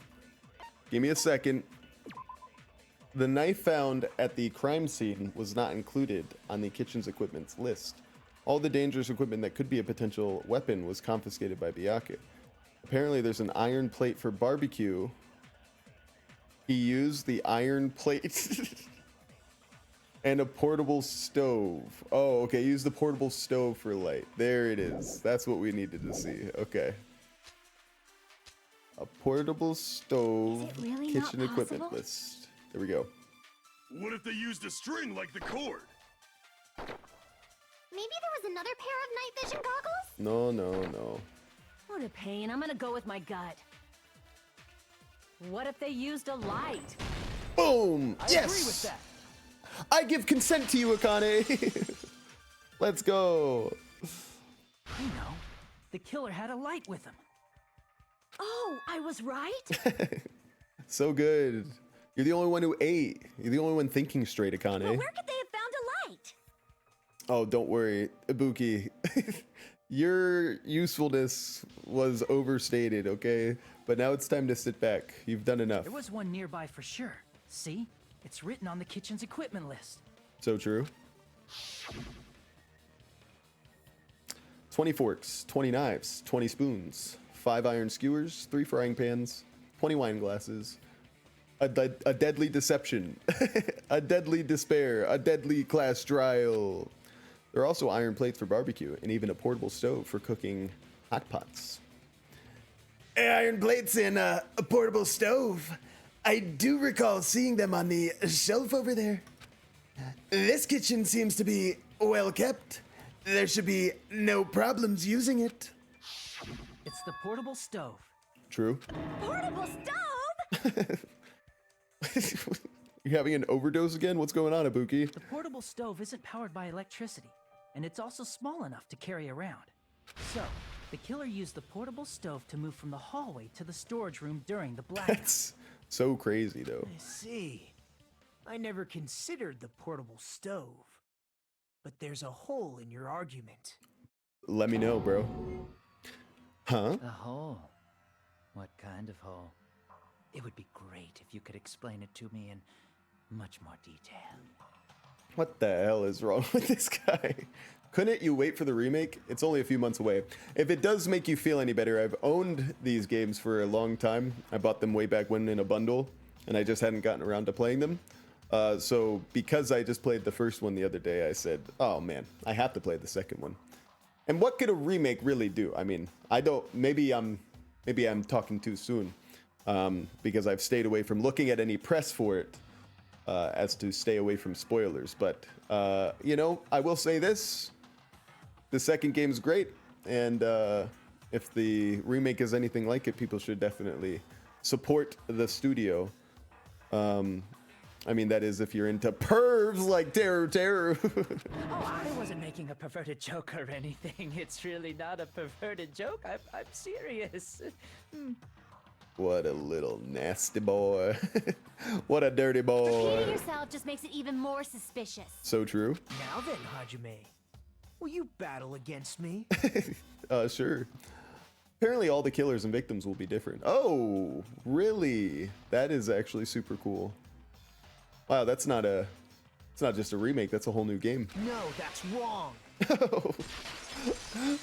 Speaker 1: Give me a second. The knife found at the crime scene was not included on the kitchen's equipment's list. All the dangerous equipment that could be a potential weapon was confiscated by Byaku. Apparently there's an iron plate for barbecue. He used the iron plate and a portable stove. Oh, okay, use the portable stove for light. There it is. That's what we needed to see. Okay. A portable stove,
Speaker 3: really
Speaker 1: kitchen
Speaker 3: not
Speaker 1: equipment
Speaker 3: possible?
Speaker 1: list. There we go.
Speaker 7: What if they used a string like the cord?
Speaker 3: Maybe there was another pair of night vision goggles?
Speaker 1: No, no, no.
Speaker 9: What a pain. I'm gonna go with my gut. What if they used a light?
Speaker 1: Boom!
Speaker 2: I
Speaker 1: Yes!
Speaker 2: agree with that.
Speaker 1: I give consent to you, Akane. Let's go.
Speaker 2: I know. The killer had a light with him.
Speaker 9: Oh, I was right?
Speaker 1: So good. You're the only one who ate. You're the only one thinking straight, Akane.
Speaker 9: Well, where could they have found a light?
Speaker 1: Oh, don't worry, Ibuki. Your usefulness was overstated, okay? But now it's time to sit back. You've done enough.
Speaker 2: There was one nearby for sure. See? It's written on the kitchen's equipment list.
Speaker 1: So true. 20 forks, 20 knives, 20 spoons, 5 iron skewers, 3 frying pans, 20 wine glasses, a deadly deception, a deadly despair, a deadly class trial. There are also iron plates for barbecue and even a portable stove for cooking hot pots. Iron plates and a portable stove. I do recall seeing them on the shelf over there. This kitchen seems to be well kept. There should be no problems using it.
Speaker 2: It's the portable stove.
Speaker 1: True.
Speaker 9: Portable stove?
Speaker 1: You having an overdose again? What's going on, Ibuki?
Speaker 2: The portable stove isn't powered by electricity, and it's also small enough to carry around. So, the killer used the portable stove to move from the hallway to the storage room during the blackout.
Speaker 1: That's so crazy, though.
Speaker 6: I see. I never considered the portable stove. But there's a hole in your argument.
Speaker 1: Let me know, bro. Huh?
Speaker 2: A hole? What kind of hole? It would be great if you could explain it to me in much more detail.
Speaker 1: What the hell is wrong with this guy? Couldn't you wait for the remake? It's only a few months away. If it does make you feel any better, I've owned these games for a long time. I bought them way back when in a bundle, and I just hadn't gotten around to playing them. So because I just played the first one the other day, I said, oh man, I have to play the second one. And what could a remake really do? I mean, I don't, maybe I'm talking too soon, because I've stayed away from looking at any press for it, as to stay away from spoilers. But, you know, I will say this, the second game's great. And, if the remake is anything like it, people should definitely support the studio. I mean, that is if you're into pervs like Teruteru.
Speaker 2: Oh, I wasn't making a perverted joke or anything. It's really not a perverted joke. I'm serious.
Speaker 3: What a little nasty boy. What a dirty boy.
Speaker 9: Repeating yourself just makes it even more suspicious.
Speaker 3: So true.
Speaker 6: Now then, Hajime, will you battle against me?
Speaker 1: Sure. Apparently all the killers and victims will be different. Oh, really? That is actually super cool. Wow, it's not just a remake, that's a whole new game.
Speaker 6: No, that's wrong.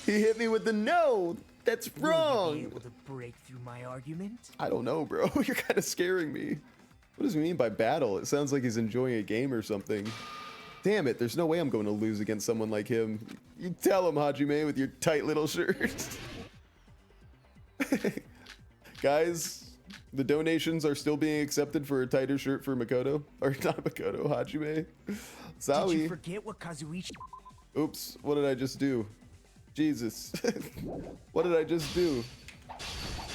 Speaker 1: He hit me with the no. That's wrong.
Speaker 6: Will you be able to break through my argument?
Speaker 1: I don't know, bro. You're kind of scaring me. What does he mean by battle? It sounds like he's enjoying a game or something. Damn it, there's no way I'm going to lose against someone like him. You tell him, Hajime, with your tight little shirt. Guys, the donations are still being accepted for a tighter shirt for Makoto. Or not Makoto, Hajime. Zawi.
Speaker 6: Did you forget what Kazuichi...
Speaker 1: Oops, what did I just do? Jesus. What did I just do?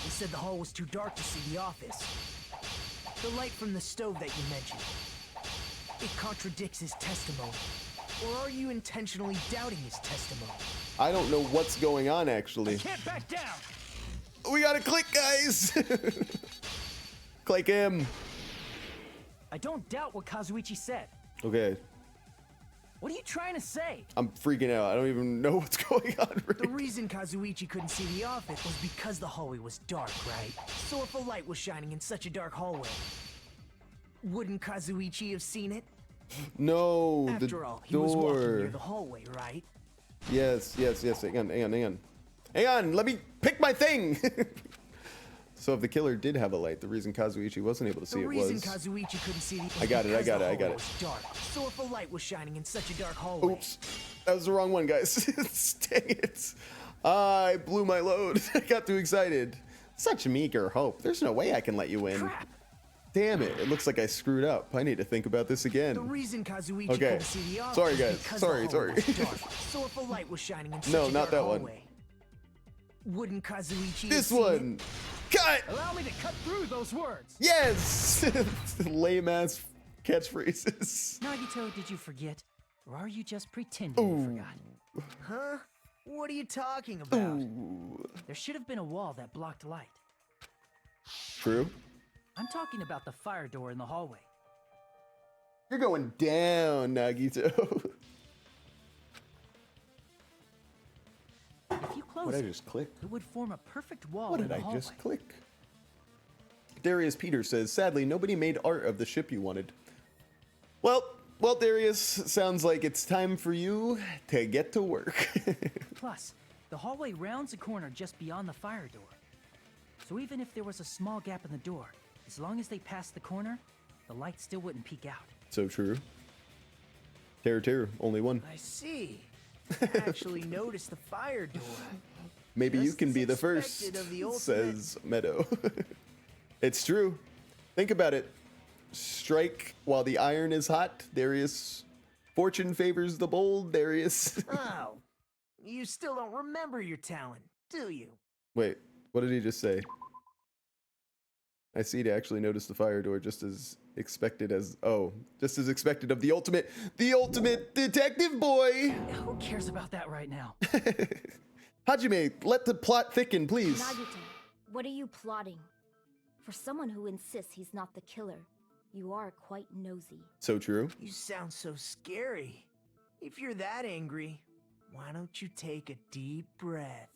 Speaker 6: He said the hall was too dark to see the office. The light from the stove that you mentioned. It contradicts his testimony. Or are you intentionally doubting his testimony?
Speaker 1: I don't know what's going on, actually.
Speaker 6: I can't back down!
Speaker 1: We gotta click, guys! Click him.
Speaker 2: I don't doubt what Kazuichi said.
Speaker 1: Okay.
Speaker 2: What are you trying to say?
Speaker 1: I'm freaking out. I don't even know what's going on. Right?
Speaker 6: The reason Kazuichi couldn't see the office was because the hallway was dark, right? So if a light was shining in such a dark hallway, Wouldn't Kazuichi have seen it?
Speaker 1: No,
Speaker 6: After
Speaker 1: the
Speaker 6: all, he was walking near
Speaker 1: door.
Speaker 6: the hallway, right?
Speaker 1: Yes. Hang on. Let me pick my thing. So if the killer did have a light, the reason Kazuichi wasn't able to see
Speaker 6: The
Speaker 1: it
Speaker 6: reason
Speaker 1: was.
Speaker 6: Kazuichi couldn't see it.
Speaker 1: I got it.
Speaker 6: Was dark. So if a light was shining in such a dark hallway.
Speaker 1: Oops, that was the wrong one, guys. Dang it! I blew my load. I got too excited. Such meager hope. There's no way I can let you in.
Speaker 6: Crap.
Speaker 1: Damn it! It looks like I screwed up. I need to think about this again.
Speaker 6: The reason Kazuichi
Speaker 1: Okay.
Speaker 6: couldn't see the office
Speaker 1: Sorry,
Speaker 6: is
Speaker 1: guys.
Speaker 6: because
Speaker 1: Sorry.
Speaker 6: the hallway was dark. So if a light was shining in such
Speaker 1: No,
Speaker 6: a
Speaker 1: not
Speaker 6: dark
Speaker 1: that one.
Speaker 6: hallway, wouldn't Kazuichi
Speaker 1: This
Speaker 6: have seen
Speaker 1: one.
Speaker 6: it?
Speaker 1: Cut.
Speaker 2: Allow me to cut through those words.
Speaker 1: Yes. Lame ass catchphrases.
Speaker 2: Nagito, did you forget? Or are you just pretending you forgot?
Speaker 6: Huh? What are you talking about?
Speaker 2: There should have been a wall that blocked light.
Speaker 1: True.
Speaker 2: I'm talking about the fire door in the hallway.
Speaker 1: You're going down, Nagito.
Speaker 2: If you close
Speaker 1: What did I just click?
Speaker 2: it would form a perfect wall
Speaker 1: What
Speaker 2: in
Speaker 1: did
Speaker 2: the
Speaker 1: I
Speaker 2: hallway.
Speaker 1: just click? Darius Peter says, sadly, nobody made art of the ship you wanted. Well, Darius, sounds like it's time for you to get to work.
Speaker 2: Plus, the hallway rounds a corner just beyond the fire door. So even if there was a small gap in the door, as long as they passed the corner, the light still wouldn't peek out.
Speaker 1: So true. Teruteru, only one.
Speaker 6: I see. Actually noticed the fire door.
Speaker 1: Maybe you
Speaker 6: Just
Speaker 1: can
Speaker 6: as
Speaker 1: be the
Speaker 6: expected
Speaker 1: first,
Speaker 6: of the ultimate.
Speaker 1: says Meadow. It's true. Think about it. Strike while the iron is hot, Darius. Fortune favors the bold, Darius.
Speaker 6: Oh, you still don't remember your talent, do you?
Speaker 1: Wait, what did he just say? I see to actually notice the fire door just as expected of the ultimate detective boy.
Speaker 2: Who cares about that right now?
Speaker 1: Hajime, let the plot thicken, please.
Speaker 5: Nagito, what are you plotting? For someone who insists he's not the killer, you are quite nosy.
Speaker 1: So true.
Speaker 6: You sound so scary. If you're that angry, why don't you take a deep breath?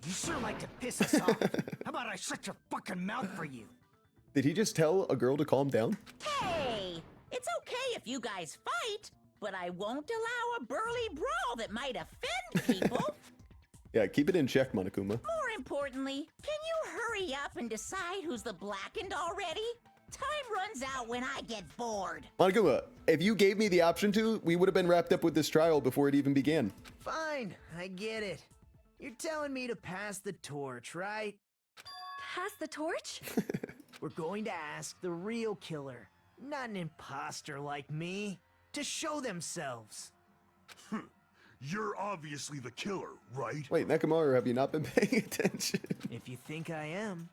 Speaker 4: You sure like to piss us off. How about I shut your fucking mouth for you?
Speaker 1: Did he just tell a girl to calm down?
Speaker 14: Hey, it's okay if you guys fight, but I won't allow a burly brawl that might offend people.
Speaker 1: Yeah, keep it in check, Monokuma.
Speaker 14: More importantly, can you hurry up and decide who's the blackened already? Time runs out when I get bored.
Speaker 1: Monokuma, if you gave me the option to, we would have been wrapped up with this trial before it even began.
Speaker 6: Fine, I get it. You're telling me to pass the torch, right?
Speaker 15: Pass the torch?
Speaker 6: We're going to ask the real killer, not an imposter like me, to show themselves.
Speaker 7: You're obviously the killer, right?
Speaker 1: Wait, Nekomaru, have you not been paying attention?
Speaker 6: If you think I am,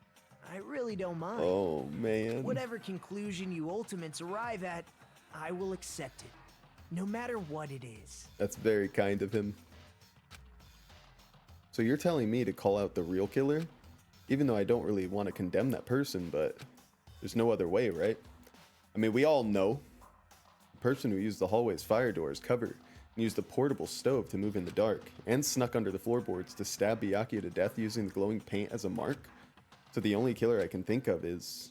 Speaker 6: I really don't mind.
Speaker 1: Oh, man.
Speaker 6: Whatever conclusion you ultimates arrive at, I will accept it, no matter what it is.
Speaker 1: That's very kind of him. So you're telling me to call out the real killer? Even though I don't really want to condemn that person, but there's no other way, right? I mean, we all know the person who used the hallway's fire door is covered and used a portable stove to move in the dark and snuck under the floorboards to stab Byakuya to death using the glowing paint as a mark. So the only killer I can think of is...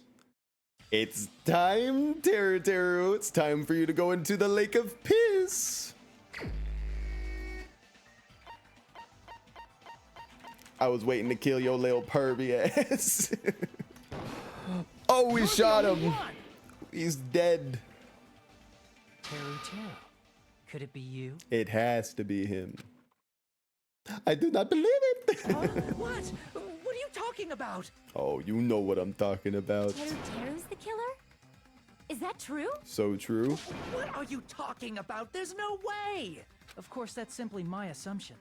Speaker 1: It's time, Teruteru. It's time for you to go into the lake of piss. I was waiting to kill your little pervy ass. Oh, we shot him. He's dead.
Speaker 2: Teruteru. Could it be you?
Speaker 1: It has to be him. I do not believe it.
Speaker 2: What? What are you talking about?
Speaker 1: Oh, you know what I'm talking about.
Speaker 3: Teruteru's the killer? Is that true?
Speaker 1: So true.
Speaker 2: What are you talking about? There's no way! Of course, that's simply my assumption.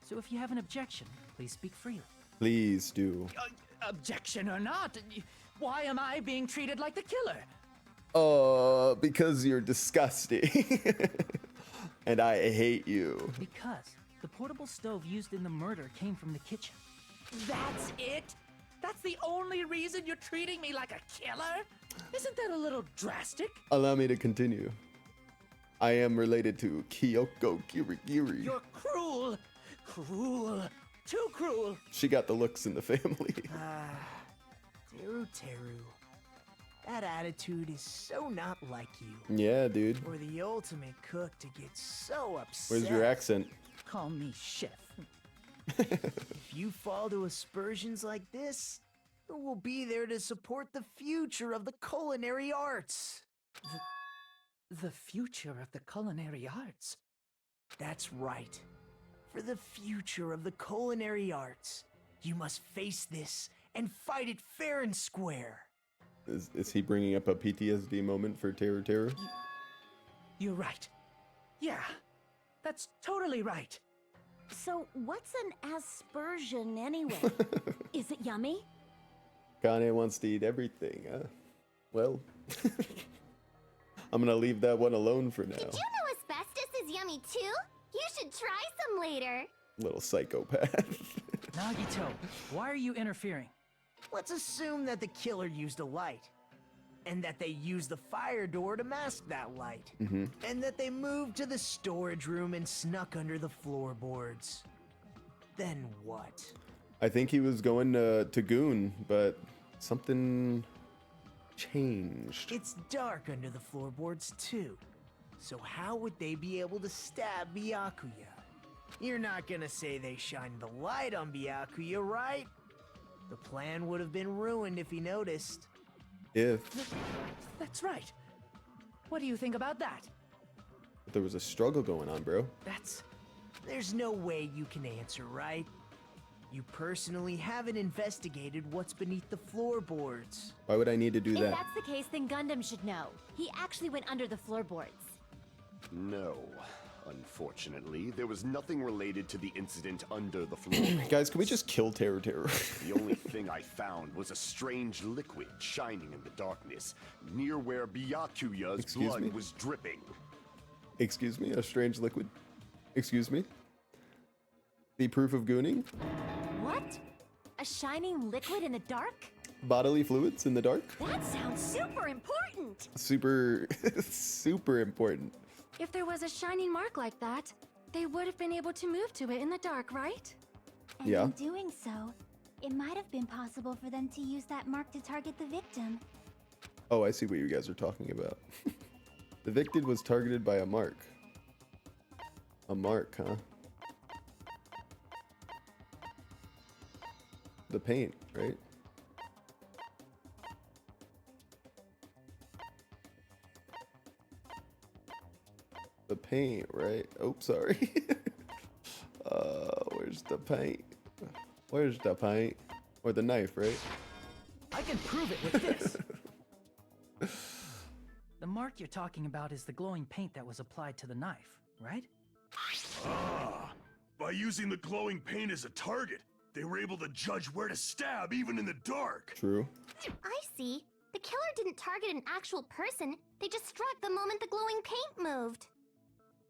Speaker 2: So if you have an objection, please speak freely.
Speaker 1: Please do.
Speaker 2: Objection or not, why am I being treated like the killer?
Speaker 1: Because you're disgusting. And I hate you.
Speaker 2: Because the portable stove used in the murder came from the kitchen. That's it? That's the only reason you're treating me like a killer? Isn't that a little drastic?
Speaker 1: Allow me to continue. I am related to Kyoko Kirigiri.
Speaker 2: You're cruel. Cruel. Too cruel.
Speaker 1: She got the looks in the family.
Speaker 6: Teruteru. That attitude is so not like you.
Speaker 1: Yeah, dude.
Speaker 6: Or the ultimate cook to get so upset.
Speaker 1: Where's your accent?
Speaker 2: Call me chef.
Speaker 6: If you fall to aspersions like this, who will be there to support the future of the culinary arts?
Speaker 2: The future of the culinary arts?
Speaker 6: That's right. For the future of the culinary arts, you must face this and fight it fair and square.
Speaker 1: Is he bringing up a PTSD moment for Teruteru?
Speaker 2: You're right. Yeah, that's totally right.
Speaker 9: So, what's an aspersion anyway? Is it yummy?
Speaker 1: Kane wants to eat everything, huh? Well, I'm gonna leave that one alone for now.
Speaker 3: Did you know asbestos is yummy too? You should try some later.
Speaker 1: Little psychopath.
Speaker 2: Nagito, why are you interfering?
Speaker 6: Let's assume that the killer used a light, and that they used the fire door to mask that light, and that they moved to the storage room and snuck under the floorboards. Then what?
Speaker 1: I think he was going to Goon, but something changed.
Speaker 6: It's dark under the floorboards too, so how would they be able to stab Byakuya? You're not gonna say they shined the light on Byakuya, right? The plan would have been ruined if he noticed.
Speaker 1: If
Speaker 2: That's right. What do you think about that?
Speaker 1: there was a struggle going on, bro.
Speaker 6: There's no way you can answer, right? You personally haven't investigated what's beneath the floorboards.
Speaker 1: Why would I need to do
Speaker 5: If
Speaker 1: that?
Speaker 5: that's the case, then Gundam should know. He actually went under the floorboards.
Speaker 8: No. Unfortunately, there was nothing related to the incident under the floor.
Speaker 1: Guys, can we just kill Teruteru?
Speaker 8: The only thing I found was a strange liquid shining in the darkness, near where Byakuya's blood was dripping.
Speaker 1: Excuse me? A strange liquid? Excuse me? The proof of gooning?
Speaker 5: What? A shining liquid in the dark?
Speaker 1: Bodily fluids in the dark?
Speaker 5: That sounds super important!
Speaker 1: Super, super important.
Speaker 15: If there was a shining mark like that, they would have been able to move to it in the dark, right?
Speaker 3: And in doing so, it might have been possible for them to use that mark to target the victim.
Speaker 1: Oh, I see what you guys are talking about. The victim was targeted by a mark. A mark, huh? The paint, right? The paint, right? Oh, sorry. Where's the paint? Where's the paint? Or the knife, right?
Speaker 2: I can prove it with this. The mark you're talking about is the glowing paint that was applied to the knife, right?
Speaker 7: Ah, by using the glowing paint as a target, they were able to judge where to stab even in the dark.
Speaker 1: True.
Speaker 3: I see. The killer didn't target an actual person. They just struck the moment the glowing paint moved.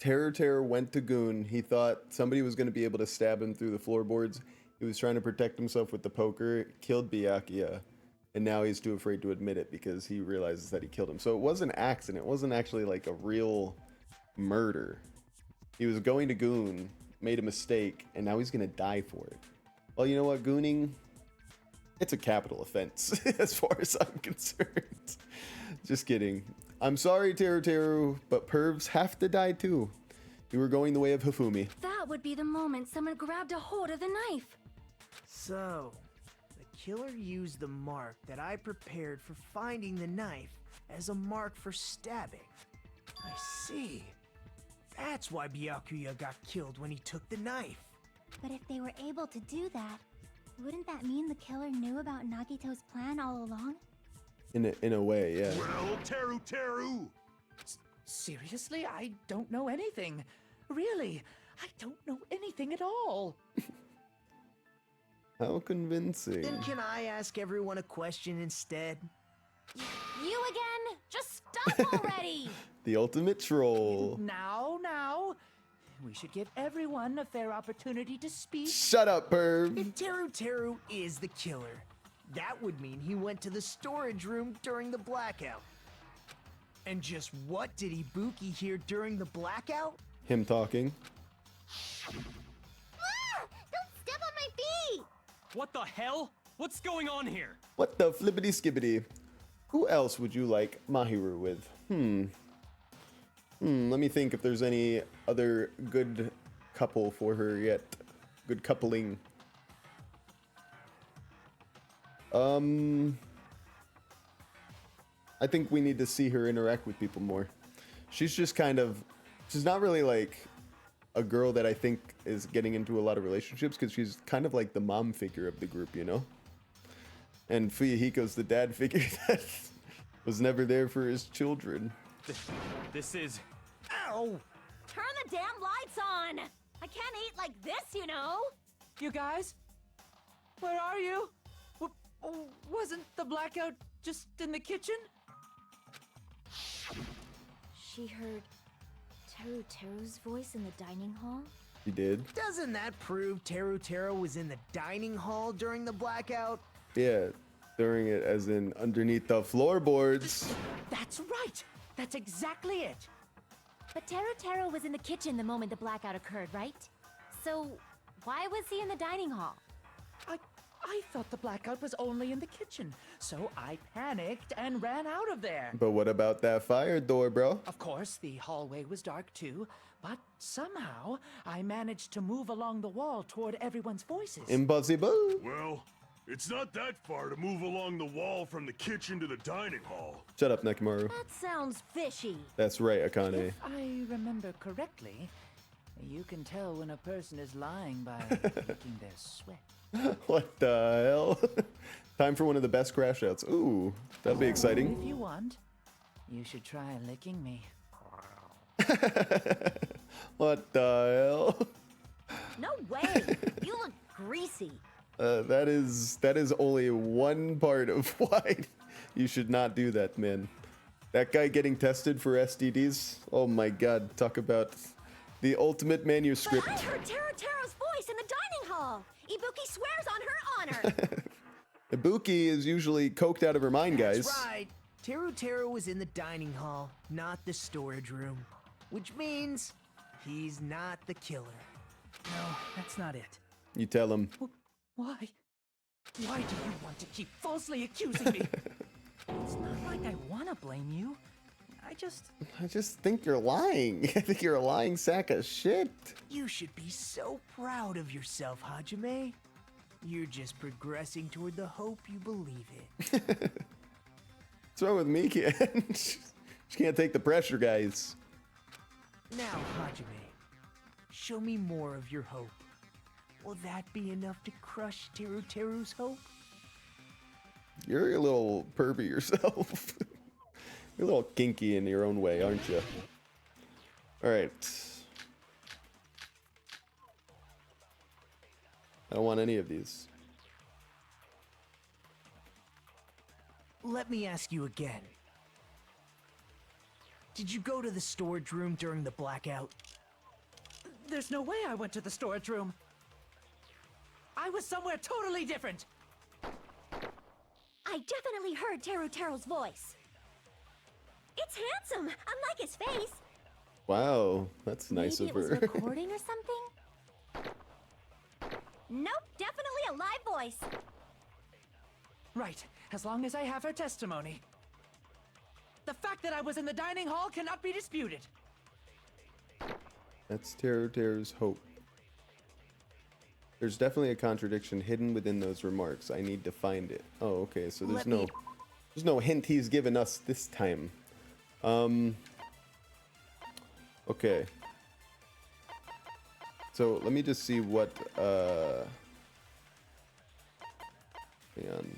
Speaker 1: Teruteru went to Goon. He thought somebody was going to be able to stab him through the floorboards. He was trying to protect himself with the poker, killed Byakuya, and now he's too afraid to admit it because he realizes that he killed him. So it was an accident. It wasn't actually like a real murder. He was going to Goon, made a mistake, and now he's going to die for it. Well, you know what, Gooning? It's a capital offense as far as I'm concerned. Just kidding. I'm sorry, Teruteru, but pervs have to die too. You were going the way of Hifumi.
Speaker 15: That would be the moment someone grabbed a hold of the knife.
Speaker 6: So, the killer used the mark that I prepared for finding the knife as a mark for stabbing. I see. That's why Byakuya got killed when he took the knife.
Speaker 3: But if they were able to do that, wouldn't that mean the killer knew about Nagito's plan all along?
Speaker 1: In a way, yeah.
Speaker 7: Well, Teruteru!
Speaker 2: Seriously? I don't know anything. Really, I don't know anything at all.
Speaker 1: How convincing.
Speaker 6: Then can I ask everyone a question instead?
Speaker 5: You again? Just stop already!
Speaker 1: The ultimate troll.
Speaker 2: Now. We should give everyone a fair opportunity to speak.
Speaker 1: Shut up, perv.
Speaker 6: If Teruteru is the killer, that would mean he went to the storage room during the blackout. And just what did Ibuki hear during the blackout?
Speaker 1: Him talking.
Speaker 3: Ah! Don't step on my feet!
Speaker 11: What the hell? What's going on here?
Speaker 1: What the flippity skibbity? Who else would you like Mahiru with? Let me think if there's any other good couple for her yet. Good coupling. I think we need to see her interact with people more. She's just kind of, she's not really like a girl that I think is getting into a lot of relationships because she's kind of like the mom figure of the group, you know? And Fuyahiko's the dad figure that was never there for his children.
Speaker 11: This is...
Speaker 9: Ow! Turn the damn lights on! I can't eat like this, you know?
Speaker 2: You guys? Where are you? Wasn't the blackout just in the kitchen?
Speaker 5: She heard Teruteru's voice in the dining hall?
Speaker 1: She did?
Speaker 6: Doesn't that prove Teruteru was in the dining hall during the blackout?
Speaker 1: Yeah, during it as in underneath the floorboards.
Speaker 2: That's right! That's exactly it!
Speaker 3: But Teruteru was in the kitchen the moment the blackout occurred, right? So, why was he in the dining hall?
Speaker 2: I thought the blackout was only in the kitchen, so I panicked and ran out of there.
Speaker 1: But what about that fire door, bro?
Speaker 2: Of course, the hallway was dark too, but somehow I managed to move along the wall toward everyone's voices.
Speaker 1: Impossible.
Speaker 7: Well, it's not that far to move along the wall from the kitchen to the dining hall.
Speaker 1: Shut up, Nekimaru.
Speaker 9: That sounds fishy.
Speaker 1: That's right, Akane.
Speaker 2: If I remember correctly, you can tell when a person is lying by making their sweat.
Speaker 1: What the hell? Time for one of the best crash outs. Ooh, that'd be exciting.
Speaker 2: If you want, you should try licking me.
Speaker 1: What the hell?
Speaker 9: No way! You look greasy.
Speaker 1: That is only one part of why you should not do that, man. That guy getting tested for STDs. Oh my god, talk about the ultimate manuscript.
Speaker 9: But I heard Teruteru's voice in the dining hall. Ibuki swears on her honor.
Speaker 1: Ibuki is usually coked out of her mind, guys.
Speaker 6: That's right. Teruteru was in the dining hall, not the storage room. Which means he's not the killer.
Speaker 2: No, that's not it.
Speaker 1: You tell him.
Speaker 2: Why? Why do you want to keep falsely accusing me? It's not like I want to blame you. I
Speaker 1: just think you're lying. I think you're a lying sack of shit.
Speaker 6: You should be so proud of yourself, Hajime. You're just progressing toward the hope you believe in.
Speaker 1: What's wrong with me, kid? She can't take the pressure, guys.
Speaker 6: Now, Hajime, show me more of your hope. Will that be enough to crush Teruteru's hope?
Speaker 1: You're a little pervy yourself. You're a little kinky in your own way, aren't you? Alright. I don't want any of these.
Speaker 6: Let me ask you again. Did you go to the storage room during the blackout?
Speaker 2: There's no way I went to the storage room. I was somewhere totally different.
Speaker 9: I definitely heard Teruteru's voice. It's handsome, unlike his face.
Speaker 1: Wow, that's nice
Speaker 3: Maybe
Speaker 1: of
Speaker 3: it was
Speaker 1: her.
Speaker 3: recording or something?
Speaker 9: Nope, definitely a live voice.
Speaker 2: Right, as long as I have her testimony. The fact that I was in the dining hall cannot be disputed.
Speaker 1: That's Teruteru's hope. There's definitely a contradiction hidden within those remarks. I need to find it. Oh, okay, so there's no hint he's given us this time. Okay. So let me just see what hang on.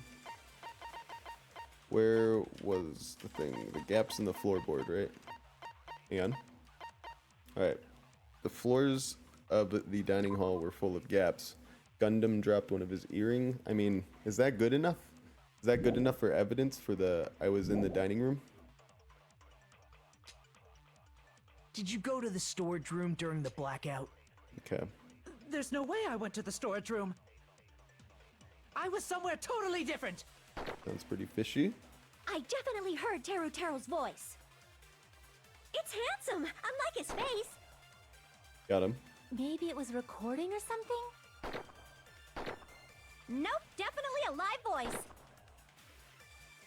Speaker 1: Where was the thing? The gaps in the floorboard, right? Hang on. Alright. The floors of the dining hall were full of gaps. Gundam dropped one of his earring. I mean, is that good enough? Is that good enough for evidence for the I was in the dining room?
Speaker 6: Did you go to the storage room during the blackout?
Speaker 1: Okay.
Speaker 2: There's no way I went to the storage room. I was somewhere totally different.
Speaker 1: Sounds pretty fishy.
Speaker 9: I definitely heard Teruteru's voice. It's handsome, unlike his face.
Speaker 1: Got him.
Speaker 3: Maybe it was recording or something?
Speaker 9: Nope, definitely a live voice.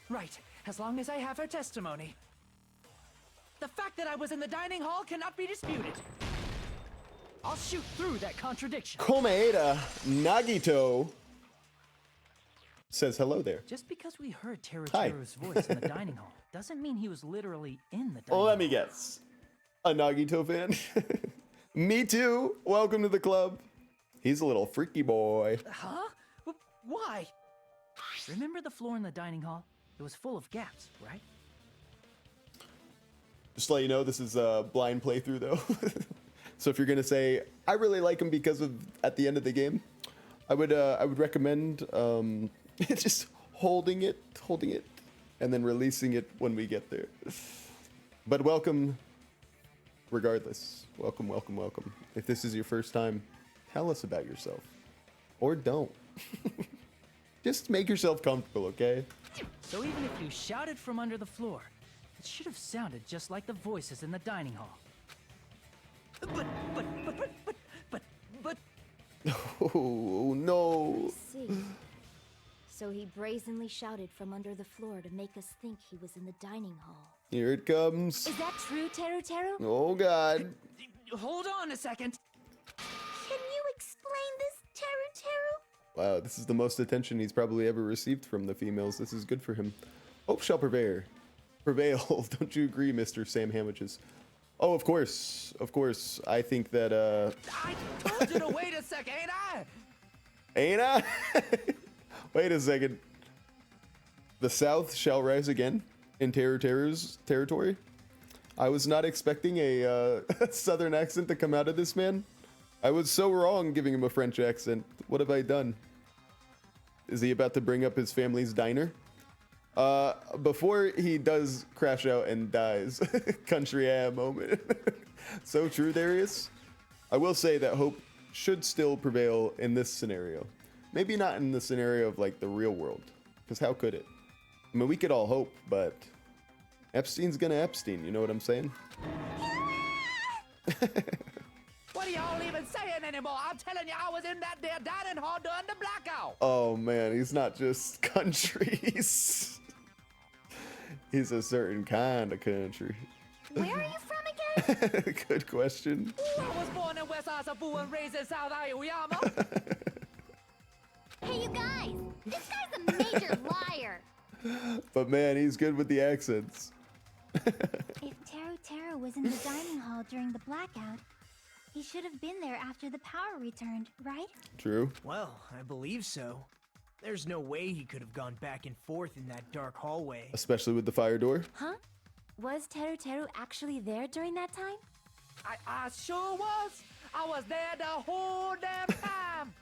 Speaker 2: Right, as long as I have her testimony. The fact that I was in the dining hall cannot be disputed. I'll shoot through that contradiction.
Speaker 1: Komaeda Nagito says hello there.
Speaker 2: Just because we heard Teruteru's voice in the dining hall doesn't mean he was literally in the dining hall.
Speaker 1: Let me guess. A Nagito fan? Me too. Welcome to the club. He's a little freaky boy.
Speaker 2: Huh? Why? Remember the floor in the dining hall? It was full of gaps, right?
Speaker 1: Just to let you know, this is a blind playthrough though. So if you're gonna say, I really like him because of at the end of the game, I would recommend just holding it, and then releasing it when we get there. But welcome, regardless. Welcome, welcome, welcome. If this is your first time, tell us about yourself. Or don't. Just make yourself comfortable, okay?
Speaker 2: So even if you shouted from under the floor, it should have sounded just like the voices in the dining hall. But...
Speaker 1: Oh, no.
Speaker 5: I see. So he brazenly shouted from under the floor to make us think he was in the dining hall.
Speaker 1: Here it comes.
Speaker 5: Is that true, Teruteru?
Speaker 1: Oh, God.
Speaker 2: Hold on a second.
Speaker 3: Can you explain this, Teruteru?
Speaker 1: Wow, this is the most attention he's probably ever received from the females. This is good for him. Hope shall prevail. Don't you agree, Mr. Sam Hamwiches? Oh, of course. Of course. I think that,
Speaker 2: I told you to wait a second, ain't I?
Speaker 1: Ain't I? Wait a second. The South shall rise again in Teruteru's territory? I was not expecting a Southern accent to come out of this man. I was so wrong giving him a French accent. What have I done? Is he about to bring up his family's diner? Before he does crash out and dies, country moment. So true, Darius. I will say that hope should still prevail in this scenario. Maybe not in the scenario of like the real world, because how could it? I mean, we could all hope, but Epstein's gonna Epstein, you know what I'm saying?
Speaker 2: What are y'all even saying anymore? I'm telling you, I was in that there dining hall during the blackout.
Speaker 1: Oh man, he's not just country. He's a certain kind of country.
Speaker 3: Where are you from again?
Speaker 1: Good question.
Speaker 2: Ooh, I was born in West Asabu and raised in South Aoyama.
Speaker 3: Hey, you guys! This guy's a major liar!
Speaker 1: But man, he's good with the accents.
Speaker 3: If Teruteru was in the dining hall during the blackout, he should have been there after the power returned, right?
Speaker 1: True.
Speaker 6: Well, I believe so. There's no way he could have gone back and forth in that dark hallway.
Speaker 1: Especially with the fire door.
Speaker 5: Huh? Was Teruteru actually there during that time?
Speaker 2: I sure was. I was there the whole damn time.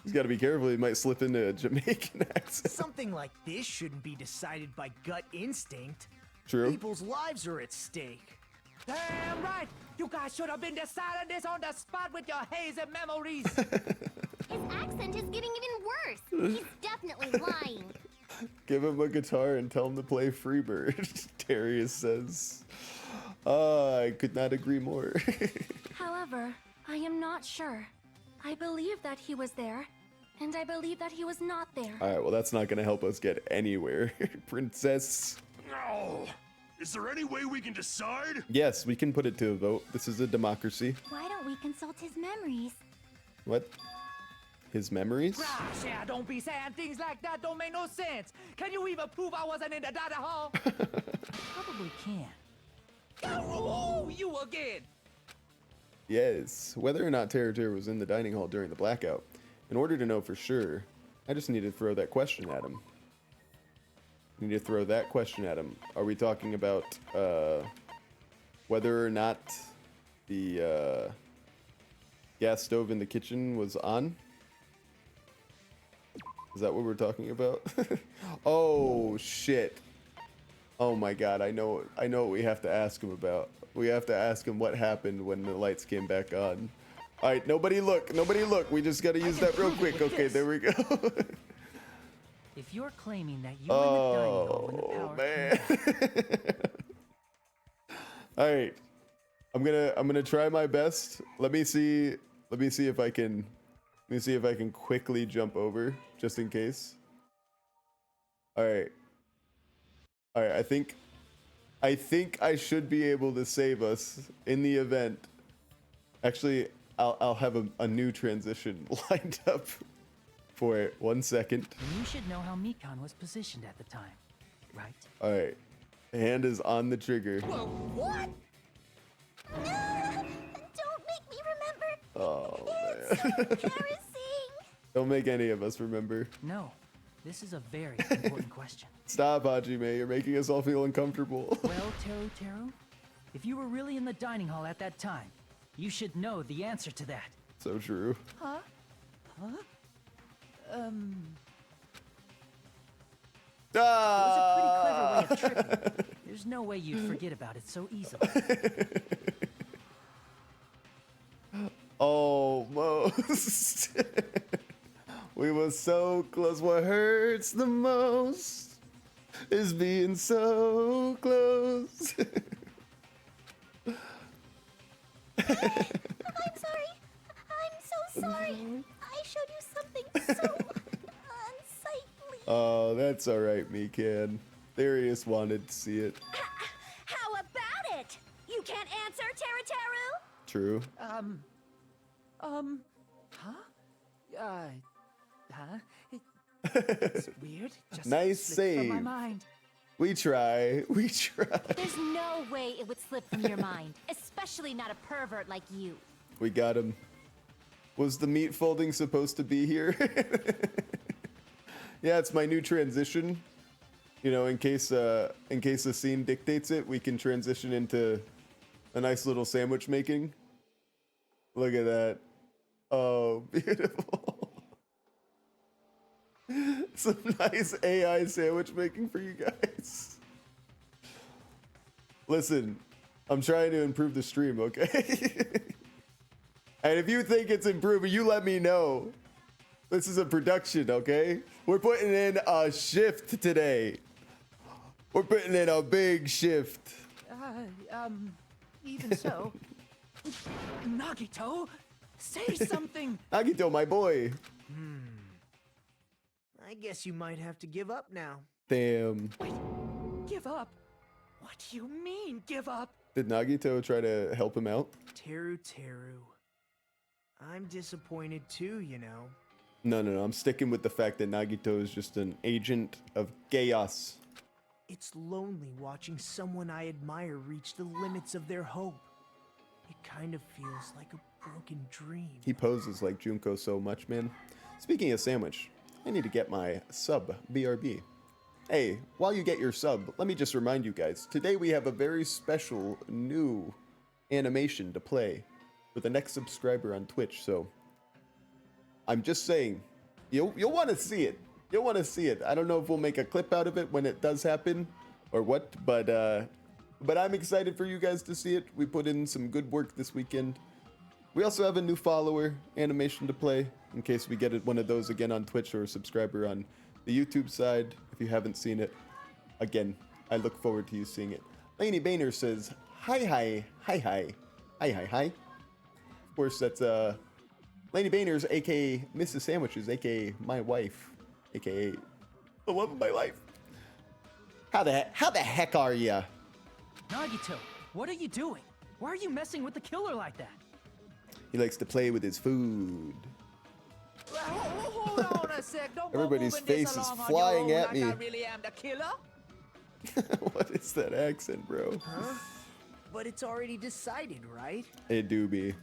Speaker 1: He's got to be careful. He might slip into a Jamaican accent.
Speaker 6: Something like this shouldn't be decided by gut instinct.
Speaker 1: True.
Speaker 6: People's lives are at stake.
Speaker 2: Damn right. You guys should have been deciding this on the spot with your hazy memories.
Speaker 3: His accent is getting even worse. He's definitely lying.
Speaker 1: Give him a guitar and tell him to play Freebird, Darius says. I could not agree more.
Speaker 15: However, I am not sure. I believe that he was there, and I believe that he was not there.
Speaker 1: All right, well, that's not going to help us get anywhere, princess.
Speaker 7: No. Is there any way we can decide?
Speaker 1: Yes, we can put it to a vote. This is a democracy.
Speaker 3: Why don't we consult his memories?
Speaker 1: What? His memories?
Speaker 2: Gosh, yeah, don't be saying things like that. Don't make no sense. Can you even prove I wasn't in the dining hall? Probably can. Oh, you again.
Speaker 1: Yes. Whether or not Teruteru was in the dining hall during the blackout, in order to know for sure, I just need to throw that question at him. Are we talking about whether or not the gas stove in the kitchen was on? Is that what we're talking about? Oh shit. Oh my god, I know what we have to ask him about. We have to ask him what happened when the lights came back on. Alright, nobody look. We just gotta use that real quick. Okay, there we go.
Speaker 2: If you're claiming that you were in the dining hall when the power
Speaker 1: man. Alright. I'm gonna try my best. Let me see if I can quickly jump over, just in case. Alright. All right, I think I should be able to save us in the event. Actually, I'll have a new transition lined up for it. 1 second.
Speaker 2: And you should know how Mikan was positioned at the time, right?
Speaker 1: All right, hand is on the trigger.
Speaker 9: Whoa, what? Don't make me remember.
Speaker 1: Oh
Speaker 9: It's so
Speaker 1: man.
Speaker 9: embarrassing.
Speaker 1: Don't make any of us remember.
Speaker 2: No, this is a very important question.
Speaker 1: Stop, Hajime. You're making us all feel uncomfortable.
Speaker 2: Well, Teruteru, if you were really in the dining hall at that time, you should know the answer to that.
Speaker 1: So true.
Speaker 2: Huh? It was a pretty clever way of tricking. There's no way you'd forget about it so easily.
Speaker 1: Almost. We were so close. What hurts the most is being so close.
Speaker 3: I'm sorry. I'm so sorry. I showed you something so unsightly.
Speaker 1: Oh, that's all right, Mikan. Darius wanted to see it.
Speaker 9: How about it? You can't answer, Teruteru?
Speaker 1: True.
Speaker 2: It's weird. Just
Speaker 1: Nice
Speaker 2: slipped from my
Speaker 1: save.
Speaker 2: mind.
Speaker 1: We try. We try.
Speaker 5: There's no way it would slip from your mind, especially not a pervert like you.
Speaker 1: We got him. Was the meat folding supposed to be here? Yeah, it's my new transition. You know, in case the scene dictates it, we can transition into a nice little sandwich making. Look at that. Oh, beautiful. Some nice AI sandwich making for you guys. Listen, I'm trying to improve the stream, okay? And if you think it's improving, you let me know. This is a production, okay? We're putting in a shift today. We're putting in a big shift.
Speaker 2: Even so. Nagito, say something.
Speaker 1: Nagito, my boy.
Speaker 6: I guess you might have to give up now.
Speaker 1: Damn.
Speaker 2: Give up? What do you mean, give up?
Speaker 1: Did Nagito try to help him out?
Speaker 6: Teruteru. I'm disappointed too, you know.
Speaker 1: No. I'm sticking with the fact that Nagito is just an agent of chaos.
Speaker 6: It's lonely watching someone I admire reach the limits of their hope. It kind of feels like a broken dream.
Speaker 1: He poses like Junko so much, man. Speaking of sandwich, I need to get my sub, BRB. Hey, while you get your sub, let me just remind you guys, today we have a very special new animation to play for the next subscriber on Twitch, so I'm just saying, you'll want to see it. You'll want to see it. I don't know if we'll make a clip out of it when it does happen or what, but I'm excited for you guys to see it. We put in some good work this weekend. We also have a new follower animation to play in case we get one of those again on Twitch or a subscriber on the YouTube side. If you haven't seen it, again, I look forward to you seeing it. Lainey Boehner says, hi. Of course, that's Lainey Boehner's, aka Mrs. Sandwiches, aka my wife, aka the love of my life. How the heck are ya?
Speaker 2: Nagito, what are you doing? Why are you messing with the killer like that?
Speaker 1: He likes to play with his food.
Speaker 10: Hold on a sec. Don't
Speaker 1: Everybody's
Speaker 10: go moving
Speaker 1: face
Speaker 10: this
Speaker 1: is
Speaker 10: along on
Speaker 1: flying
Speaker 10: your own
Speaker 1: at me.
Speaker 10: like I really am the killer.
Speaker 1: What is that accent, bro?
Speaker 6: Huh? But it's already decided, right?
Speaker 1: It do be.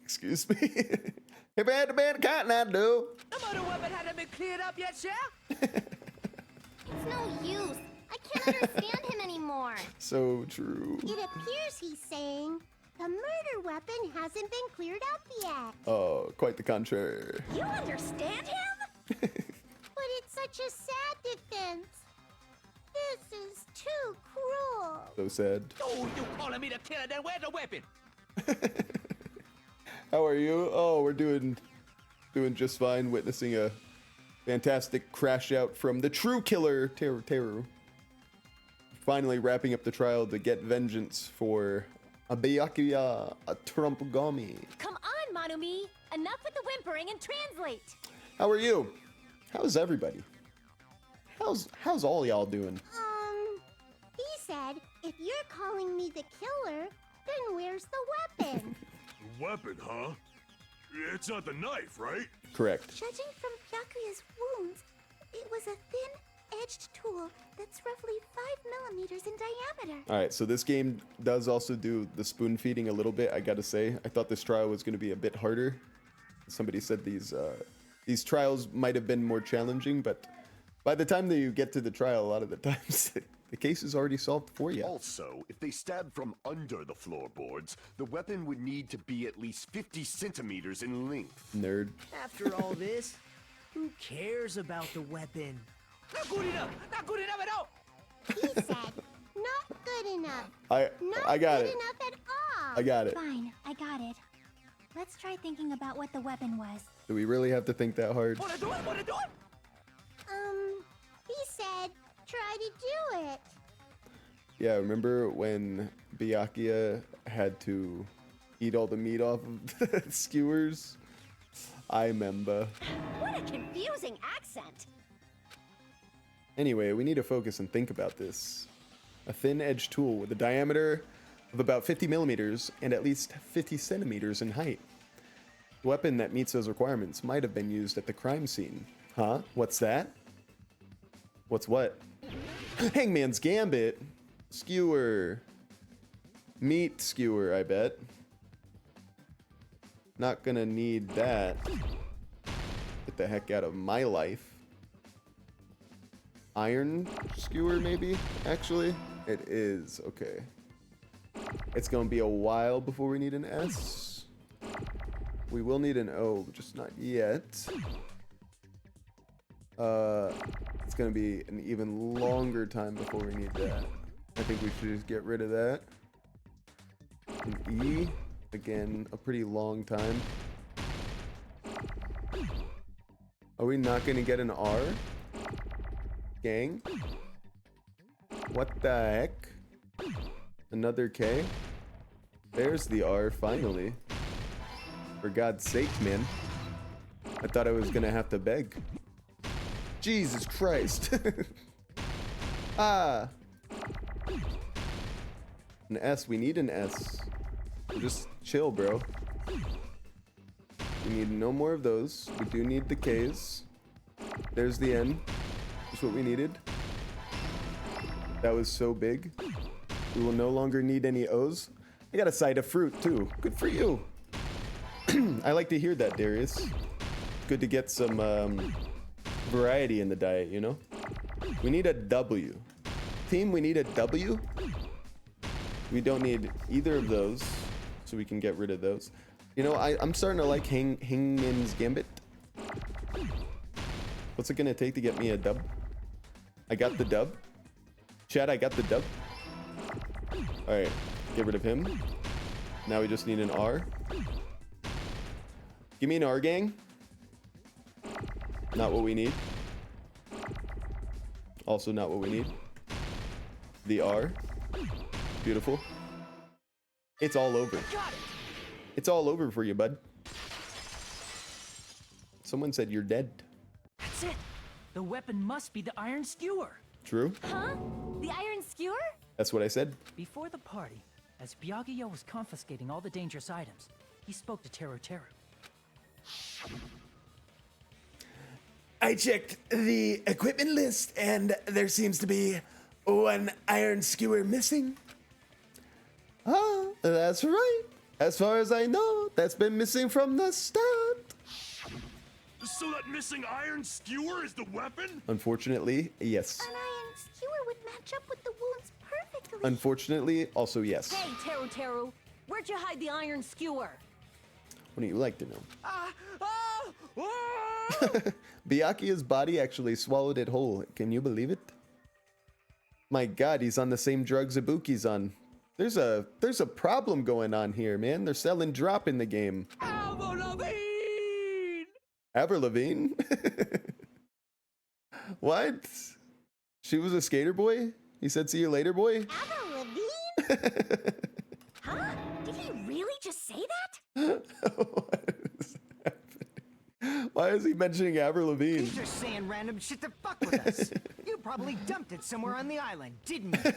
Speaker 1: Excuse me. If I had to ban a cat, I do.
Speaker 10: The murder weapon hadn't been cleared up yet, Chef?
Speaker 3: It's no use. I can't understand him anymore.
Speaker 1: So true.
Speaker 3: It appears he's saying the murder weapon hasn't been cleared up yet.
Speaker 1: Oh, quite the contrary.
Speaker 9: You understand him?
Speaker 3: But it's such a sad defense. This is too cruel.
Speaker 1: So sad.
Speaker 10: Oh, you calling me the killer? Then where's the weapon?
Speaker 1: How are you? Oh, we're doing just fine. Witnessing a fantastic crash out from the true killer, Teruteru. Finally wrapping up the trial to get vengeance for a Byakuya, a Trumpgami.
Speaker 5: Come on, Manumi! Enough with the whimpering and translate!
Speaker 1: How are you? How's everybody? How's all y'all doing?
Speaker 3: He said, if you're calling me the killer, then where's the weapon?
Speaker 7: The weapon, huh? It's not the knife, right?
Speaker 1: Correct.
Speaker 3: Judging from Byakuya's wounds, it was a thin-edged tool that's roughly 5 millimeters in diameter.
Speaker 1: All right, so this game does also do the spoon feeding a little bit, I gotta say. I thought this trial was gonna be a bit harder. Somebody said these trials might have been more challenging, but by the time that you get to the trial, a lot of the times the case is already solved for you.
Speaker 8: Also, if they stab from under the floorboards, the weapon would need to be at least 50 centimeters in length.
Speaker 1: Nerd.
Speaker 6: After all this, who cares about the weapon?
Speaker 4: Not good enough! Not good enough at all!
Speaker 3: He said, not good enough.
Speaker 1: I got
Speaker 3: good
Speaker 1: it.
Speaker 3: enough at all.
Speaker 1: I got it.
Speaker 3: Fine, I got it. Let's try thinking about what the weapon was.
Speaker 1: Do we really have to think that hard?
Speaker 4: Wanna do it? Wanna do it?
Speaker 3: He said, try to do it.
Speaker 1: Yeah, remember when Byakuya had to eat all the meat off of the skewers? I remember.
Speaker 9: What a confusing accent.
Speaker 1: Anyway, we need to focus and think about this. A thin-edged tool with a diameter of about 50 millimeters and at least 50 centimeters in height. A weapon that meets those requirements might have been used at the crime scene. Huh? What's that? What's what? Hangman's Gambit. Skewer. Meat skewer, I bet. Not gonna need that. Get the heck out of my life. Iron skewer, maybe? Actually, it is. Okay. It's gonna be a while before we need an S. We will need an O, just not yet. It's gonna be an even longer time before we need that. I think we should just get rid of that. An E, again, a pretty long time. Are we not gonna get an R? Gang? What the heck? Another K? There's the R, finally. For God's sake, man. I thought I was gonna have to beg. Jesus Christ. Ah. An S, we need an S. So just chill, bro. We need no more of those. We do need the Ks. There's the N. That's what we needed. That was so big. We will no longer need any O's. I got a side of fruit too. Good for you. I like to hear that, Darius. Good to get some variety in the diet, you know? We need a W. Team, we need a W. We don't need either of those, so we can get rid of those. You know, I'm starting to like Hangman's Gambit. What's it gonna take to get me a dub? I got the dub. Chad, I got the dub. Alright, get rid of him. Now we just need an R. Give me an R, gang. Not what we need. Also not what we need. The R. Beautiful. It's all over. It's all over for you, bud. Someone said you're dead.
Speaker 2: That's it. The weapon must be the iron skewer.
Speaker 1: True.
Speaker 5: Huh? The iron skewer?
Speaker 1: That's what I said.
Speaker 2: Before the party, as Byakuya was confiscating all the dangerous items, he spoke to Teruteru.
Speaker 13: I checked the equipment list and there seems to be one iron skewer missing.
Speaker 1: Ah, that's right. As far as I know, that's been missing from the start.
Speaker 7: So that missing iron skewer is the weapon?
Speaker 1: Unfortunately, yes.
Speaker 3: An iron skewer would match up with the wounds perfectly.
Speaker 1: Unfortunately, also yes.
Speaker 5: Hey, Teruteru, where'd you hide the iron skewer?
Speaker 1: What do you like to know? Byakuya's body actually swallowed it whole. Can you believe it? My God, he's on the same drugs Ibuki's on. There's a problem going on here, man. They're selling drop in the game.
Speaker 4: Avril Lavigne!
Speaker 1: Avril Lavigne? What? She was a skater boy? He said, "See you later, boy."
Speaker 3: Avril Lavigne? Huh? Did he really just say that?
Speaker 1: What is happening? Why is he mentioning Avril Lavigne?
Speaker 4: He's just saying random shit to fuck with us. You probably dumped it somewhere on the island, didn't you?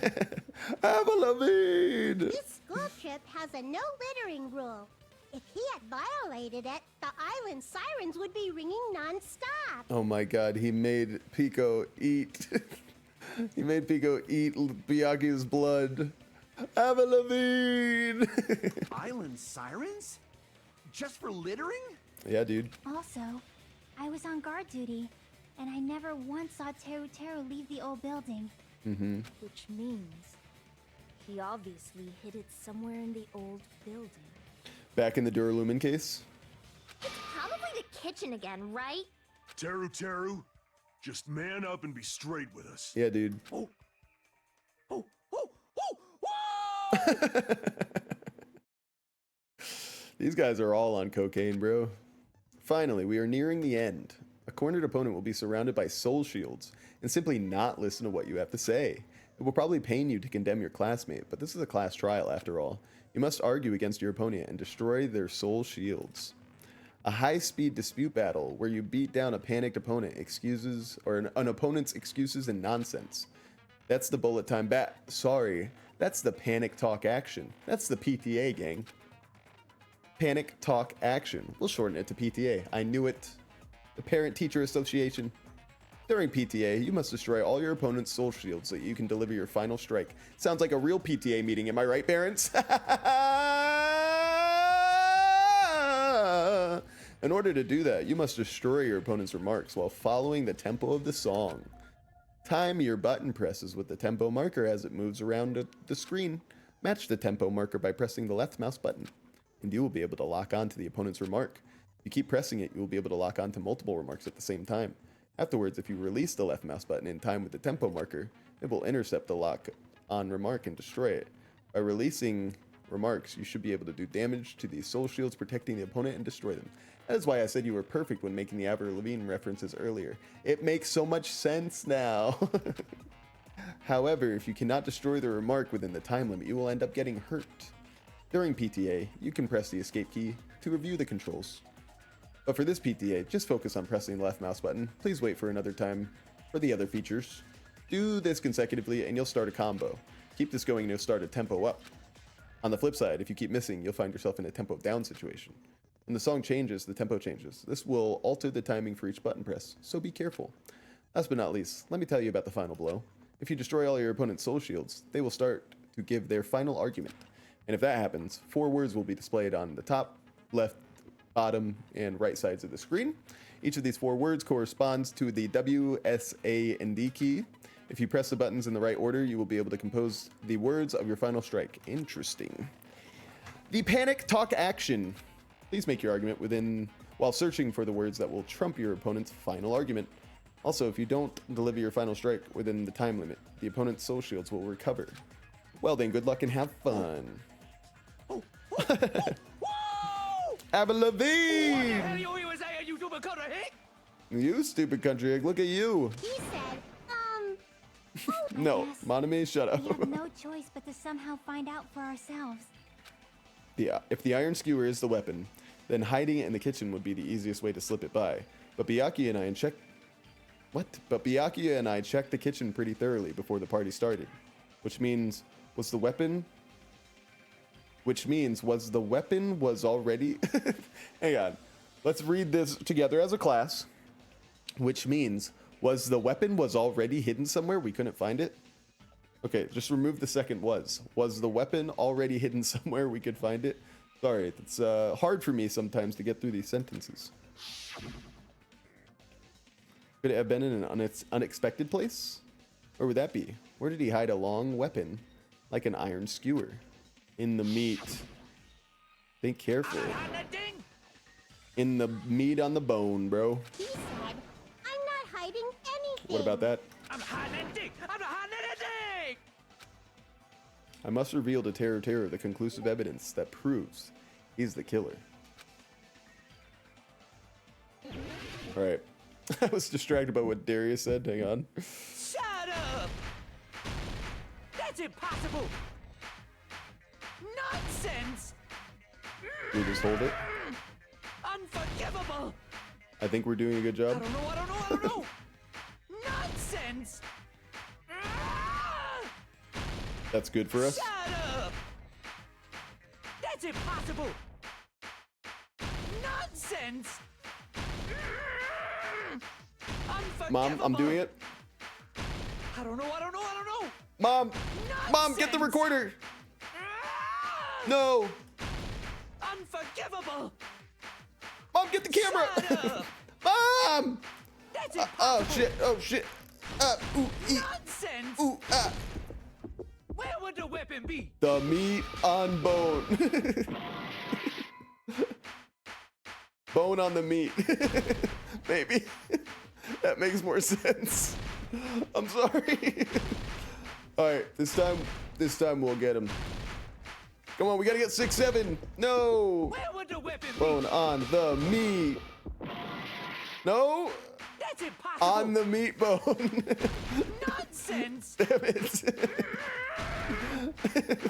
Speaker 1: Avril Lavigne!
Speaker 3: This school trip has a no littering rule. If he had violated it, the island sirens would be ringing non-stop.
Speaker 1: Oh my god, he made Pico eat. He made Pico eat Byakuya's blood. Avril Lavigne!
Speaker 10: Island sirens? Just for littering?
Speaker 1: Yeah, dude.
Speaker 3: Also, I was on guard duty, and I never once saw Teruteru leave the old building.
Speaker 1: Mm-hmm.
Speaker 5: Which means he obviously hid it somewhere in the old building.
Speaker 1: Back in the Duralumin case?
Speaker 9: It's probably the kitchen again, right?
Speaker 7: Teru, just man up and be straight with us.
Speaker 1: Yeah, dude.
Speaker 10: Oh.
Speaker 1: These guys are all on cocaine, bro. Finally, we are nearing the end. A cornered opponent will be surrounded by soul shields and simply not listen to what you have to say. It will probably pain you to condemn your classmate, but this is a class trial after all. You must argue against your opponent and destroy their soul shields. A high-speed dispute battle where you beat down a panicked opponent, an opponent's excuses and nonsense. That's the bullet time sorry, that's the panic talk action. That's the PTA, gang. Panic talk action. We'll shorten it to PTA. I knew it. The Parent Teacher Association. During PTA, you must destroy all your opponent's soul shields so that you can deliver your final strike. Sounds like a real PTA meeting, am I right, parents? In order to do that, you must destroy your opponent's remarks while following the tempo of the song. Time your button presses with the tempo marker as it moves around the screen. Match the tempo marker by pressing the left mouse button, and you will be able to lock on to the opponent's remark. If you keep pressing it, you will be able to lock on to multiple remarks at the same time. Afterwards, if you release the left mouse button in time with the tempo marker, it will intercept the lock on remark and destroy it. By releasing remarks, you should be able to do damage to the soul shields protecting the opponent and destroy them. That is why I said you were perfect when making the Avril Lavigne references earlier. It makes so much sense now. However, if you cannot destroy the remark within the time limit, you will end up getting hurt. During PTA, you can press the escape key to review the controls. But for this PTA, just focus on pressing the left mouse button. Please wait for another time for the other features. Do this consecutively and you'll start a combo. Keep this going and you'll start a tempo up. On the flip side, if you keep missing, you'll find yourself in a tempo down situation. When the song changes, the tempo changes. This will alter the timing for each button press, so be careful. Last but not least, let me tell you about the final blow. If you destroy all your opponent's soul shields, they will start to give their final argument. And if that happens, 4 words will be displayed on the top, left, bottom, and right sides of the screen. Each of these 4 words corresponds to the W, S, A, and D key. If you press the buttons in the right order, you will be able to compose the words of your final strike. Interesting. The panic talk action. Please make your argument while searching for the words that will trump your opponent's final argument. Also, if you don't deliver your final strike within the time limit, the opponent's soul shields will recover. Well then, good luck and have fun. Avril Lavigne! You stupid country egg, look at you.
Speaker 3: He said,
Speaker 1: No, Monami, shut up.
Speaker 3: we have no choice but to somehow find out for ourselves.
Speaker 1: If the iron skewer is the weapon, then hiding it in the kitchen would be the easiest way to slip it by. But Byakuya and I checked the kitchen pretty thoroughly before the party started. Which means, was the weapon already... Hang on. Let's read this together as a class. Which means, was the weapon already hidden somewhere? We couldn't find it? Okay, just remove the second was. Was the weapon already hidden somewhere we could find it? Sorry, it's hard for me sometimes to get through these sentences. Could it have been in an unexpected place? Where would that be? Where did he hide a long weapon, like an iron skewer? In the meat. Think carefully. In the meat on the bone, bro.
Speaker 3: He said, I'm not hiding anything.
Speaker 1: What about that?
Speaker 2: I'm hiding anything! I'm not hiding anything!
Speaker 1: I must reveal to Teruteru the conclusive evidence that proves he's the killer. Alright. I was distracted by what Darius said. Hang on.
Speaker 2: Shut up! That's impossible! Nonsense!
Speaker 1: We just hold it.
Speaker 2: Unforgivable!
Speaker 1: I think we're doing a good job.
Speaker 2: I don't know. Nonsense!
Speaker 1: That's good for us.
Speaker 2: Shut up! That's impossible! Nonsense!
Speaker 1: Mom, I'm doing it.
Speaker 2: I don't know.
Speaker 1: Mom, Mom, get the recorder. No.
Speaker 2: Unforgivable!
Speaker 1: Mom, get the camera.
Speaker 2: Shut up!
Speaker 1: Mom!
Speaker 2: That's
Speaker 1: Oh
Speaker 2: impossible!
Speaker 1: shit.
Speaker 2: Nonsense! Where would the weapon be?
Speaker 1: The meat on bone. Bone on the meat. Maybe. That makes more sense. I'm sorry. All right, this time we'll get him. Come on, we gotta get 6-7. No.
Speaker 2: Where would the weapon be?
Speaker 1: Bone on the meat. No.
Speaker 2: That's impossible.
Speaker 1: On the meat bone.
Speaker 2: Nonsense.
Speaker 1: Damn it.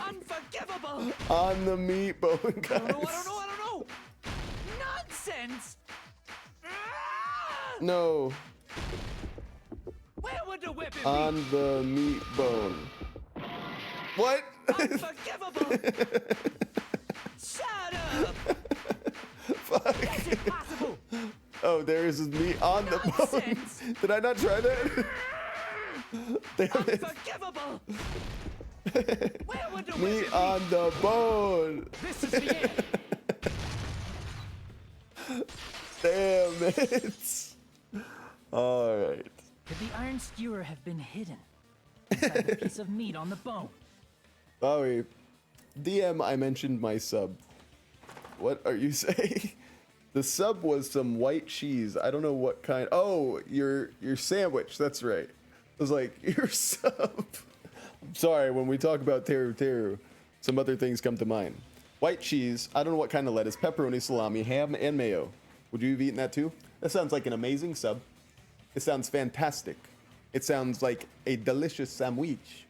Speaker 2: Unforgivable.
Speaker 1: On the meat bone, guys.
Speaker 2: I don't know. Nonsense.
Speaker 1: No.
Speaker 2: Where would the weapon
Speaker 1: On
Speaker 2: be?
Speaker 1: the meat bone. What?
Speaker 2: Unforgivable. Shut up.
Speaker 1: Fuck.
Speaker 2: That's impossible.
Speaker 1: Oh, there is meat on the bone. Did I not try that? Damn it.
Speaker 2: Unforgivable. Where would the
Speaker 1: Meat
Speaker 2: weapon
Speaker 1: on the bone.
Speaker 2: This is the end.
Speaker 1: Damn it. All right.
Speaker 2: Could the iron skewer have been hidden inside the piece of meat on the bone?
Speaker 1: Sorry. DM, I mentioned my sub. What are you saying? The sub was some white cheese. I don't know what kind. Oh, your sandwich. That's right. I was like, your sub. I'm sorry, when we talk about Teruteru, some other things come to mind. White cheese. I don't know what kind of lettuce. Pepperoni, salami, ham, and mayo. Would you have eaten that too? That sounds like an amazing sub. It sounds fantastic. It sounds like a delicious sandwich.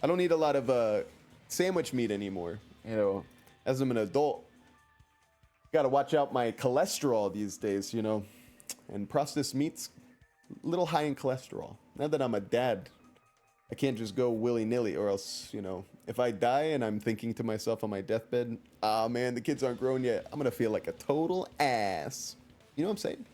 Speaker 1: I don't eat a lot of sandwich meat anymore. You know, as I'm an adult, gotta watch out my cholesterol these days, you know. And processed meats, a little high in cholesterol. Now that I'm a dad, I can't just go willy-nilly, or else, you know, if I die and I'm thinking to myself on my deathbed, ah man, the kids aren't grown yet, I'm gonna feel like a total ass. You know what I'm saying?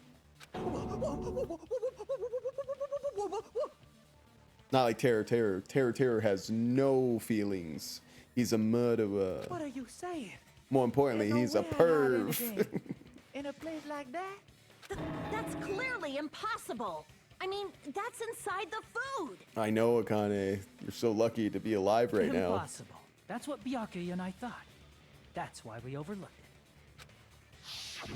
Speaker 1: Not like Teruteru. Teruteru has no feelings. He's a murderer.
Speaker 2: What are you saying?
Speaker 1: More importantly, he's a perv.
Speaker 2: In a place like that?
Speaker 9: That's clearly impossible. I mean, that's inside the food.
Speaker 1: I know, Akane. You're so lucky to be alive right now.
Speaker 2: Impossible. That's what Byakuya and I thought. That's why we overlooked it.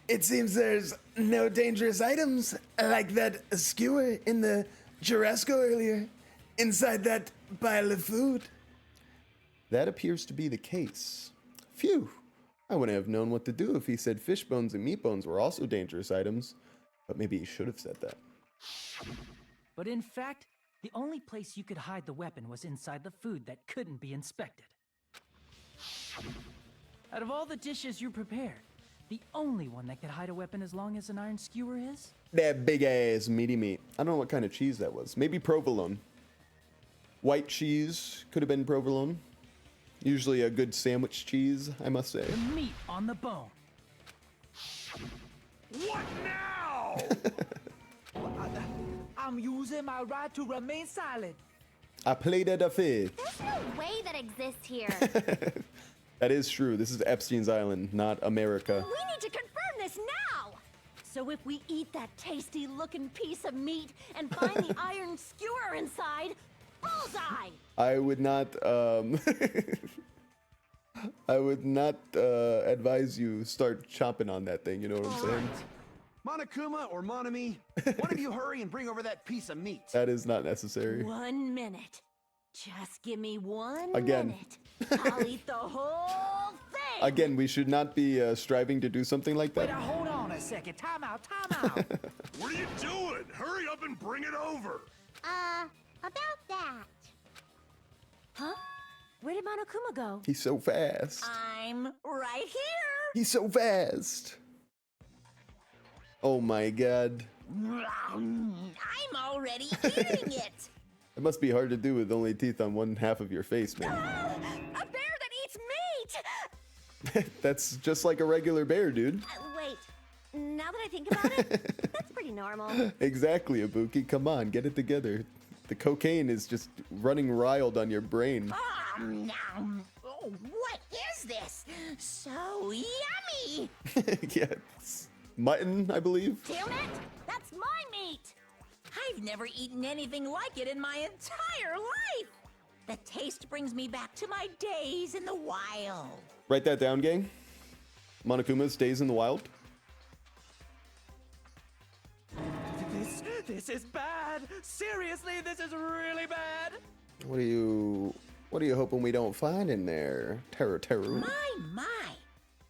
Speaker 13: It seems there's no dangerous items like that skewer in the Jurassic earlier inside that pile of food.
Speaker 1: That appears to be the case. Phew. I wouldn't have known what to do if he said fish bones and meat bones were also dangerous items. But maybe he should have said that.
Speaker 2: But in fact, the only place you could hide the weapon was inside the food that couldn't be inspected. Out of all the dishes you prepared, the only one that could hide a weapon as long as an iron skewer is?
Speaker 1: That big ass meaty meat. I don't know what kind of cheese that was. Maybe provolone. White cheese could have been provolone. Usually a good sandwich cheese, I must say.
Speaker 2: The meat on the bone.
Speaker 7: What now?
Speaker 2: I'm using my right to remain silent.
Speaker 1: I played at a fish.
Speaker 3: There's no way that exists here.
Speaker 1: That is true. This is Epstein's Island, not America.
Speaker 9: We need to confirm this now. So if we eat that tasty-looking piece of meat and find the iron skewer inside, bullseye!
Speaker 1: I would not, I would not advise you start chomping on that thing, you know what I'm saying?
Speaker 10: Monokuma or Monami, one of you hurry and bring over that piece of meat.
Speaker 1: That is not necessary.
Speaker 9: 1 minute. Just give me 1
Speaker 1: Again.
Speaker 9: minute. I'll eat the whole thing.
Speaker 1: Again, we should not be striving to do something like
Speaker 2: Wait,
Speaker 1: that.
Speaker 2: hold on a second. Time out.
Speaker 7: What are you doing? Hurry up and bring it over.
Speaker 3: About that.
Speaker 9: Huh? Where did Monokuma go?
Speaker 1: He's so fast.
Speaker 9: I'm right here.
Speaker 1: He's so fast. Oh my god.
Speaker 14: I'm already eating it.
Speaker 1: It must be hard to do with only teeth on one half of your face, man.
Speaker 9: A bear that eats meat!
Speaker 1: That's just like a regular bear, dude.
Speaker 9: Wait, now that I think about it, that's pretty normal.
Speaker 1: Exactly, Ibuki. Come on, get it together. The cocaine is just running wild on your brain.
Speaker 14: Oh, what is this? So yummy!
Speaker 1: Yeah, it's mutton, I believe.
Speaker 9: Damn it! That's my meat!
Speaker 14: I've never eaten anything like it in my entire life. The taste brings me back to my days in the wild.
Speaker 1: Write that down, gang. Monokuma stays in the wild.
Speaker 2: This is bad. Seriously, this is really bad.
Speaker 1: What are you hoping we don't find in there, Teruteru?
Speaker 14: My.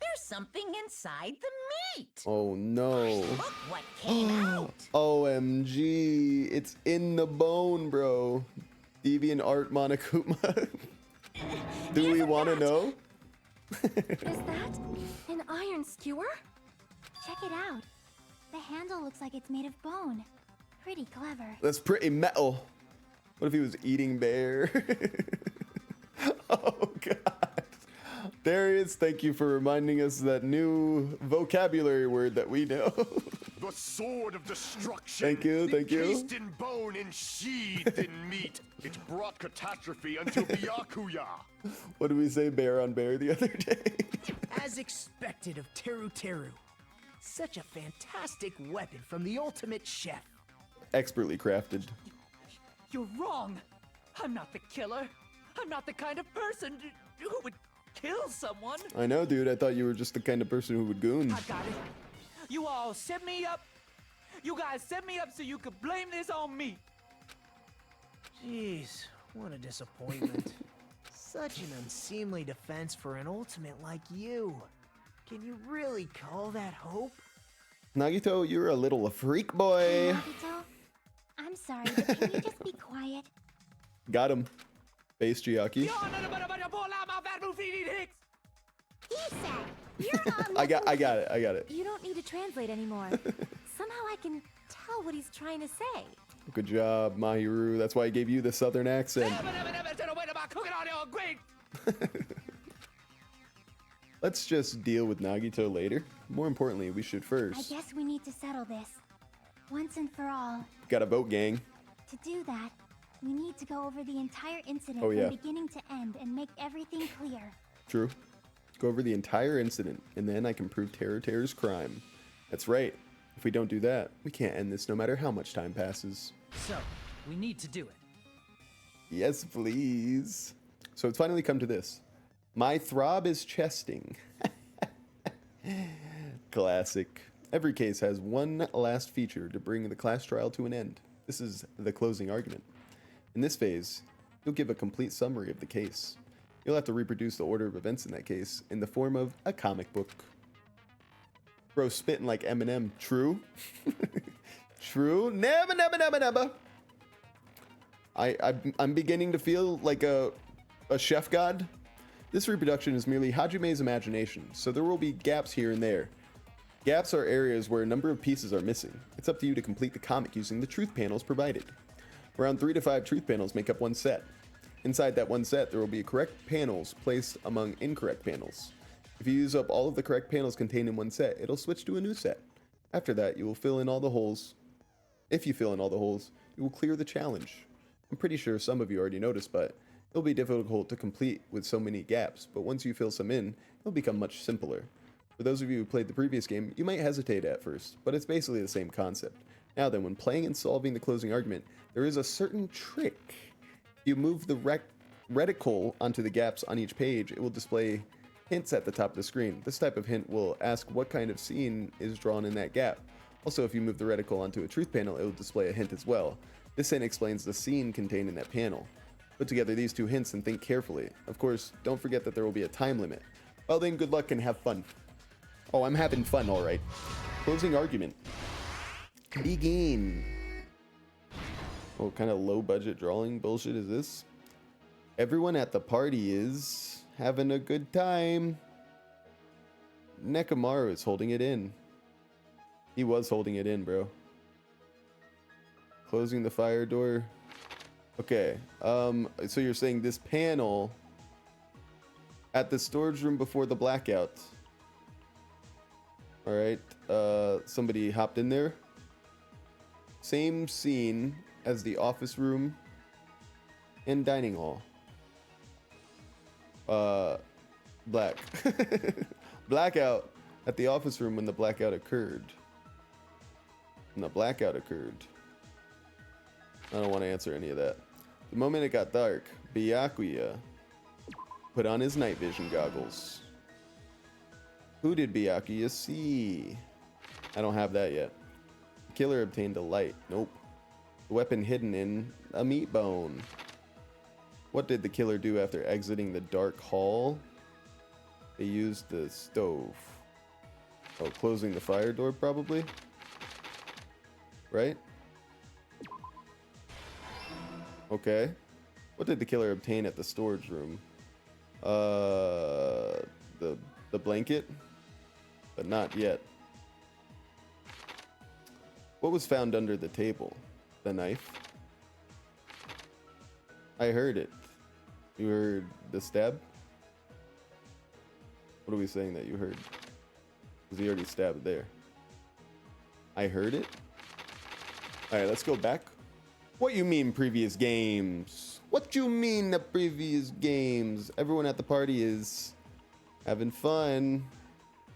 Speaker 14: There's something inside the meat.
Speaker 1: Oh no.
Speaker 14: Look what came out.
Speaker 1: OMG, it's in the bone, bro. Deviant art Monokuma. Do we want to know?
Speaker 15: Is that an iron skewer?
Speaker 3: Check it out. The handle looks like it's made of bone. Pretty clever.
Speaker 1: That's pretty metal. What if he was eating bear? Oh god. Darius, thank you for reminding us that new vocabulary word that we know.
Speaker 8: The sword of destruction.
Speaker 1: Thank you.
Speaker 8: Encased in bone and sheathed in meat. It brought catastrophe unto Byakuya.
Speaker 1: What did we say bear on bear the other day?
Speaker 6: As expected of Teruteru. Such a fantastic weapon from the ultimate chef.
Speaker 1: Expertly crafted.
Speaker 2: You're wrong. I'm not the killer. I'm not the kind of person who would kill someone.
Speaker 1: I know, dude. I thought you were just the kind of person who would goon.
Speaker 2: I got it. You all set me up. You guys set me up so you could blame this on me.
Speaker 6: Jeez, what a disappointment. Such an unseemly defense for an ultimate like you. Can you really call that hope?
Speaker 1: Nagito, you're a little freak boy.
Speaker 3: Nagito, I'm sorry, but can you just be quiet?
Speaker 1: Got him. Base Chiaki.
Speaker 3: He said, you're on.
Speaker 1: I got it.
Speaker 15: You don't need to translate anymore. Somehow I can tell what he's trying to say.
Speaker 1: Good job, Mahiru. That's why I gave you the southern accent. Let's just deal with Nagito later. More importantly, we should
Speaker 3: I
Speaker 1: first.
Speaker 3: guess we need to settle this. Once and for all.
Speaker 1: Gotta vote, gang.
Speaker 3: To do that, we need to go over the entire incident
Speaker 1: Oh, yeah.
Speaker 3: from beginning to end and make everything clear.
Speaker 1: True. Go over the entire incident, and then I can prove Teruteru's crime. That's right. If we don't do that, we can't end this no matter how much time passes.
Speaker 2: So, we need to do it.
Speaker 1: Yes, please. So it's finally come to this. My throb is chesting. Classic. Every case has one last feature to bring the class trial to an end. This is the closing argument. In this phase, you'll give a complete summary of the case. You'll have to reproduce the order of events in that case in the form of a comic book. Bro, spitting like Eminem. True? True? Never. I'm beginning to feel like a chef god. This reproduction is merely Hajime's imagination, so there will be gaps here and there. Gaps are areas where a number of pieces are missing. It's up to you to complete the comic using the truth panels provided. Around 3 to 5 truth panels make up one set. Inside that one set, there will be correct panels placed among incorrect panels. If you use up all of the correct panels contained in one set, it'll switch to a new set. After that, you will fill in all the holes. If you fill in all the holes, you will clear the challenge. I'm pretty sure some of you already noticed, but it'll be difficult to complete with so many gaps, but once you fill some in, it'll become much simpler. For those of you who played the previous game, you might hesitate at first, but it's basically the same concept. Now then, when playing and solving the closing argument, there is a certain trick. You move the reticle onto the gaps on each page, it will display hints at the top of the screen. This type of hint will ask what kind of scene is drawn in that gap. Also, if you move the reticle onto a truth panel, it will display a hint as well. This hint explains the scene contained in that panel. Put together these two hints and think carefully. Of course, don't forget that there will be a time limit. Well then, good luck and have fun. Oh, I'm having fun, alright. Closing argument. Begin. What kind of low budget drawing bullshit is this? Everyone at the party is having a good time. Nekomaru is holding it in. He was holding it in, bro. Closing the fire door. Okay. So you're saying this panel at the storage room before the blackout. All right. Somebody hopped in there. Same scene as the office room and dining hall. Black. Blackout at the office room when the blackout occurred. When the blackout occurred. I don't want to answer any of that. The moment it got dark, Byakuya put on his night vision goggles. Who did Byakuya see? I don't have that yet. The killer obtained a light. Nope. The weapon hidden in a meat bone. What did the killer do after exiting the dark hall? They used the stove. Oh, closing the fire door probably? Right? Okay. What did the killer obtain at the storage room? The blanket? But not yet. What was found under the table? The knife? I heard it. You heard the stab? What are we saying that you heard? Because he already stabbed there. I heard it? Alright, let's go back. What you mean previous games? What you mean the previous games? Everyone at the party is having fun.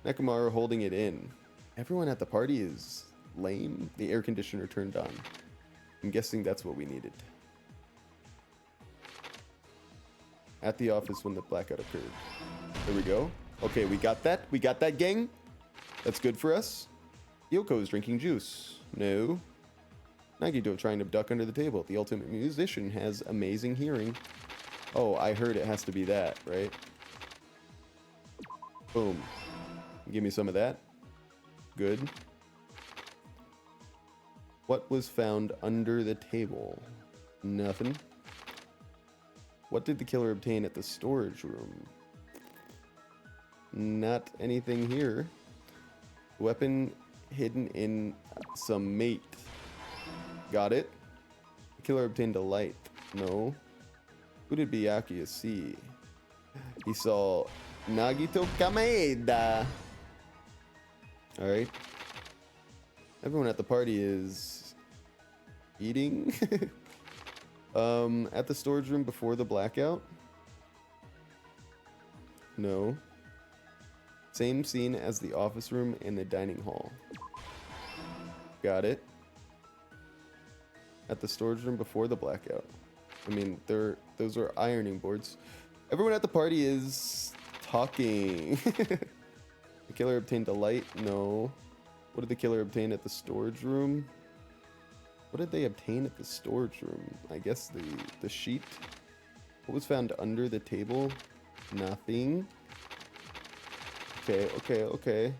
Speaker 1: Nekomaru holding it in. Everyone at the party is lame. The air conditioner turned on. I'm guessing that's what we needed. At the office when the blackout occurred. There we go. Okay, we got that. We got that, gang. That's good for us. Yoko is drinking juice. No. Nagito trying to duck under the table. The ultimate musician has amazing hearing. Oh, I heard it has to be that, right? Boom. Give me some of that. Good. What was found under the table? Nothing. What did the killer obtain at the storage room? Not anything here. Weapon hidden in some mate. Got it. The killer obtained a light. No. Who did Byakuya see? He saw Nagito Kameda. Alright. Everyone at the party is eating. At the storage room before the blackout? No. Same scene as the office room and the dining hall. Got it. At the storage room before the blackout. I mean, those are ironing boards. Everyone at the party is talking. The killer obtained a light? No. What did the killer obtain at the storage room? What did they obtain at the storage room? I guess the sheet. What was found under the table? Nothing. Okay.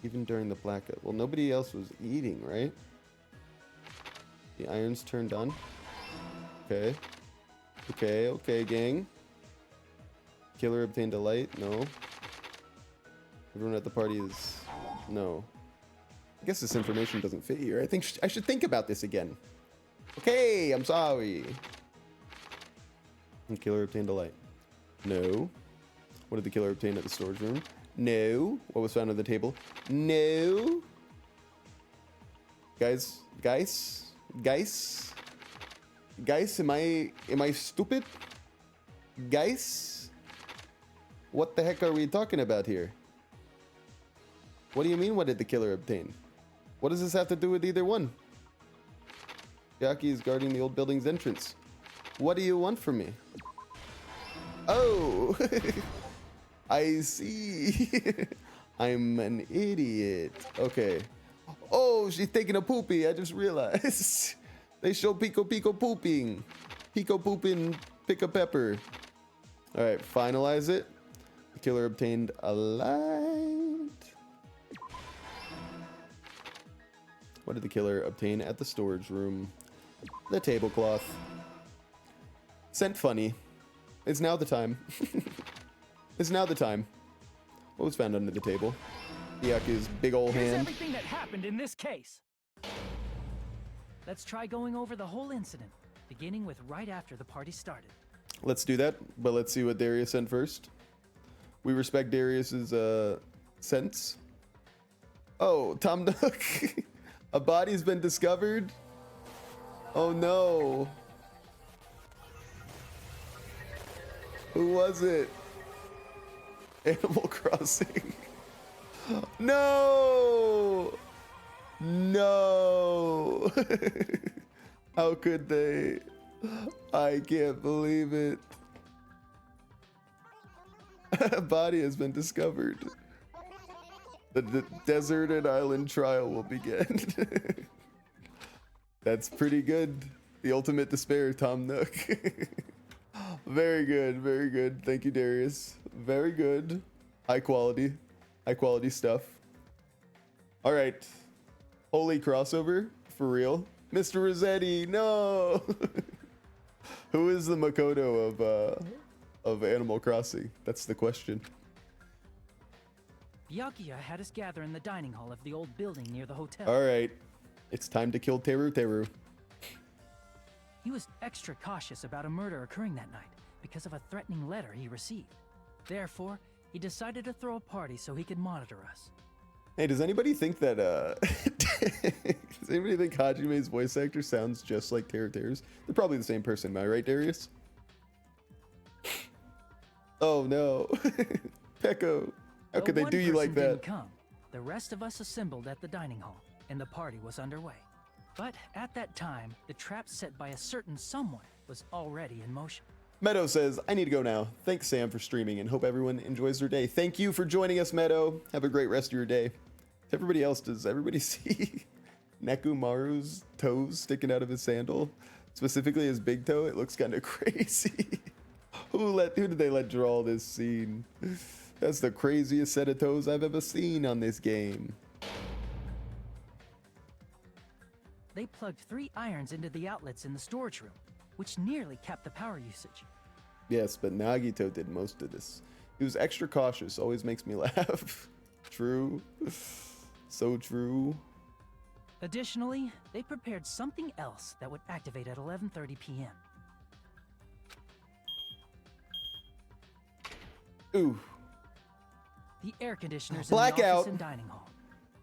Speaker 1: Even during the blackout. Well, nobody else was eating, right? The irons turned on. Okay, gang. Killer obtained a light? No. Everyone at the party is... No. I guess this information doesn't fit here. I think I should think about this again. Okay, I'm sorry. The killer obtained a light. No. What did the killer obtain at the storage room? No. What was found on the table? No. Guys, am I stupid? Guys? What the heck are we talking about here? What do you mean, what did the killer obtain? What does this have to do with either one? Yaki is guarding the old building's entrance. What do you want from me? Oh, I see. I'm an idiot. Okay. Oh, she's taking a poopy. I just realized. They show Pico pooping. Pico pooping, pick a pepper. All right, finalize it. The killer obtained a light. What did the killer obtain at the storage room? The tablecloth. Sent funny. It's now the time. It's now the time. What was found under the table? Byakuya's big ol'
Speaker 2: Here's
Speaker 1: hand.
Speaker 2: everything that happened in this case. Let's try going over the whole incident, beginning with right after the party started.
Speaker 1: Let's do that, but let's see what Darius sent first. We respect Darius's sense. Oh, Tom Nook. A body's been discovered. Oh no. Who was it? Animal Crossing. No! No! How could they? I can't believe it. A body has been discovered. The desert island trial will begin. That's pretty good. The ultimate despair, Tom Nook. Very good, very good. Thank you, Darius. Very good. High quality stuff. All right. Holy crossover, for real. Mr. Rossetti, no! Who is the Makoto of Animal Crossing? That's the question.
Speaker 2: Byakuya had us gather in the dining hall of the old building near the hotel.
Speaker 1: All right. It's time to kill Teruteru.
Speaker 2: He was extra cautious about a murder occurring that night because of a threatening letter he received. Therefore, he decided to throw a party so he could monitor us.
Speaker 1: Hey, does anybody think that does anybody think Hajime's voice actor sounds just like Teruteru's? They're probably the same person, am I right, Darius? Oh no. Peko, how could they do you like that?
Speaker 2: Come. The rest of us assembled at the dining hall, and the party was underway. But at that time, the trap set by a certain someone was already in motion.
Speaker 1: Meadow says, I need to go now. Thanks, Sam, for streaming, and hope everyone enjoys their day. Thank you for joining us, Meadow. Have a great rest of your day. To everybody else, does everybody see Nekomaru's toes sticking out of his sandal? Specifically his big toe? It looks kind of crazy. Who did they let draw this scene? That's the craziest set of toes I've ever seen on this game.
Speaker 2: They plugged 3 irons into the outlets in the storage room, which nearly capped the power usage.
Speaker 1: Yes, but Nagito did most of this. He was extra cautious, always makes me laugh. True. So true.
Speaker 2: Additionally, they prepared something else that would activate at 11:30 p.m.
Speaker 1: Ooh.
Speaker 2: The air conditioners in the
Speaker 1: Blackout.
Speaker 2: office and dining hall.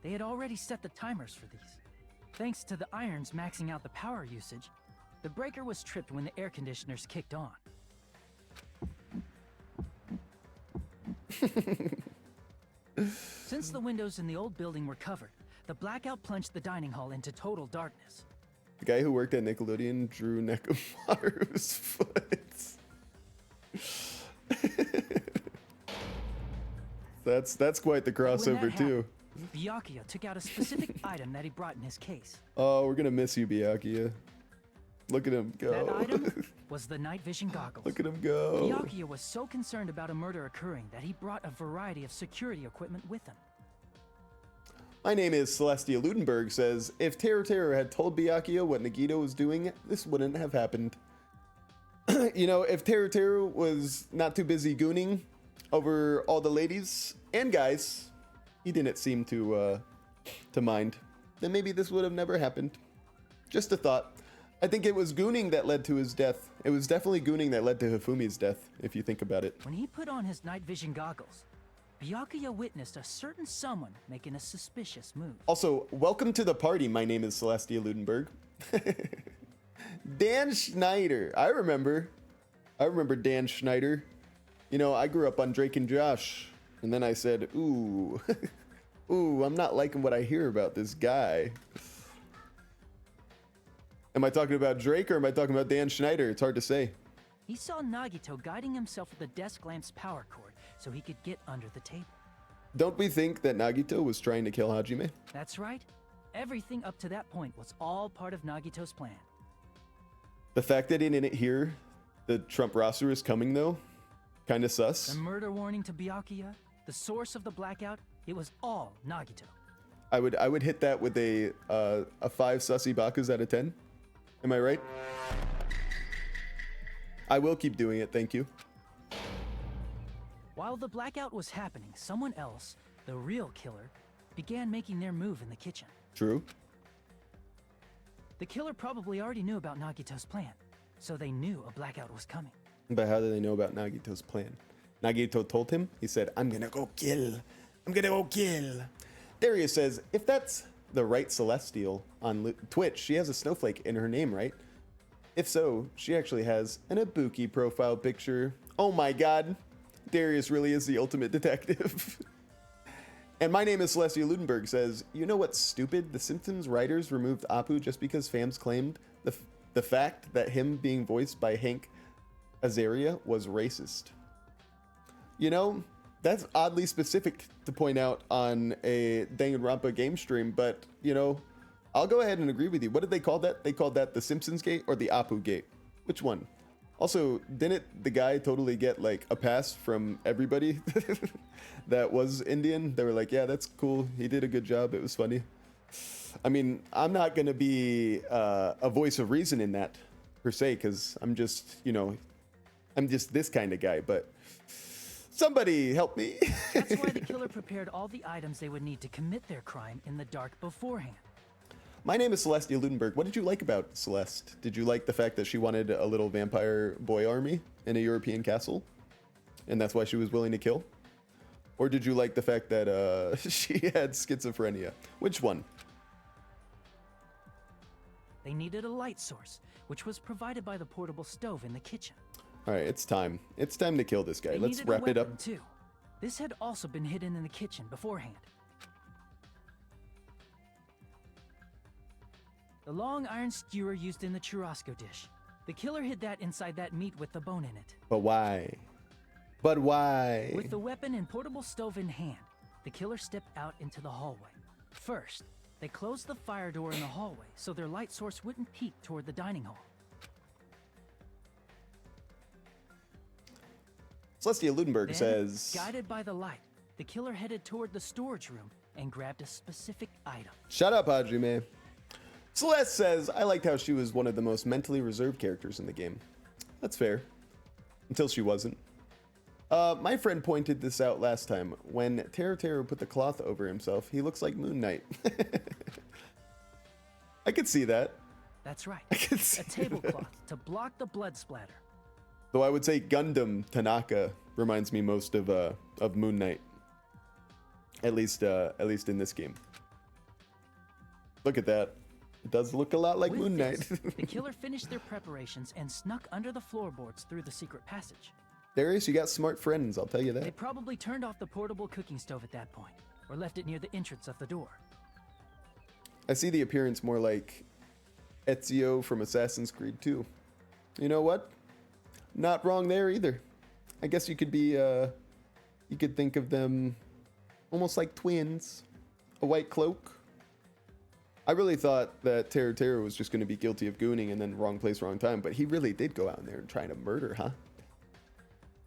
Speaker 2: They had already set the timers for these. Thanks to the irons maxing out the power usage, the breaker was tripped when the air conditioners kicked on. Since the windows in the old building were covered, the blackout plunged the dining hall into total darkness.
Speaker 1: The guy who worked at Nickelodeon drew Nekomaru's foot. That's quite the crossover too.
Speaker 2: Byakuya took out a specific item that he brought in his case.
Speaker 1: Oh, we're gonna miss you, Byakuya. Look at him go.
Speaker 2: That item was the night vision goggles.
Speaker 1: Look at him go.
Speaker 2: Byakuya was so concerned about a murder occurring that he brought a variety of security equipment with him.
Speaker 1: My name is Celestia Ludenberg says, if Teruteru had told Byakuya what Nagito was doing, this wouldn't have happened. You know, if Teruteru was not too busy gooning over all the ladies and guys, he didn't seem to mind, then maybe this would have never happened. Just a thought. I think it was gooning that led to his death. It was definitely gooning that led to Hifumi's death, if you think about it.
Speaker 2: When he put on his night vision goggles, Byakuya witnessed a certain someone making a suspicious move.
Speaker 1: Also, welcome to the party. My name is Celestia Ludenberg. Dan Schneider. I remember Dan Schneider. You know, I grew up on Drake and Josh. And then I said, ooh, ooh, I'm not liking what I hear about this guy. Am I talking about Drake or am I talking about Dan Schneider? It's hard to say.
Speaker 2: He saw Nagito guiding himself with the desk lamp's power cord so he could get under the table.
Speaker 1: Don't we think that Nagito was trying to kill Hajime?
Speaker 2: That's right. Everything up to that point was all part of Nagito's plan.
Speaker 1: The fact that he didn't hear the Trump roster is coming, though, kind of sus.
Speaker 2: The murder warning to Byakuya, the source of the blackout, it was all Nagito.
Speaker 1: I would hit that with a 5 sussy bakus out of 10. Am I right? I will keep doing it, thank you.
Speaker 2: While the blackout was happening, someone else, the real killer, began making their move in the kitchen.
Speaker 1: True.
Speaker 2: The killer probably already knew about Nagito's plan, so they knew a blackout was coming.
Speaker 1: But how do they know about Nagito's plan? Nagito told him. He said, I'm gonna go kill. I'm gonna go kill. Darius says, if that's the right Celestial on Twitch, she has a snowflake in her name, right? If so, she actually has an Ibuki profile picture. Oh my god. Darius really is the ultimate detective. And my name is Celestia Ludenberg says, you know what's stupid? The Simpsons writers removed Apu just because fans claimed the fact that him being voiced by Hank Azaria was racist. You know, that's oddly specific to point out on a Danganronpa game stream, but, you know, I'll go ahead and agree with you. What did they call that? They called that the Simpsons Gate or the Apu Gate? Which one? Also, didn't the guy totally get, like, a pass from everybody that was Indian? They were like, yeah, that's cool. He did a good job. It was funny. I mean, I'm not going to be a voice of reason in that, per se, because I'm just, you know, I'm just this kind of guy, but somebody help me.
Speaker 2: That's why the killer prepared all the items they would need to commit their crime in the dark beforehand.
Speaker 1: My name is Celestia Ludenberg. What did you like about Celeste? Did you like the fact that she wanted a little vampire boy army in a European castle? And that's why she was willing to kill? Or did you like the fact that she had schizophrenia? Which one?
Speaker 2: They needed a light source, which was provided by the portable stove in the kitchen.
Speaker 1: All right, it's time. It's time to kill this guy. Let's wrap it up.
Speaker 2: Too. This had also been hidden in the kitchen beforehand. The long iron skewer used in the churrasco dish. The killer hid that inside that meat with the bone in it.
Speaker 1: But why? But why?
Speaker 2: With the weapon and portable stove in hand, the killer stepped out into the hallway. First, they closed the fire door in the hallway so their light source wouldn't peek toward the dining hall.
Speaker 1: Celestia Ludenberg says,
Speaker 2: guided by the light, the killer headed toward the storage room and grabbed a specific item.
Speaker 1: Shut up, Hajime. Celeste says, I liked how she was one of the most mentally reserved characters in the game. That's fair. Until she wasn't. My friend pointed this out last time. When Teruteru put the cloth over himself, he looks like Moon Knight. I could see that.
Speaker 2: That's right.
Speaker 1: I could see
Speaker 2: a tablecloth to block the blood splatter.
Speaker 1: Though I would say Gundam Tanaka reminds me most of Moon Knight. At least in this game. Look at that. It does look a lot like
Speaker 2: With
Speaker 1: Moon Knight.
Speaker 2: this, the killer finished their preparations and snuck under the floorboards through the secret passage.
Speaker 1: Darius, you got smart friends, I'll tell you
Speaker 2: They
Speaker 1: that.
Speaker 2: probably turned off the portable cooking stove at that point, or left it near the entrance of the door.
Speaker 1: I see the appearance more like Ezio from Assassin's Creed 2. You know what? Not wrong there either. I guess you could be, you could think of them almost like twins. A white cloak. I really thought that Teruteru was just going to be guilty of gooning and then wrong place, wrong time, but he really did go out there and try to murder, huh?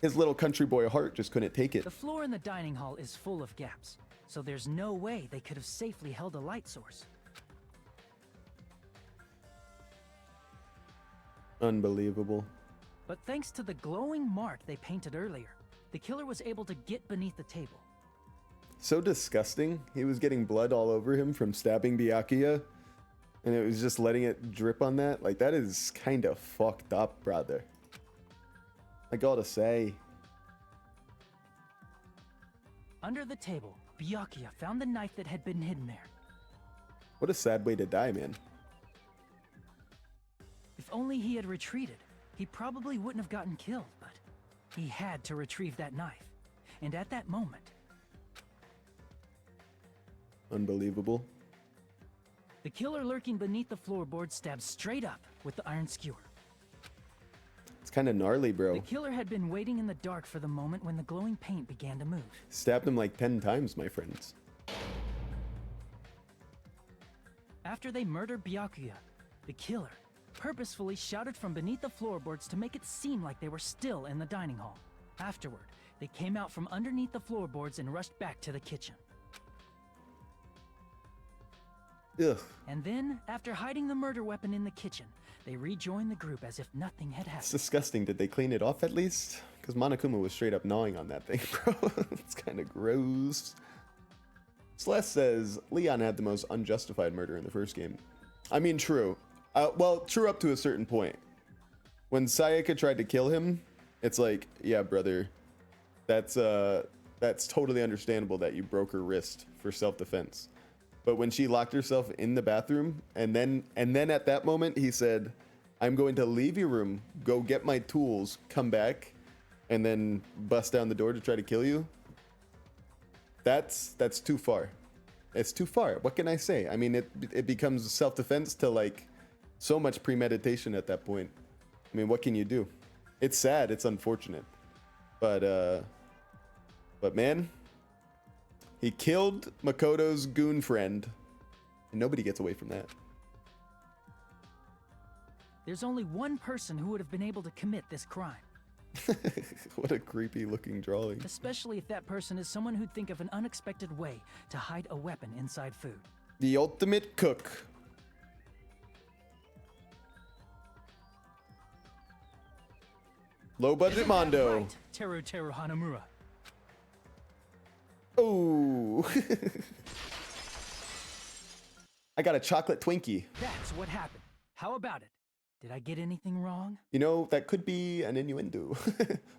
Speaker 1: His little country boy heart just couldn't take it.
Speaker 2: The floor in the dining hall is full of gaps, so there's no way they could have safely held a light source.
Speaker 1: Unbelievable.
Speaker 2: But thanks to the glowing mark they painted earlier, the killer was able to get beneath the table.
Speaker 1: So disgusting. He was getting blood all over him from stabbing Byakuya, and it was just letting it drip on that. Like, that is kind of fucked up, brother. I gotta say.
Speaker 2: Under the table, Byakuya found the knife that had been hidden there.
Speaker 1: What a sad way to die, man.
Speaker 2: If only he had retreated, he probably wouldn't have gotten killed, but he had to retrieve that knife. And at that moment...
Speaker 1: Unbelievable.
Speaker 2: The killer lurking beneath the floorboard stabbed straight up with the iron skewer.
Speaker 1: It's kind of gnarly, bro.
Speaker 2: The killer had been waiting in the dark for the moment when the glowing paint began to move.
Speaker 1: Stabbed him like 10 times, my friends.
Speaker 2: After they murdered Byakuya, the killer purposefully shouted from beneath the floorboards to make it seem like they were still in the dining hall. Afterward, they came out from underneath the floorboards and rushed back to the kitchen.
Speaker 1: Ugh.
Speaker 2: And then, after hiding the murder weapon in the kitchen, they rejoined the group as if nothing had
Speaker 1: It's
Speaker 2: happened.
Speaker 1: disgusting. Did they clean it off at least? Because Monokuma was straight up gnawing on that thing, bro. It's kind of gross. Celeste says Leon had the most unjustified murder in the first game. I mean, true. Well, true up to a certain point. When Sayaka tried to kill him, it's like, yeah, brother, that's totally understandable that you broke her wrist for self-defense. But when she locked herself in the bathroom, and then at that moment he said, "I'm going to leave your room, go get my tools, come back, and then bust down the door to try to kill you." That's too far. It's too far. What can I say? I mean, it becomes self-defense to like so much premeditation at that point. I mean, what can you do? It's sad. It's unfortunate. But man, he killed Makoto's goon friend, and nobody gets away from that.
Speaker 2: There's only one person who would have been able to commit this crime.
Speaker 1: What a creepy looking drawing.
Speaker 2: Especially if that person is someone who'd think of an unexpected way to hide a weapon inside food.
Speaker 1: The ultimate cook. Low budget Mondo.
Speaker 2: Right, Teruteru Hanamura.
Speaker 1: Oh. I got a chocolate Twinkie.
Speaker 2: That's what happened. How about it? Did I get anything wrong?
Speaker 1: You know, that could be an innuendo.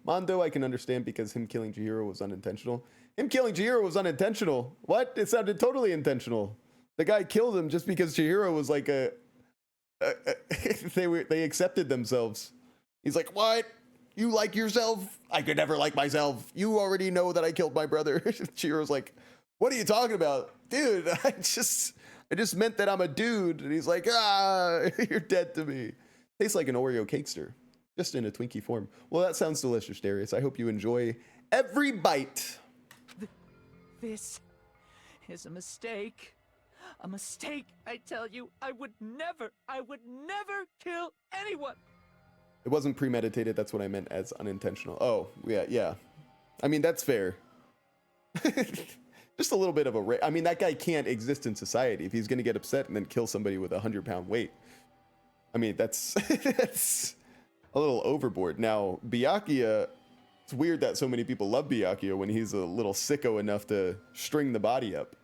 Speaker 1: Mondo, I can understand because him killing Chihiro was unintentional. Him killing Chihiro was unintentional. What? It sounded totally intentional. The guy killed him just because Chihiro was like they accepted themselves. He's like, "What? You like yourself? I could never like myself. You already know that I killed my brother." Chihiro's like, "What are you talking about? Dude, I just meant that I'm a dude." And he's like, "You're dead to me." Tastes like an Oreo cakester, just in a Twinkie form. Well, that sounds delicious, Darius. I hope you enjoy every bite.
Speaker 2: This is a mistake. A mistake, I tell you. I would never kill anyone.
Speaker 1: It wasn't premeditated. That's what I meant as unintentional. Oh, yeah. I mean, that's fair. Just a little bit of a... I mean, that guy can't exist in society if he's going to get upset and then kill somebody with a 100-pound weight. I mean, that's a little overboard. Now, Byakuya, it's weird that so many people love Byakuya when he's a little sicko enough to string the body up.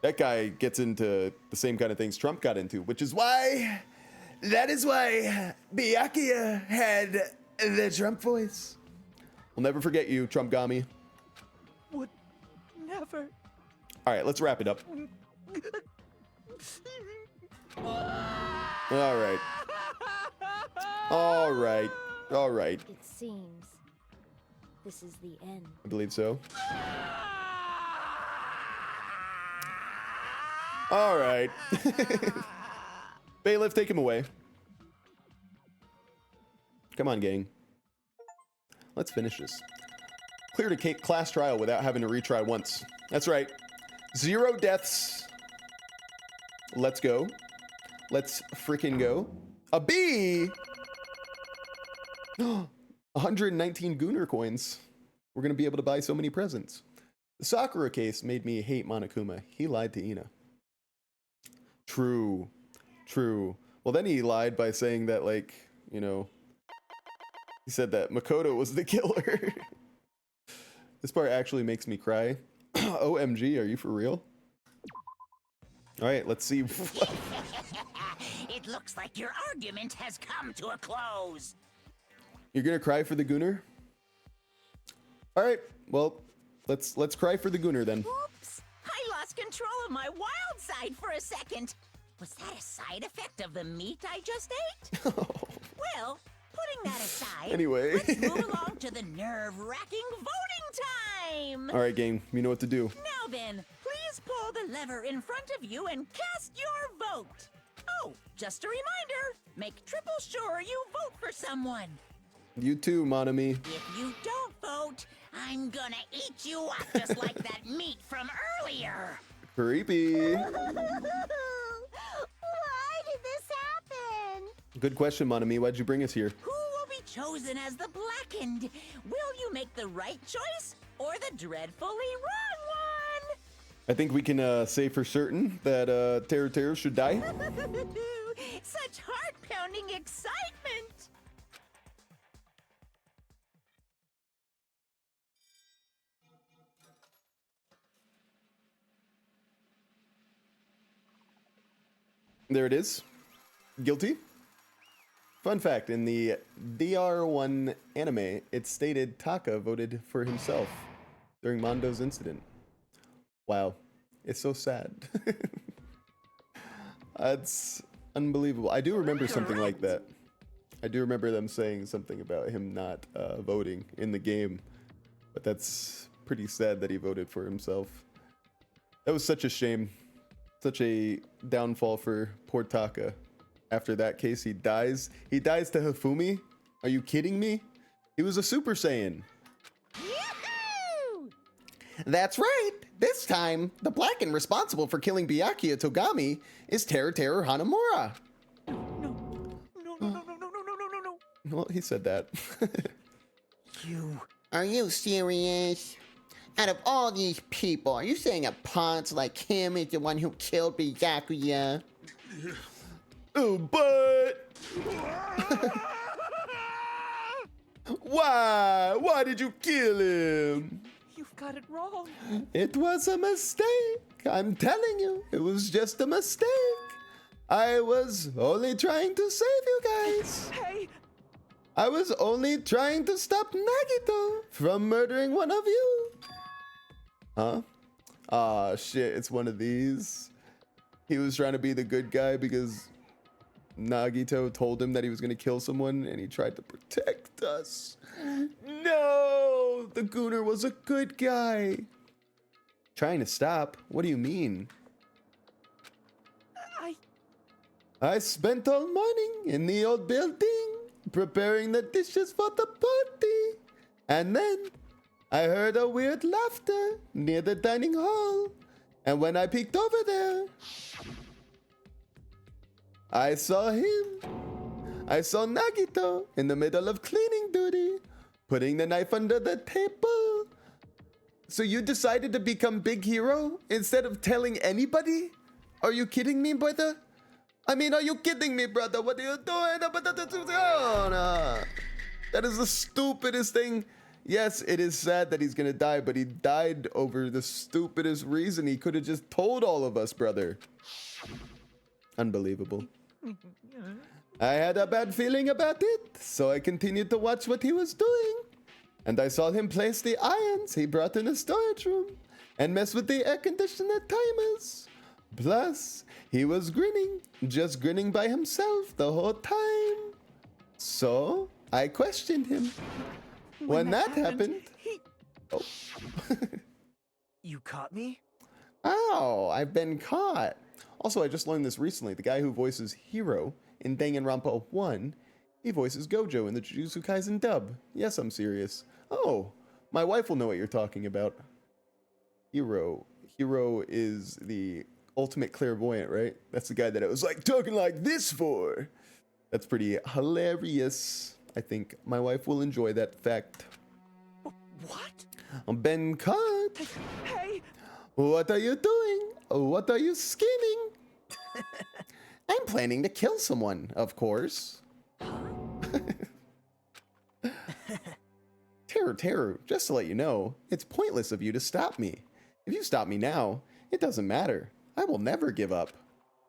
Speaker 1: That guy gets into the same kind of things Trump got into, which is why... That is why Byakuya had the Trump voice. We'll never forget you, Trump Gami.
Speaker 2: Would never.
Speaker 1: All right, let's wrap it up. All right.
Speaker 5: It seems this is the end.
Speaker 1: I believe so. All right. Bailiff, take him away. Come on, gang. Let's finish this. Cleared a class trial without having to retry once. That's right. 0 deaths. Let's go. Let's freaking go. A B! 119 Gooner coins. We're going to be able to buy so many presents. The Sakura case made me hate Monokuma. He lied to Ina. True. Well, then he lied by saying that, like, you know, he said that Makoto was the killer. This part actually makes me cry. OMG, are you for real? All right, let's see.
Speaker 14: It looks like your argument has come to a close.
Speaker 1: You're gonna cry for the Gooner? All right, well, let's cry for the Gooner then.
Speaker 14: Oops, I lost control of my wild side for a second. Was that a side effect of the meat I just ate? Well, putting that aside,
Speaker 1: Anyway.
Speaker 14: let's move along to the nerve-wracking voting time.
Speaker 1: All right, gang, you know what to do.
Speaker 14: Now then, please pull the lever in front of you and cast your vote. Oh, just a reminder, make triple sure you vote for someone.
Speaker 1: You too, Monami.
Speaker 14: If you don't vote, I'm gonna eat you up just like that meat from earlier.
Speaker 1: Creepy.
Speaker 3: Why did this happen?
Speaker 1: Good question, Monami. Why'd you bring us here?
Speaker 14: Who will be chosen as the blackened? Will you make the right choice or the dreadfully wrong one?
Speaker 1: I think we can say for certain that Teruteru should die.
Speaker 14: Such heart-pounding excitement!
Speaker 1: There it is. Guilty. Fun fact, in the DR1 anime, it stated Taka voted for himself during Mondo's incident. Wow. It's so sad. That's unbelievable. I do remember something like that. I do remember them saying something about him not voting in the game. But that's pretty sad that he voted for himself. That was such a shame. Such a downfall for poor Taka. After that case, he dies. He dies to Hifumi? Are you kidding me? He was a Super Saiyan.
Speaker 3: Yahoo!
Speaker 13: That's right. This time, the Blacken responsible for killing Byakuya Togami is Teruteru Hanamura.
Speaker 1: Well, he said that.
Speaker 13: Are you serious? Out of all these people, are you saying a ponce like him is the one who killed Byakuya?
Speaker 1: Oh, but... Why? Why did you kill him?
Speaker 4: You've got it wrong.
Speaker 1: It was a mistake. I'm telling you, it was just a mistake. I was only trying to save you guys.
Speaker 4: Hey!
Speaker 1: I was only trying to stop Nagito from murdering one of you. Huh? Aw, shit, it's one of these. He was trying to be the good guy because Nagito told him that he was going to kill someone and he tried to protect us. No! The gooner was a good guy. Trying to stop? What do you mean? I spent all morning in the old building preparing the dishes for the party. And then I heard a weird laughter near the dining hall. And when I peeked over there, I saw him. I saw Nagito in the middle of cleaning duty, putting the knife under the table. So you decided to become big hero instead of telling anybody? Are you kidding me, brother? I mean, are you kidding me, brother? What are you doing? Oh, no. That is the stupidest thing. Yes, it is sad that he's gonna die, but he died over the stupidest reason. He could have just told all of us, brother. Unbelievable. I had a bad feeling about it, so I continued to watch what he was doing. And I saw him place the irons he brought in the storage room and mess with the air conditioner timers. Plus, he was grinning, just grinning by himself the whole time. So, I questioned him. When that happened... Oh.
Speaker 6: You caught me?
Speaker 1: Oh, I've been caught. Also, I just learned this recently. The guy who voices Hiro in Danganronpa 1, he voices Gojo in the Jujutsu Kaisen dub. Yes, I'm serious. Oh, my wife will know what you're talking about. Hiro. Hiro is the ultimate clairvoyant, right? That's the guy that I was like talking like this for. That's pretty hilarious. I think my wife will enjoy that fact.
Speaker 6: What?
Speaker 1: I've been caught.
Speaker 6: Hey!
Speaker 1: What are you doing? What are you scheming?
Speaker 13: I'm planning to kill someone, of course.
Speaker 1: Teruteru, just to let you know, it's pointless of you to stop me. If you stop me now, it doesn't matter. I will never give up.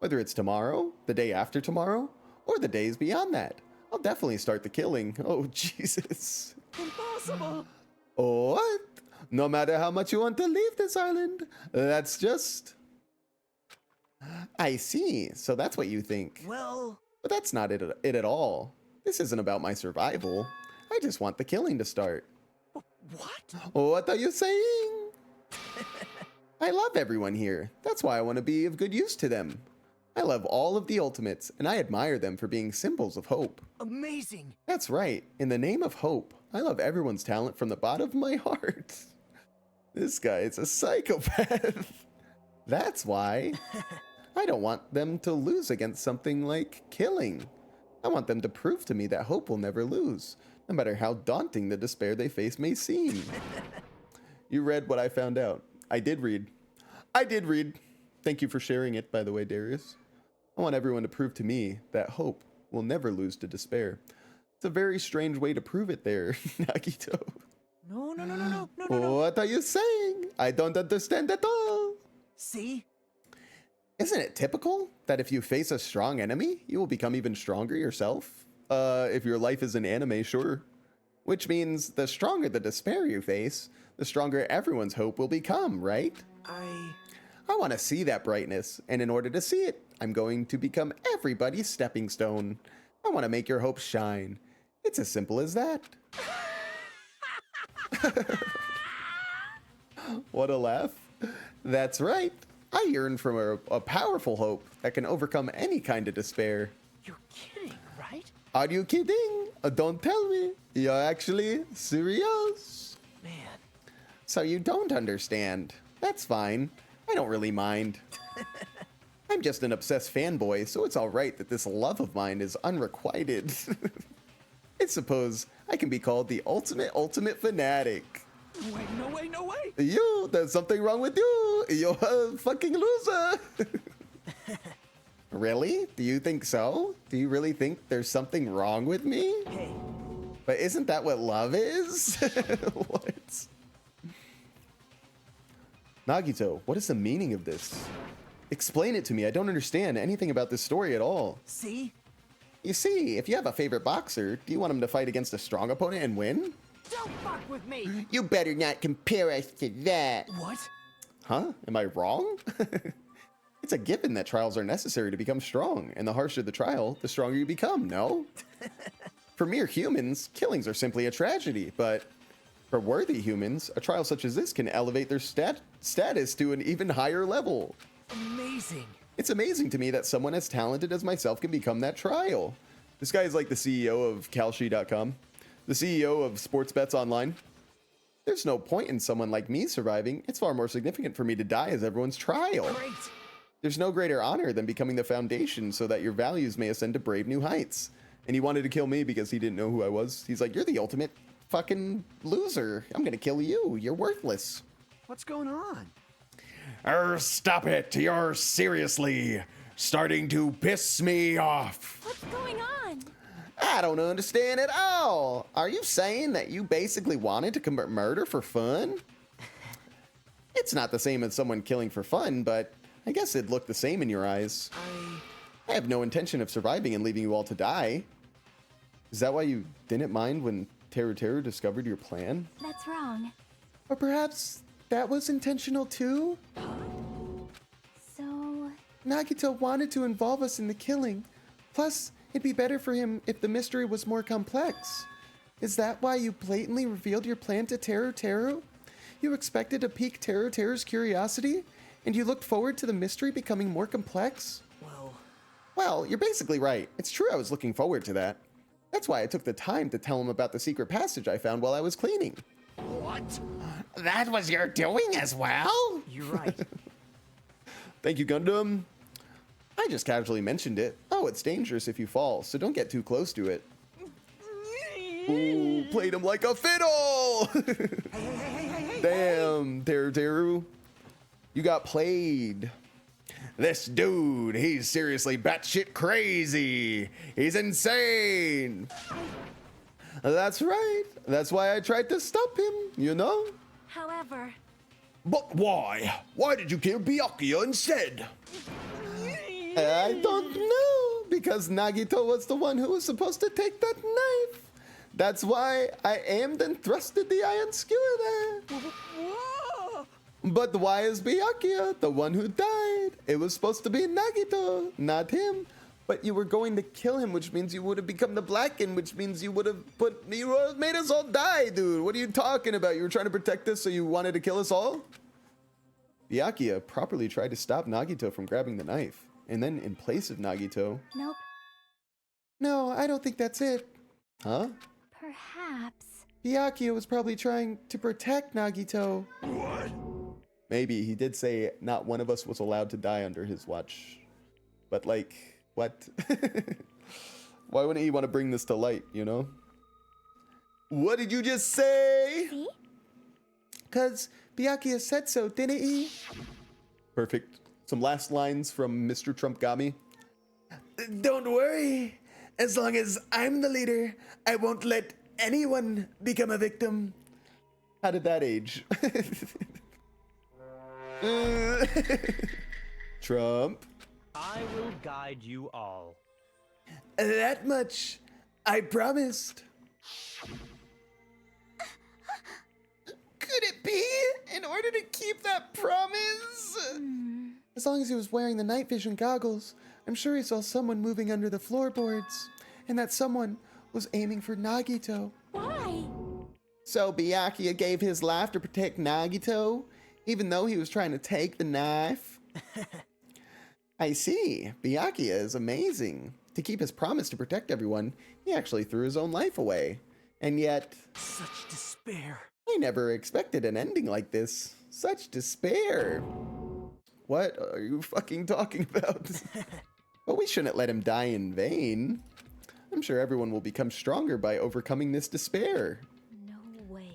Speaker 1: Whether it's tomorrow, the day after tomorrow, or the days beyond that. I'll definitely start the killing. Oh, Jesus.
Speaker 6: Impossible!
Speaker 1: What? No matter how much you want to leave this island, that's just...
Speaker 13: I see. So that's what you think.
Speaker 6: Well...
Speaker 1: But that's not it at all. This isn't about my survival. I just want the killing to start.
Speaker 6: What?
Speaker 1: What are you saying? I love everyone here. That's why I want to be of good use to them. I love all of the ultimates, and I admire them for being symbols of hope.
Speaker 6: Amazing!
Speaker 1: That's right. In the name of hope, I love everyone's talent from the bottom of my heart. This guy is a psychopath. That's why. I don't want them to lose against something like killing. I want them to prove to me that hope will never lose, no matter how daunting the despair they face may seem. You read what I found out. I did read. Thank you for sharing it, by the way, Darius. I want everyone to prove to me that hope will never lose to despair. It's a very strange way to prove it there, Nagito.
Speaker 6: No.
Speaker 1: What are you saying? I don't understand at all.
Speaker 6: See?
Speaker 13: Isn't it typical that if you face a strong enemy, you will become even stronger yourself? If your life is an anime, sure. Which means the stronger the despair you face, the stronger everyone's hope will become, right? I want to see that brightness, and in order to see it, I'm going to become everybody's stepping stone. I want to make your hope shine. It's as simple as that. What a laugh. That's right. I yearn for a powerful hope that can overcome any kind of despair.
Speaker 6: You're kidding, right?
Speaker 13: Are you kidding? Don't tell me. You're actually serious.
Speaker 6: Man.
Speaker 13: So you don't understand. That's fine. I don't really mind. I'm just an obsessed fanboy, so it's alright that this love of mine is unrequited. I suppose I can be called the ultimate fanatic.
Speaker 6: Wait, no way, no way!
Speaker 13: You, there's something wrong with you. You're a fucking loser. Really? Do you think so? Do you really think there's something wrong with me?
Speaker 6: Hey.
Speaker 13: But isn't that what love is? What? Nagito, what is the meaning of this? Explain it to me. I don't understand anything about this story at all.
Speaker 6: See?
Speaker 13: You see, if you have a favorite boxer, do you want him to fight against a strong opponent and win?
Speaker 4: Don't fuck with me!
Speaker 13: You better not compare us to that.
Speaker 6: What?
Speaker 13: Huh? Am I wrong? It's a given that trials are necessary to become strong, and the harsher the trial, the stronger you become, no? For mere humans, killings are simply a tragedy, but for worthy humans, a trial such as this can elevate their status to an even higher level.
Speaker 6: Amazing.
Speaker 13: It's amazing to me that someone as talented as myself can become that trial. This guy is like the CEO of Kalshi.com, the CEO of Sports Bets Online. There's no point in someone like me surviving. It's far more significant for me to die as everyone's trial.
Speaker 6: Great.
Speaker 13: There's no greater honor than becoming the foundation so that your values may ascend to brave new heights. And he wanted to kill me because he didn't know who I was. He's like, you're the ultimate fucking loser. I'm gonna kill you. You're worthless.
Speaker 10: What's going on?
Speaker 1: Stop it. You're seriously starting to piss me off.
Speaker 15: What's going on?
Speaker 13: I don't understand at all. Are you saying that you basically wanted to commit murder for fun? It's not the same as someone killing for fun, but I guess it'd look the same in your eyes. I have no intention of surviving and leaving you all to die. Is that why you didn't mind when Teruteru discovered your plan?
Speaker 15: That's wrong.
Speaker 13: Or perhaps that was intentional too?
Speaker 15: So...
Speaker 13: Nagito wanted to involve us in the killing. Plus, it'd be better for him if the mystery was more complex. Is that why you blatantly revealed your plan to Teruteru? You expected to pique Teruteru's curiosity? And you looked forward to the mystery becoming more complex? Well, you're basically right. It's true I was looking forward to that. That's why I took the time to tell him about the secret passage I found while I was cleaning.
Speaker 8: What?
Speaker 1: That was your doing as well?
Speaker 6: You're right.
Speaker 13: Thank you, Gundam. I just casually mentioned it. Oh, it's dangerous if you fall, so don't get too close to it. Ooh, played him like a fiddle! Damn, Teruteru. You got played.
Speaker 1: This dude, he's seriously batshit crazy. He's insane.
Speaker 13: That's right. That's why I tried to stop him, you know?
Speaker 15: However...
Speaker 1: But why? Why did you kill Byakuya instead?
Speaker 13: I don't know, because Nagito was the one who was supposed to take that knife. That's why I aimed and thrusted the iron skewer there. But why is Byakuya the one who died? It was supposed to be Nagito, not him. But you were going to kill him, which means you would have become the Blackened, which means you would have made us all die, dude. What are you talking about? You were trying to protect us, so you wanted to kill us all? Byakuya properly tried to stop Nagito from grabbing the knife. And then in place of Nagito...
Speaker 15: Nope.
Speaker 13: No, I don't think that's it. Huh?
Speaker 15: Perhaps.
Speaker 13: Byakuya was probably trying to protect Nagito.
Speaker 7: What?
Speaker 13: Maybe. He did say not one of us was allowed to die under his watch. But like, what? Why wouldn't he want to bring this to light, you know? What did you just say?
Speaker 15: See?
Speaker 13: Because Byakuya said so, didn't he? Perfect. Some last lines from Mr. Trumpgami. Don't worry. As long as I'm the leader, I won't let anyone become a victim. How did that age?
Speaker 1: Trump.
Speaker 11: I will guide you all.
Speaker 1: That much I promised.
Speaker 13: Could it be? In order to keep that promise? As long as he was wearing the night vision goggles, I'm sure he saw someone moving under the floorboards. And that someone was aiming for Nagito.
Speaker 3: Why?
Speaker 13: So Byakuya gave his life to protect Nagito, even though he was trying to take the knife? I see. Byakuya is amazing. To keep his promise to protect everyone, he actually threw his own life away. And yet...
Speaker 6: Such despair.
Speaker 13: I never expected an ending like this. Such despair. What are you fucking talking about? But we shouldn't let him die in vain. I'm sure everyone will become stronger by overcoming this despair.
Speaker 5: No way.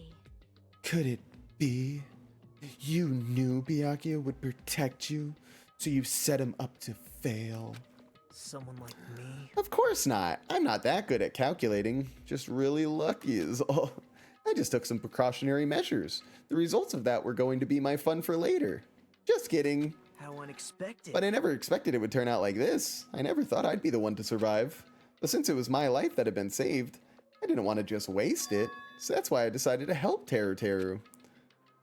Speaker 13: Could it be? You knew Byakuya would protect you, so you set him up to fail.
Speaker 6: Someone like me?
Speaker 13: Of course not. I'm not that good at calculating. Just really lucky is all. I just took some precautionary measures. The results of that were going to be my fun for later. Just kidding.
Speaker 6: How unexpected.
Speaker 13: But I never expected it would turn out like this. I never thought I'd be the one to survive. But since it was my life that had been saved, I didn't want to just waste it. So that's why I decided to help Teruteru.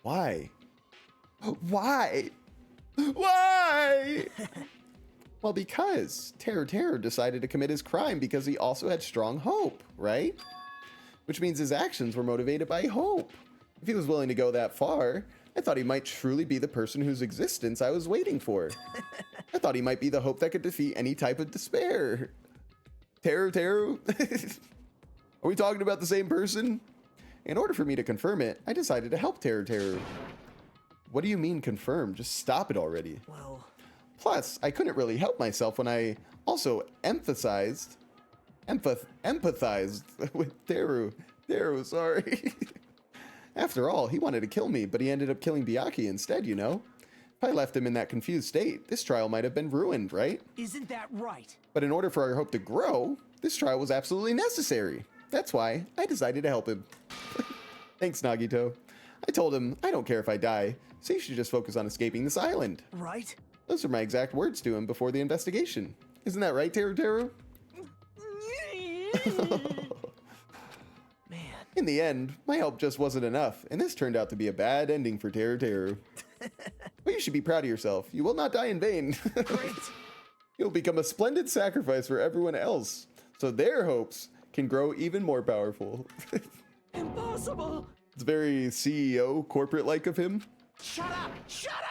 Speaker 13: Why? Why? Why? Well, because Teruteru decided to commit his crime because he also had strong hope, right? Which means his actions were motivated by hope. If he was willing to go that far, I thought he might truly be the person whose existence I was waiting for. I thought he might be the hope that could defeat any type of despair. Teruteru? Are we talking about the same person? In order for me to confirm it, I decided to help Teruteru. What do you mean confirm? Just stop it already.
Speaker 6: Well...
Speaker 13: Plus, I couldn't really help myself when I also empathized with Teru, sorry. After all, he wanted to kill me, but he ended up killing Byakuya instead, you know? If I left him in that confused state, this trial might have been ruined, right?
Speaker 6: Isn't that right?
Speaker 13: But in order for our hope to grow, this trial was absolutely necessary. That's why I decided to help him. Thanks, Nagito. I told him, I don't care if I die, so you should just focus on escaping this island.
Speaker 6: Right?
Speaker 13: Those are my exact words to him before the investigation. Isn't that right, Teruteru?
Speaker 6: Man.
Speaker 13: In the end, my help just wasn't enough, and this turned out to be a bad ending for Teruteru. But you should be proud of yourself. You will not die in vain.
Speaker 6: Great.
Speaker 13: You'll become a splendid sacrifice for everyone else, so their hopes can grow even more powerful.
Speaker 6: Impossible!
Speaker 13: It's very CEO, corporate-like of him.
Speaker 6: Shut up! Shut up!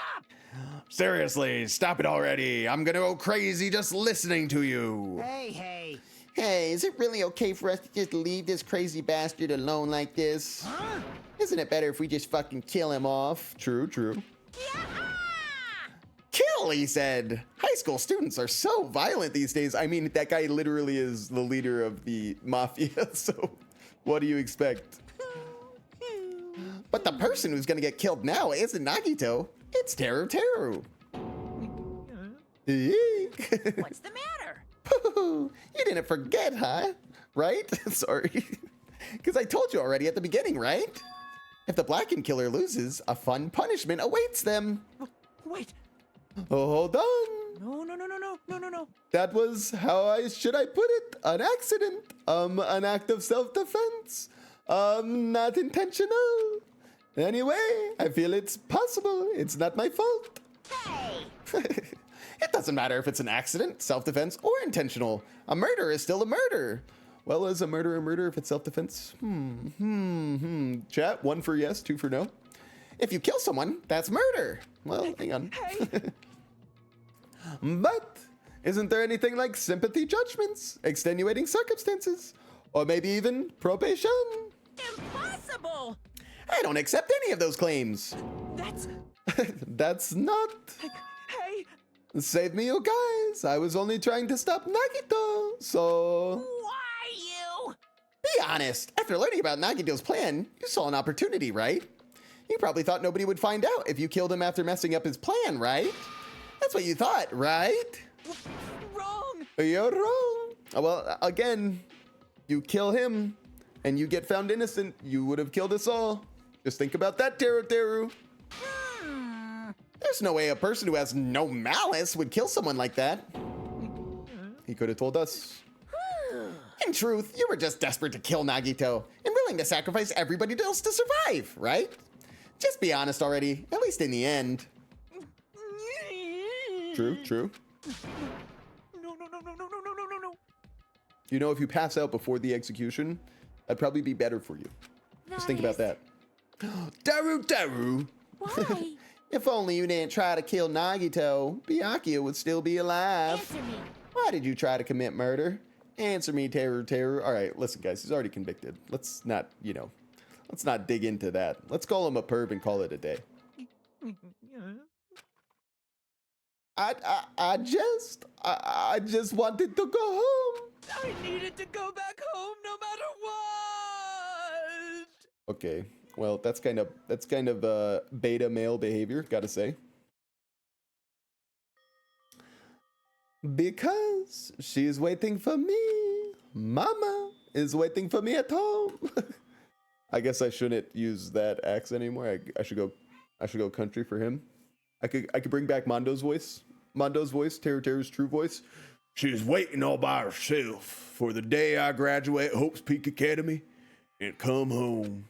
Speaker 13: Seriously, stop it already. I'm gonna go crazy just listening to you.
Speaker 4: Hey.
Speaker 13: Hey, is it really okay for us to just leave this crazy bastard alone like this?
Speaker 6: Huh?
Speaker 13: Isn't it better if we just fucking kill him off? True. Kill, he said. High school students are so violent these days. I mean, that guy literally is the leader of the mafia, so what do you expect? But the person who's gonna get killed now isn't Nagito. It's Teruteru.
Speaker 14: What's the matter?
Speaker 13: You didn't forget, huh? Right? Sorry. Because I told you already at the beginning, right? If the Blackened Killer loses, a fun punishment awaits them.
Speaker 6: Wait.
Speaker 13: Oh, hold on.
Speaker 6: No.
Speaker 13: That was should I put it? An accident. An act of self-defense. Not intentional. Anyway, I feel it's possible. It's not my fault.
Speaker 14: Hey!
Speaker 13: It doesn't matter if it's an accident, self-defense, or intentional. A murder is still a murder. Well, is a murder if it's self-defense? Chat, 1 for yes, 2 for no. If you kill someone, that's murder. Well, hang on.
Speaker 6: Hey.
Speaker 13: But isn't there anything like sympathy judgments, extenuating circumstances, or maybe even probation?
Speaker 14: Impossible!
Speaker 13: I don't accept any of those claims. That's not.
Speaker 6: Hey.
Speaker 13: Save me, you guys. I was only trying to stop Nagito, so...
Speaker 14: Why you?
Speaker 13: Be honest. After learning about Nagito's plan, you saw an opportunity, right? You probably thought nobody would find out if you killed him after messing up his plan, right? That's what you thought, right?
Speaker 6: Wrong.
Speaker 13: You're wrong. Well, again, you kill him and you get found innocent, you would have killed us all. Just think about that, Teruteru. There's no way a person who has no malice would kill someone like that.
Speaker 1: He could have told us.
Speaker 13: In truth, you were just desperate to kill Nagito and willing to sacrifice everybody else to survive, right? Just be honest already, at least in the end.
Speaker 1: True, true.
Speaker 6: No.
Speaker 1: You know, if you pass out before the execution, that'd probably be better for you. Just think about that. Teruteru!
Speaker 3: Why?
Speaker 13: If only you didn't try to kill Nagito, Byakuya would still be alive.
Speaker 3: Answer me.
Speaker 13: Why did you try to commit murder? Answer me, Teruteru. All right, listen, guys, he's already convicted. Let's not, let's not dig into that. Let's call him a perv and call it a day. I just wanted to go home.
Speaker 2: I needed to go back home no matter what.
Speaker 1: Okay, well, that's kind of beta male behavior, gotta say. Because she's waiting for me. Mama is waiting for me at home. I guess I shouldn't use that accent anymore. I should go country for him. I could bring back Mondo's voice. Teruteru's true voice. She's waiting all by herself for the day I graduate Hope's Peak Academy and come home.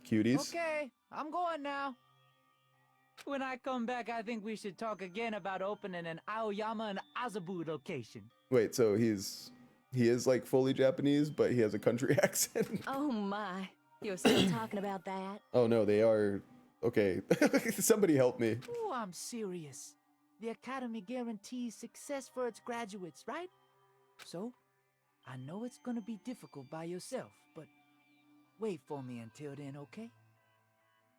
Speaker 1: Cuties.
Speaker 2: Okay, I'm going now. When I come back, I think we should talk again about opening an Aoyama and Azabu location.
Speaker 1: Wait, so he is like fully Japanese, but he has a country accent?
Speaker 9: Oh my, you're still talking about that?
Speaker 1: Oh no, they are. Okay, somebody help me.
Speaker 2: Oh, I'm serious. The Academy guarantees success for its graduates, right? So, I know it's gonna be difficult by yourself, but wait for me until then, okay?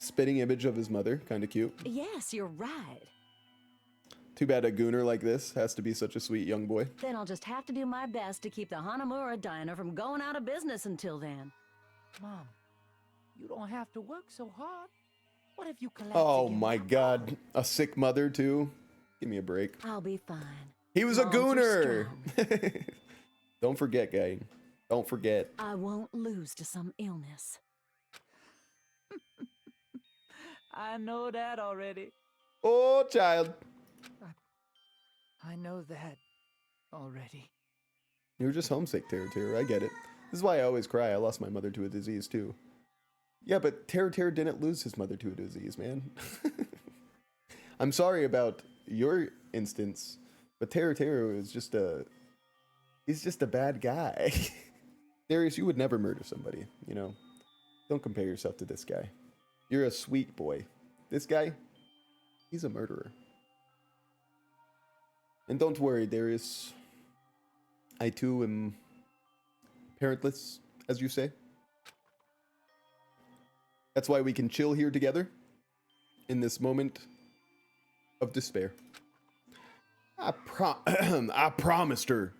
Speaker 1: Spitting image of his mother, kind of cute.
Speaker 9: Yes, you're right.
Speaker 1: Too bad a gooner like this has to be such a sweet young boy.
Speaker 9: Then I'll just have to do my best to keep the Hanamura Diner from going out of business until then.
Speaker 2: Mom, you don't have to work so hard. What if you collapse
Speaker 1: Oh
Speaker 2: again?
Speaker 1: my god, a sick mother too? Give me a break.
Speaker 9: I'll be fine.
Speaker 1: He was a
Speaker 9: Moms are
Speaker 1: gooner! Don't forget, guy. Don't forget.
Speaker 9: I won't lose to some illness.
Speaker 2: I know that already.
Speaker 1: Oh, child.
Speaker 2: I know that already.
Speaker 1: You were just homesick, Teruteru. I get it. This is why I always cry. I lost my mother to a disease, too. Yeah, but Teruteru didn't lose his mother to a disease, man. I'm sorry about your instance, but Teruteru is just he's just a bad guy. Darius, you would never murder somebody, you know? Don't compare yourself to this guy. You're a sweet boy. This guy, he's a murderer. And don't worry, Darius. I too am parentless, as you say. That's why we can chill here together in this moment of despair. I promised her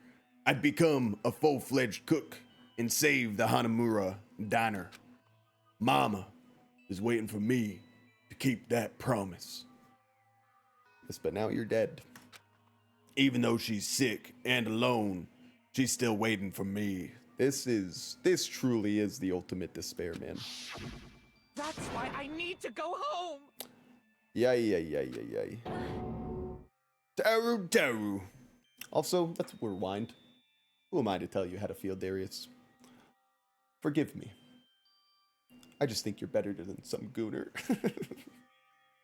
Speaker 1: I'd become a full-fledged cook and save the Hanamura Diner. Mama is waiting for me to keep that promise. Yes, but now you're dead. Even though she's sick and alone, she's still waiting for me. This truly is the ultimate despair, man.
Speaker 2: That's why I need to go home.
Speaker 1: Yay. Teru. Also, let's rewind. Who am I to tell you how to feel, Darius? Forgive me. I just think you're better than some gooner.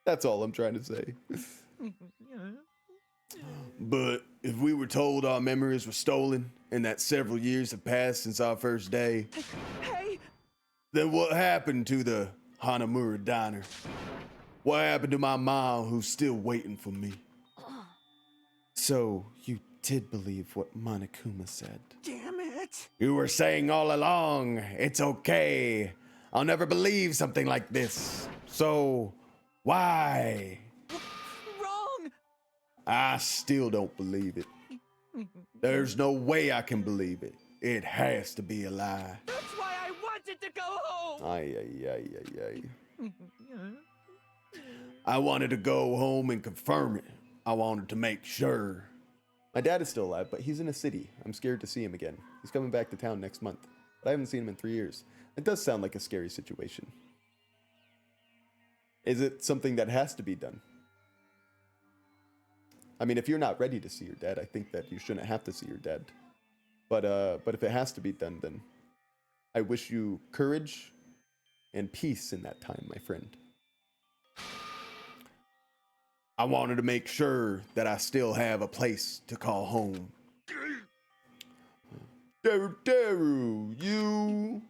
Speaker 1: That's all I'm trying to say. But if we were told our memories were stolen and that several years have passed since our first day,
Speaker 2: Hey!
Speaker 1: Then what happened to the Hanamura Diner? What happened to my mom who's still waiting for me? So, you did believe what Monokuma said.
Speaker 10: Damn it!
Speaker 1: You were saying all along, it's okay. I'll never believe something like this. So, why?
Speaker 2: Wrong!
Speaker 1: I still don't believe it. There's no way I can believe it. It has to be a lie.
Speaker 2: That's why I wanted to go home!
Speaker 1: Ay. I wanted to go home and confirm it. I wanted to make sure. My dad is still alive, but he's in a city. I'm scared to see him again. He's coming back to town next month, but I haven't seen him in 3 years. It does sound like a scary situation. Is it something that has to be done? I mean, if you're not ready to see your dad, I think that you shouldn't have to see your dad. But if it has to be done, then I wish you courage and peace in that time, my friend. I wanted to make sure that I still have a place to call home. Teruteru, you...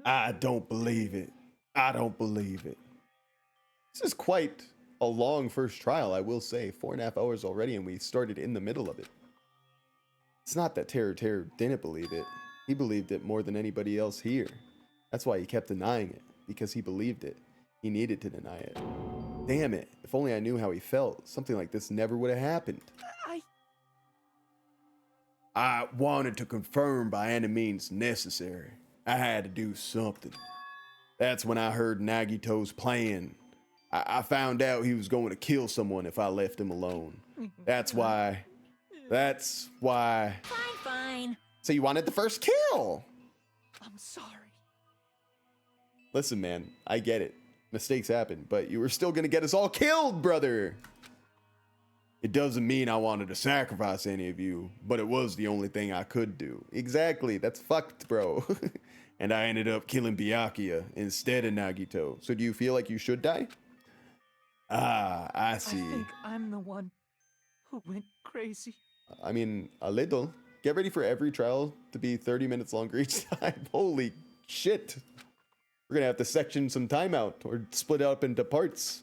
Speaker 1: I don't believe it. I don't believe it. This is quite a long first trial, I will say. 4.5 hours already, and we started in the middle of it. It's not that Teruteru didn't believe it. He believed it more than anybody else here. That's why he kept denying it, because he believed it. He needed to deny it. Damn it, if only I knew how he felt, something like this never would have happened. I wanted to confirm by any means necessary. I had to do something. That's when I heard Nagito's plan. I found out he was going to kill someone if I left him alone. That's why.
Speaker 14: Fine, fine.
Speaker 13: So you wanted the first kill?
Speaker 14: I'm sorry.
Speaker 1: Listen, man, I get it. Mistakes happen, but you were still gonna get us all killed, brother. It doesn't mean I wanted to sacrifice any of you, but it was the only thing I could do. Exactly, that's fucked, bro. And I ended up killing Byakuya instead of Nagito. So do you feel like you should die? Ah, I see.
Speaker 6: I think I'm the one who went crazy.
Speaker 1: I mean, a little. Get ready for every trial to be 30 minutes longer each time. Holy shit. We're gonna have to section some time out or split up into parts.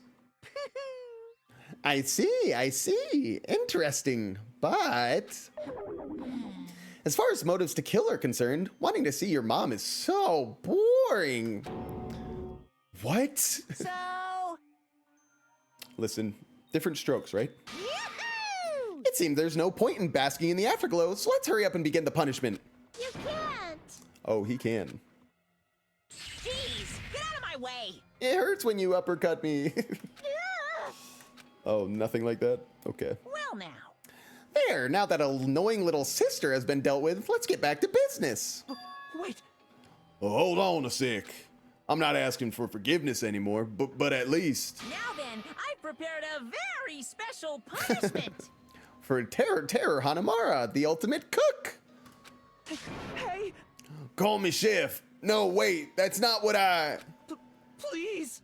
Speaker 13: I see. Interesting. But as far as motives to kill are concerned, wanting to see your mom is so boring. What?
Speaker 14: So...
Speaker 1: Listen, different strokes, right?
Speaker 14: Yahoo!
Speaker 13: It seems there's no point in basking in the afterglow, so let's hurry up and begin the punishment.
Speaker 3: You can't.
Speaker 1: Oh, he can.
Speaker 14: Jeez, get out of my way!
Speaker 13: It hurts when you uppercut me.
Speaker 1: Oh, nothing like that? Okay.
Speaker 14: Well now.
Speaker 13: There, now that annoying little sister has been dealt with, let's get back to business.
Speaker 6: Wait.
Speaker 1: Well, hold on a sec. I'm not asking for forgiveness anymore, but at least...
Speaker 14: Now then, I've prepared a very special punishment.
Speaker 13: For Teruteru Hanamura, the ultimate cook.
Speaker 6: Hey!
Speaker 1: Call me chef. No, wait, that's not what I...
Speaker 6: Please!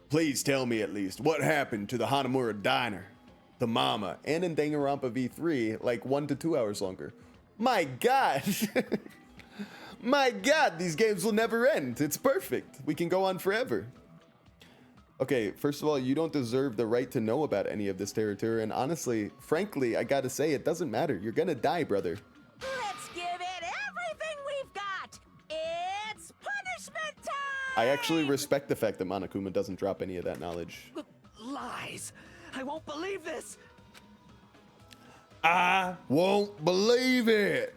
Speaker 1: Please tell me at least, what happened to the Hanamura diner? The mama, and in Danganronpa V3, like 1 to 2 hours longer. My god! My god, these games will never end. It's perfect. We can go on forever. Okay, first of all, you don't deserve the right to know about any of this territory, and honestly, frankly, I gotta say, it doesn't matter. You're gonna die, brother.
Speaker 14: Let's give it everything we've got. It's punishment time!
Speaker 1: I actually respect the fact that Monokuma doesn't drop any of that knowledge.
Speaker 6: Lies! I won't believe this!
Speaker 1: I won't believe it!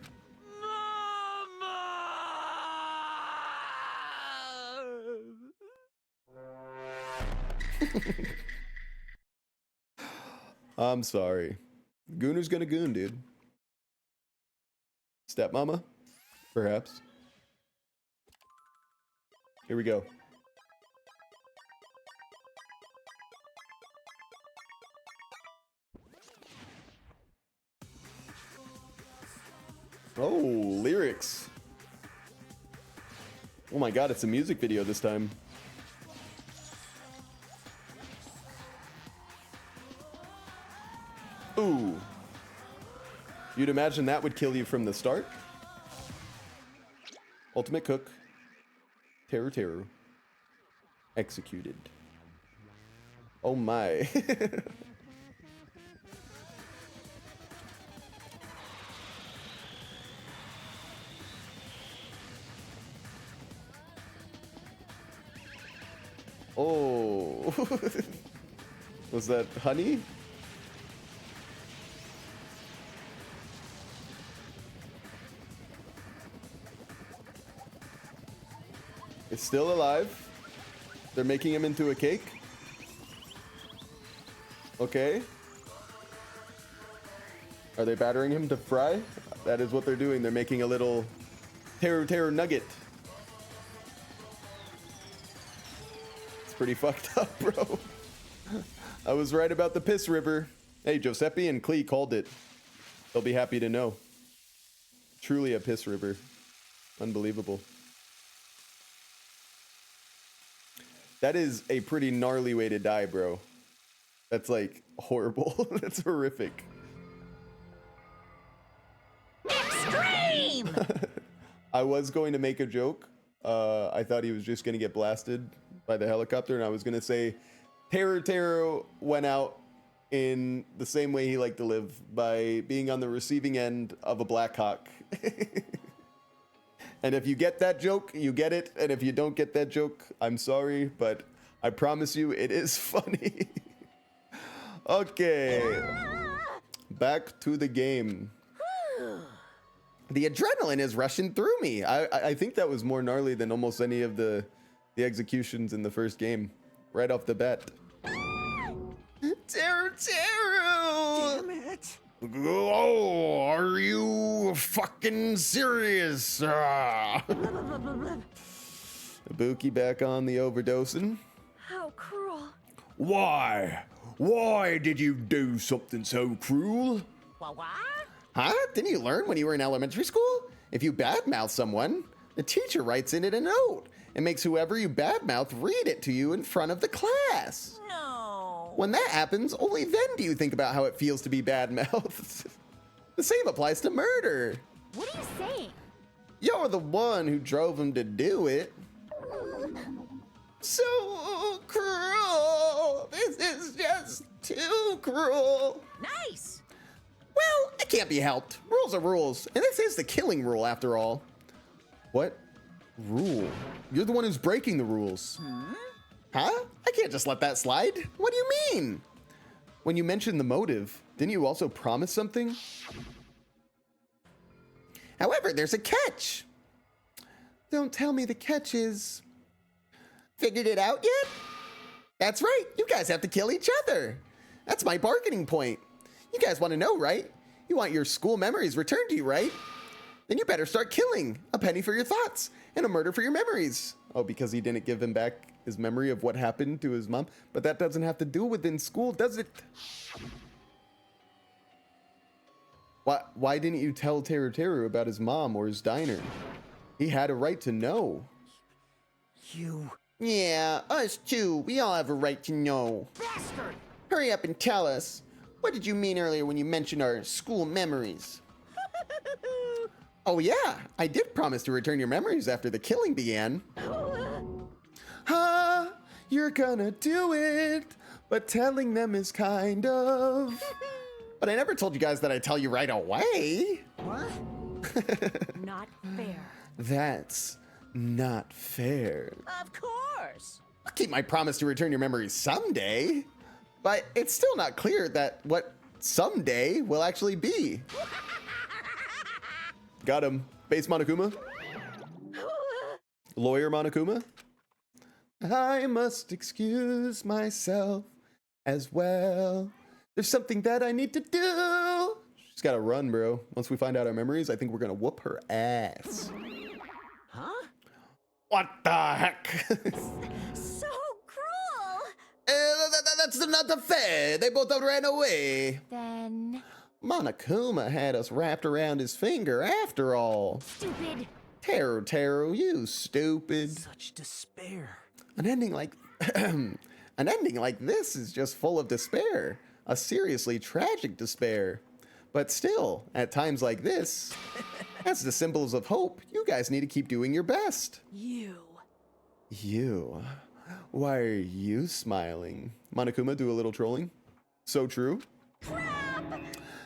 Speaker 1: I'm sorry. Gooner's gonna goon, dude. Stepmama? Perhaps. Here we go. Oh, lyrics. Oh my god, it's a music video this time. Ooh. You'd imagine that would kill you from the start? Ultimate Cook. Teruteru. Executed. Oh my. Oh. Was that honey? It's still alive. They're making him into a cake. Okay. Are they battering him to fry? That is what they're doing. They're making a little Teruteru nugget. It's pretty fucked up, bro. I was right about the piss river. Hey, Giuseppe and Klee called it. They'll be happy to know. Truly a piss river. Unbelievable. That is a pretty gnarly way to die, bro. That's like horrible. That's horrific.
Speaker 14: Extreme!
Speaker 1: I was going to make a joke. I thought he was just going to get blasted by the helicopter, and I was going to say Teruteru went out in the same way he liked to live, by being on the receiving end of a Black Hawk. And if you get that joke, you get it. And if you don't get that joke, I'm sorry, but I promise you it is funny. Okay. Back to the game. The adrenaline is rushing through me. I think that was more gnarly than almost any of the executions in the first game, right off the bat. Teruteru!
Speaker 10: Damn it!
Speaker 13: Oh, are you fucking serious?
Speaker 1: Ibuki back on the overdosing.
Speaker 15: How cruel.
Speaker 13: Why? Why did you do something so cruel?
Speaker 14: What?
Speaker 13: Huh? Didn't you learn when you were in elementary school? If you badmouth someone, the teacher writes in it a note and makes whoever you badmouth read it to you in front of the class.
Speaker 14: No.
Speaker 13: When that happens, only then do you think about how it feels to be badmouthed. The same applies to murder.
Speaker 5: What are you saying?
Speaker 13: You're the one who drove him to do it. So cruel. This is just too cruel.
Speaker 14: Nice.
Speaker 13: Well, it can't be helped. Rules are rules, and this is the killing rule after all.
Speaker 1: What rule? You're the one who's breaking the rules.
Speaker 13: Huh? I can't just let that slide. What do you mean?
Speaker 1: When you mentioned the motive, didn't you also promise something?
Speaker 13: However, there's a catch. Don't tell me the catch is... Figured it out yet? That's right, you guys have to kill each other. That's my bargaining point. You guys want to know, right? You want your school memories returned to you, right? Then you better start killing. A penny for your thoughts and a murder for your memories.
Speaker 1: Oh, because he didn't give him back his memory of what happened to his mom? But that doesn't have to do within school, does it? Why didn't you tell Teruteru about his mom or his diner? He had a right to know.
Speaker 10: You...
Speaker 13: Yeah, us too. We all have a right to know.
Speaker 14: Bastard!
Speaker 13: Hurry up and tell us. What did you mean earlier when you mentioned our school memories? Oh yeah, I did promise to return your memories after the killing began.
Speaker 1: Huh? You're gonna do it, but telling them is kind of...
Speaker 13: But I never told you guys that I'd tell you right away.
Speaker 10: What?
Speaker 5: Not fair.
Speaker 1: That's not fair.
Speaker 14: Of course.
Speaker 13: I'll keep my promise to return your memories someday. But it's still not clear that what someday will actually be.
Speaker 1: Got him. Base Monokuma. Lawyer Monokuma. I must excuse myself as well. There's something that I need to do. She's got to run, bro. Once we find out our memories, I think we're going to whoop her ass.
Speaker 14: Huh?
Speaker 13: What the heck?
Speaker 5: So cruel!
Speaker 13: That's not fair. They both ran away.
Speaker 5: Then...
Speaker 13: Monokuma had us wrapped around his finger after all.
Speaker 5: Stupid!
Speaker 13: Teruteru, you stupid.
Speaker 10: Such despair.
Speaker 13: An ending like... An ending like this is just full of despair. A seriously tragic despair. But still, at times like this, as the symbols of hope, you guys need to keep doing your best.
Speaker 5: You.
Speaker 1: Why are you smiling? Monokuma, do a little trolling. So true.
Speaker 5: Crap!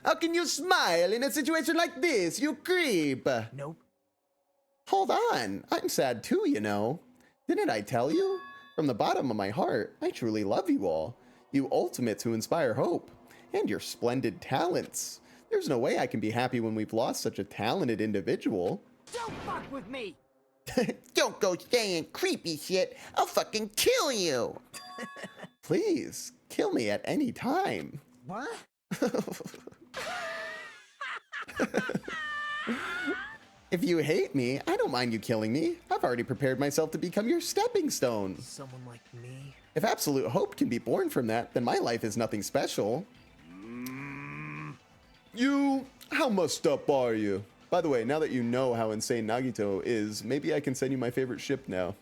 Speaker 13: How can you smile in a situation like this, you creep?
Speaker 10: Nope.
Speaker 13: Hold on, I'm sad too, you know. Didn't I tell you? From the bottom of my heart, I truly love you all. You ultimate to inspire hope. And your splendid talents. There's no way I can be happy when we've lost such a talented individual.
Speaker 4: Don't fuck with me!
Speaker 13: Don't go saying creepy shit. I'll fucking kill you. Please, kill me at any time.
Speaker 10: What?
Speaker 13: If you hate me, I don't mind you killing me. How I've already prepared myself to become your stepping stone.
Speaker 6: Someone like me?
Speaker 13: If absolute hope can be born from that, then my life is nothing special.
Speaker 1: How messed up are you? By the way, now that you know how insane Nagito is, maybe I can send you my favorite ship now.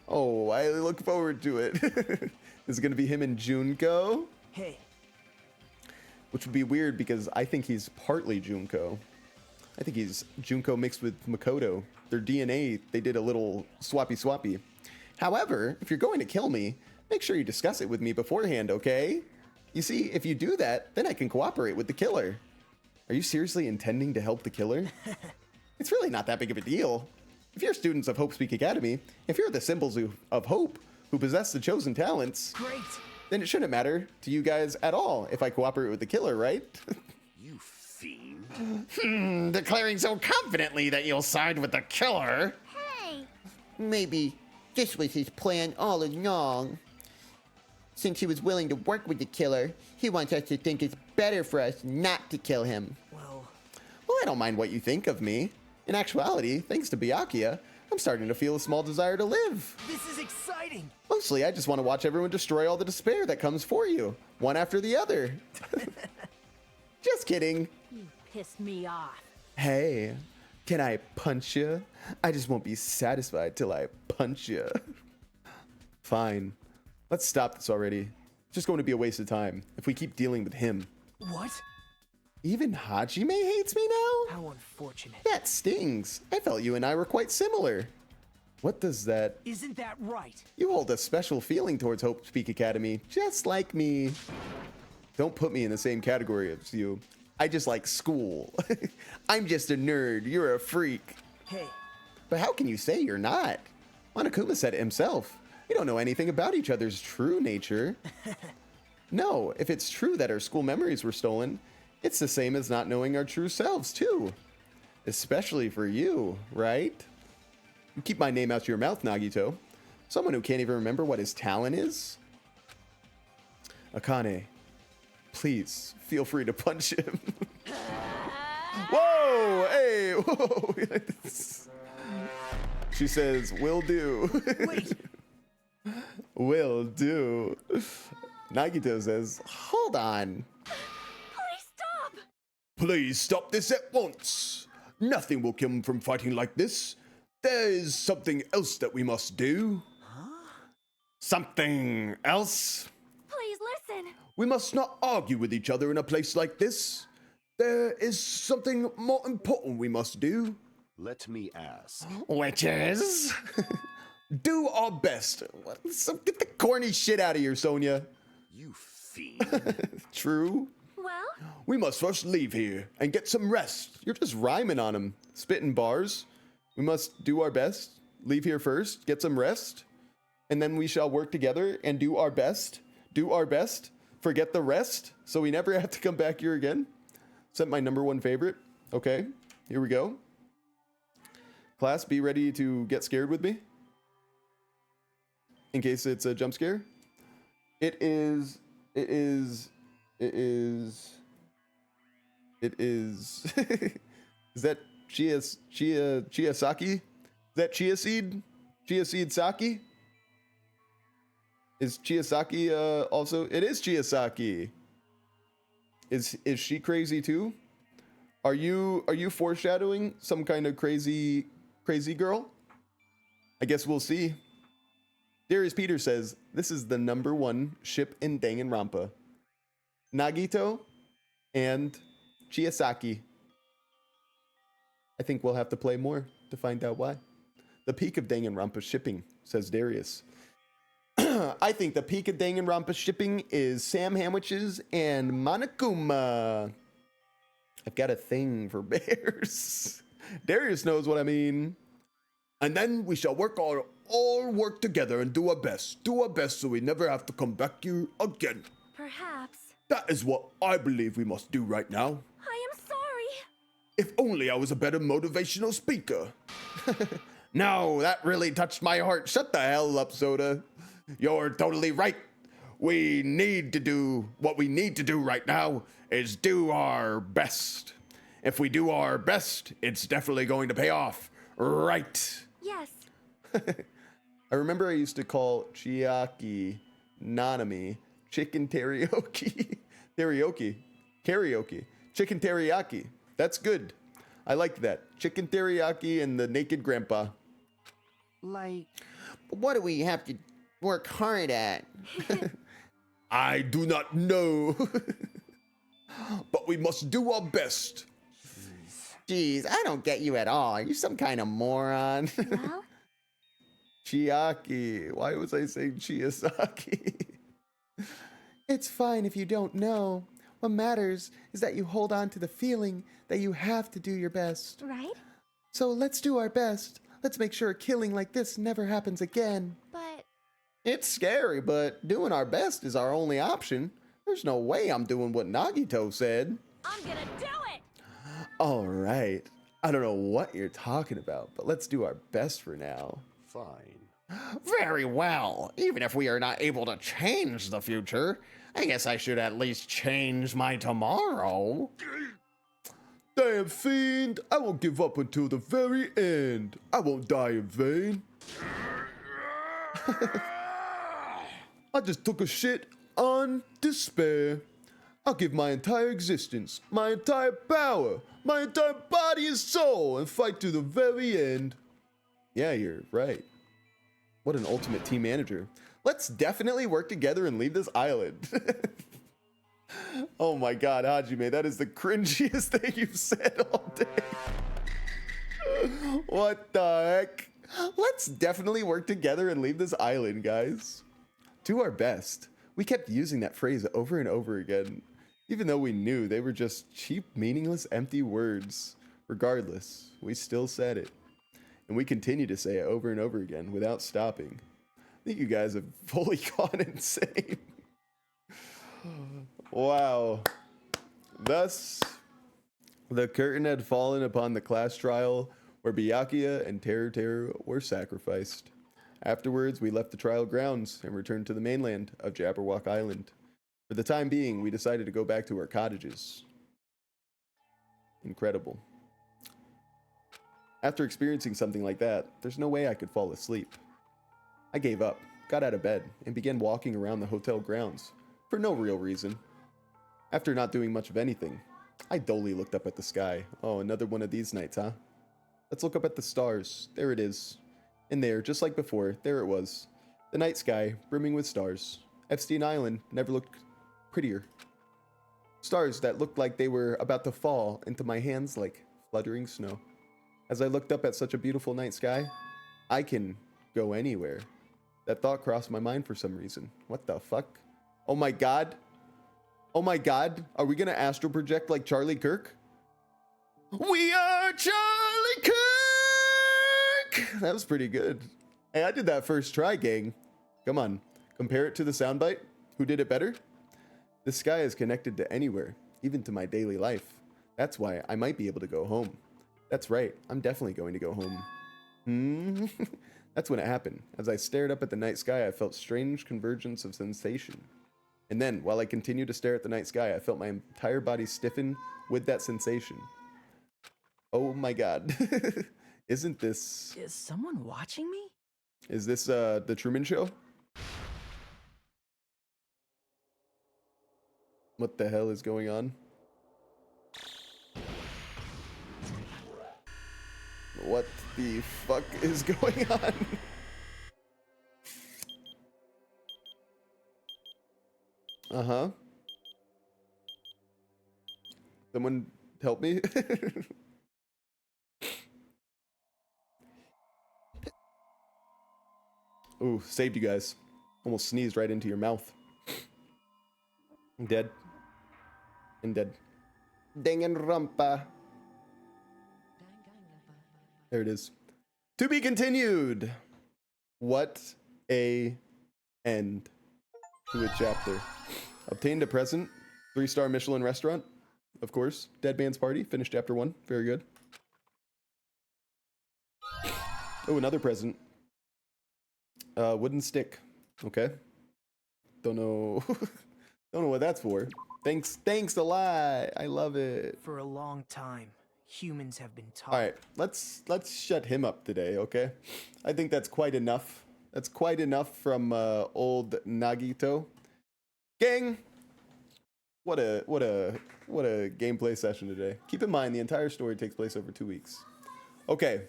Speaker 1: Oh, I look forward to it. Is it gonna be him and Junko?
Speaker 6: Hey.
Speaker 1: Which would be weird because I think he's partly Junko. I think he's Junko mixed with Makoto. Their DNA, they did a little swappy. However, if you're going to kill me, make sure you discuss it with me beforehand, okay? You see, if you do that, then I can cooperate with the killer. Are you seriously intending to help the killer? It's really not that big of a deal. If you're students of Hope Speak Academy, if you're the symbols of hope who possess the chosen talents,
Speaker 6: great,
Speaker 1: then it shouldn't matter to you guys at all if I cooperate with the killer, right?
Speaker 8: You fiend.
Speaker 13: Declaring so confidently that you'll side with the killer.
Speaker 3: Hey!
Speaker 13: Maybe this was his plan all along. Since he was willing to work with the killer, he wants us to think it's better for us not to kill him.
Speaker 6: Well,
Speaker 13: I don't mind what you think of me. In actuality, thanks to Byakuya, I'm starting to feel a small desire to live.
Speaker 6: this is exciting!
Speaker 1: Mostly, I just want to watch everyone destroy all the despair that comes for you, one after the other. Just kidding.
Speaker 9: You pissed me off.
Speaker 1: Hey, can I punch you? I just won't be satisfied till I punch you. Fine. Let's stop this already. It's just going to be a waste of time if we keep dealing with him.
Speaker 6: What?
Speaker 1: Even Hajime hates me now?
Speaker 6: How unfortunate.
Speaker 1: That stings. I felt you and I were quite similar. What does that...
Speaker 6: Isn't that right?
Speaker 1: You hold a special feeling towards Hope Speak Academy, just like me. Don't put me in the same category as you. I just like school. I'm just a nerd. You're a freak.
Speaker 6: Hey.
Speaker 1: But how can you say you're not? Monokuma said it himself. We don't know anything about each other's true nature. No, if it's true that our school memories were stolen, it's the same as not knowing our true selves, too. Especially for you, right? You keep my name out your mouth, Nagito. Someone who can't even remember what his talent is? Akane, please feel free to punch him. Whoa! Hey! Whoa! She says, will do.
Speaker 6: Wait!
Speaker 1: Will do. Nagito says, hold on. Please stop this at once. Nothing will come from fighting like this. There is something else that we must do.
Speaker 6: Huh?
Speaker 1: Something else?
Speaker 15: Please listen.
Speaker 1: We must not argue with each other in a place like this. There is something more important we must do.
Speaker 8: Let me ask.
Speaker 1: Which is? Do our best. Get the corny shit out of here, Sonia.
Speaker 8: You fiend.
Speaker 1: True.
Speaker 15: Well?
Speaker 1: We must first leave here and get some rest. You're just rhyming on them, spitting bars. We must do our best, leave here first, get some rest, and then we shall work together and do our best, forget the rest, so we never have to come back here again. Sent my #1 favorite. Okay, here we go. Class, be ready to get scared with me. In case it's a jump scare. It is. Is that Chiasaki? Is that chia seed? Chia seed sake? Is Chiasaki also? It is Chiasaki. Is she crazy too? Are you foreshadowing some kind of crazy girl? I guess we'll see. Darius Peter says this is the #1 ship in Danganronpa. Nagito and Chiasaki. I think we'll have to play more to find out why. The peak of Danganronpa shipping, says Darius. I think the peak of Danganronpa shipping is Sam Hamwiches and Monokuma. I've got a thing for bears. Darius knows what I mean. And then we shall all work together and do our best. Do our best so we never have to come back here again.
Speaker 15: Perhaps.
Speaker 1: That is what I believe we must do right now.
Speaker 15: I am sorry.
Speaker 1: If only I was a better motivational speaker. No, that really touched my heart. Shut the hell up, Soda. You're totally right. What we need to do right now is do our best. If we do our best, it's definitely going to pay off. Right.
Speaker 15: Yes.
Speaker 1: I remember I used to call Chiaki Nanami chicken teriyaki. Karaoke. Chicken teriyaki. That's good. I like that. Chicken teriyaki and the naked grandpa.
Speaker 10: Like,
Speaker 13: what do we have to work hard at?
Speaker 1: I do not know. But we must do our best.
Speaker 13: Jeez, I don't get you at all. Are you some kind of moron?
Speaker 3: Well?
Speaker 1: Chiaki. Why was I saying Chiyasaki?
Speaker 13: It's fine if you don't know. What matters is that you hold on to the feeling that you have to do your best.
Speaker 3: Right?
Speaker 13: So let's do our best. Let's make sure a killing like this never happens again.
Speaker 3: But...
Speaker 1: It's scary, but doing our best is our only option. There's no way I'm doing what Nagito said.
Speaker 9: I'm gonna do it!
Speaker 1: All right. I don't know what you're talking about, but let's do our best for now.
Speaker 8: Fine.
Speaker 13: Very well. Even if we are not able to change the future, I guess I should at least change my tomorrow.
Speaker 1: Damn fiend, I won't give up until the very end. I won't die in vain. I just took a shit on despair. I'll give my entire existence, my entire power, my entire body and soul, and fight to the very end. Yeah, you're right. What an ultimate team manager. Let's definitely work together and leave this island. Oh my god, Hajime, that is the cringiest thing you've said all day. What the heck? Let's definitely work together and leave this island, guys. Do our best. We kept using that phrase over and over again, even though we knew they were just cheap, meaningless, empty words. Regardless, we still said it. And we continue to say it over and over again without stopping. I think you guys have fully gone insane. Wow. Thus, the curtain had fallen upon the class trial where Byakuya and Teruteru were sacrificed. Afterwards, we left the trial grounds and returned to the mainland of Jabberwock Island. For the time being, we decided to go back to our cottages. Incredible. After experiencing something like that, there's no way I could fall asleep. I gave up, got out of bed, and began walking around the hotel grounds, for no real reason. After not doing much of anything, I dully looked up at the sky. Oh, another one of these nights, huh? Let's look up at the stars. There it is. And there, just like before, there it was. The night sky, brimming with stars. Epstein Island never looked prettier. Stars that looked like they were about to fall into my hands like fluttering snow. As I looked up at such a beautiful night sky, I can go anywhere. That thought crossed my mind for some reason. What the fuck? Oh my god. Oh my god. Are we gonna astral project like Charlie Kirk? We are Charlie Kirk! That was pretty good. Hey, I did that first try, gang. Come on. Compare it to the soundbite. Who did it better? The sky is connected to anywhere, even to my daily life. That's why I might be able to go home. That's right, I'm definitely going to go home. That's when it happened. As I stared up at the night sky, I felt strange convergence of sensation. And then, while I continued to stare at the night sky, I felt my entire body stiffen with that sensation. Oh my god. Isn't this...
Speaker 2: Is someone watching me?
Speaker 1: Is this the Truman Show? What the hell is going on? What the fuck is going on? Uh-huh. Someone help me? Ooh, saved you guys. Almost sneezed right into your mouth. I'm dead. I'm dead. Danganronpa. There it is. To be continued. What a end to a chapter. Obtained a present. 3-star Michelin restaurant. Of course. Dead Man's Party. Finished chapter 1. Very good. Oh, another present. Wooden stick. Okay. Don't know. Don't know what that's for. Thanks a lot. I love it.
Speaker 6: For a long time, humans have been taught.
Speaker 1: All right, let's shut him up today, okay? I think that's quite enough. That's quite enough from old Nagito. Gang, what a gameplay session today. Keep in mind the entire story takes place over 2 weeks. Okay,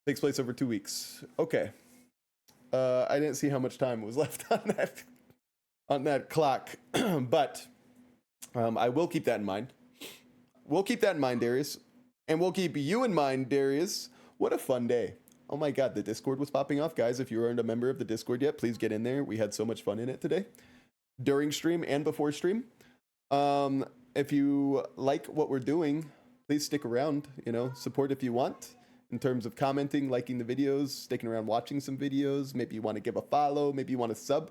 Speaker 1: takes place over 2 weeks. Okay, I didn't see how much time was left on that clock, but I will keep that in mind. We'll keep that in mind, Darius. And we'll keep you in mind, Darius. What a fun day. Oh my god, the Discord was popping off. Guys, if you aren't a member of the Discord yet, please get in there. We had so much fun in it today. During stream and before stream. If you like what we're doing, please stick around. You know, support if you want. In terms of commenting, liking the videos, sticking around watching some videos. Maybe you want to give a follow. Maybe you want to sub.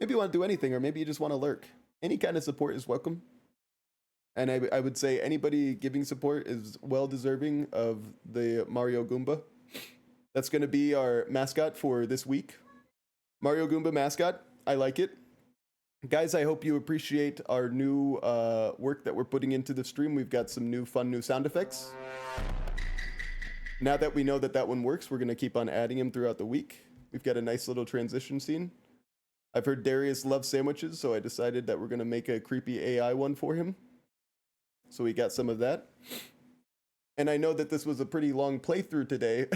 Speaker 1: Maybe you want to do anything. Or maybe you just want to lurk. Any kind of support is welcome. And I would say anybody giving support is well deserving of the Mario Goomba. That's going to be our mascot for this week. Mario Goomba mascot. I like it. Guys, I hope you appreciate our new work that we're putting into the stream. We've got some new fun new sound effects. Now that we know that one works, we're going to keep on adding them throughout the week. We've got a nice little transition scene. I've heard Darius loves sandwiches, so I decided that we're going to make a creepy AI one for him. So we got some of that. And I know that this was a pretty long playthrough today,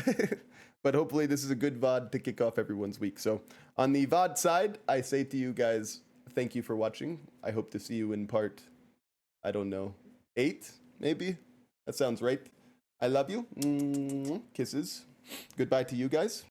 Speaker 1: but hopefully this is a good VOD to kick off everyone's week. So on the VOD side, I say to you guys, thank you for watching. I hope to see you in part, I don't know, 8, maybe? That sounds right. I love you. Kisses. Goodbye to you guys.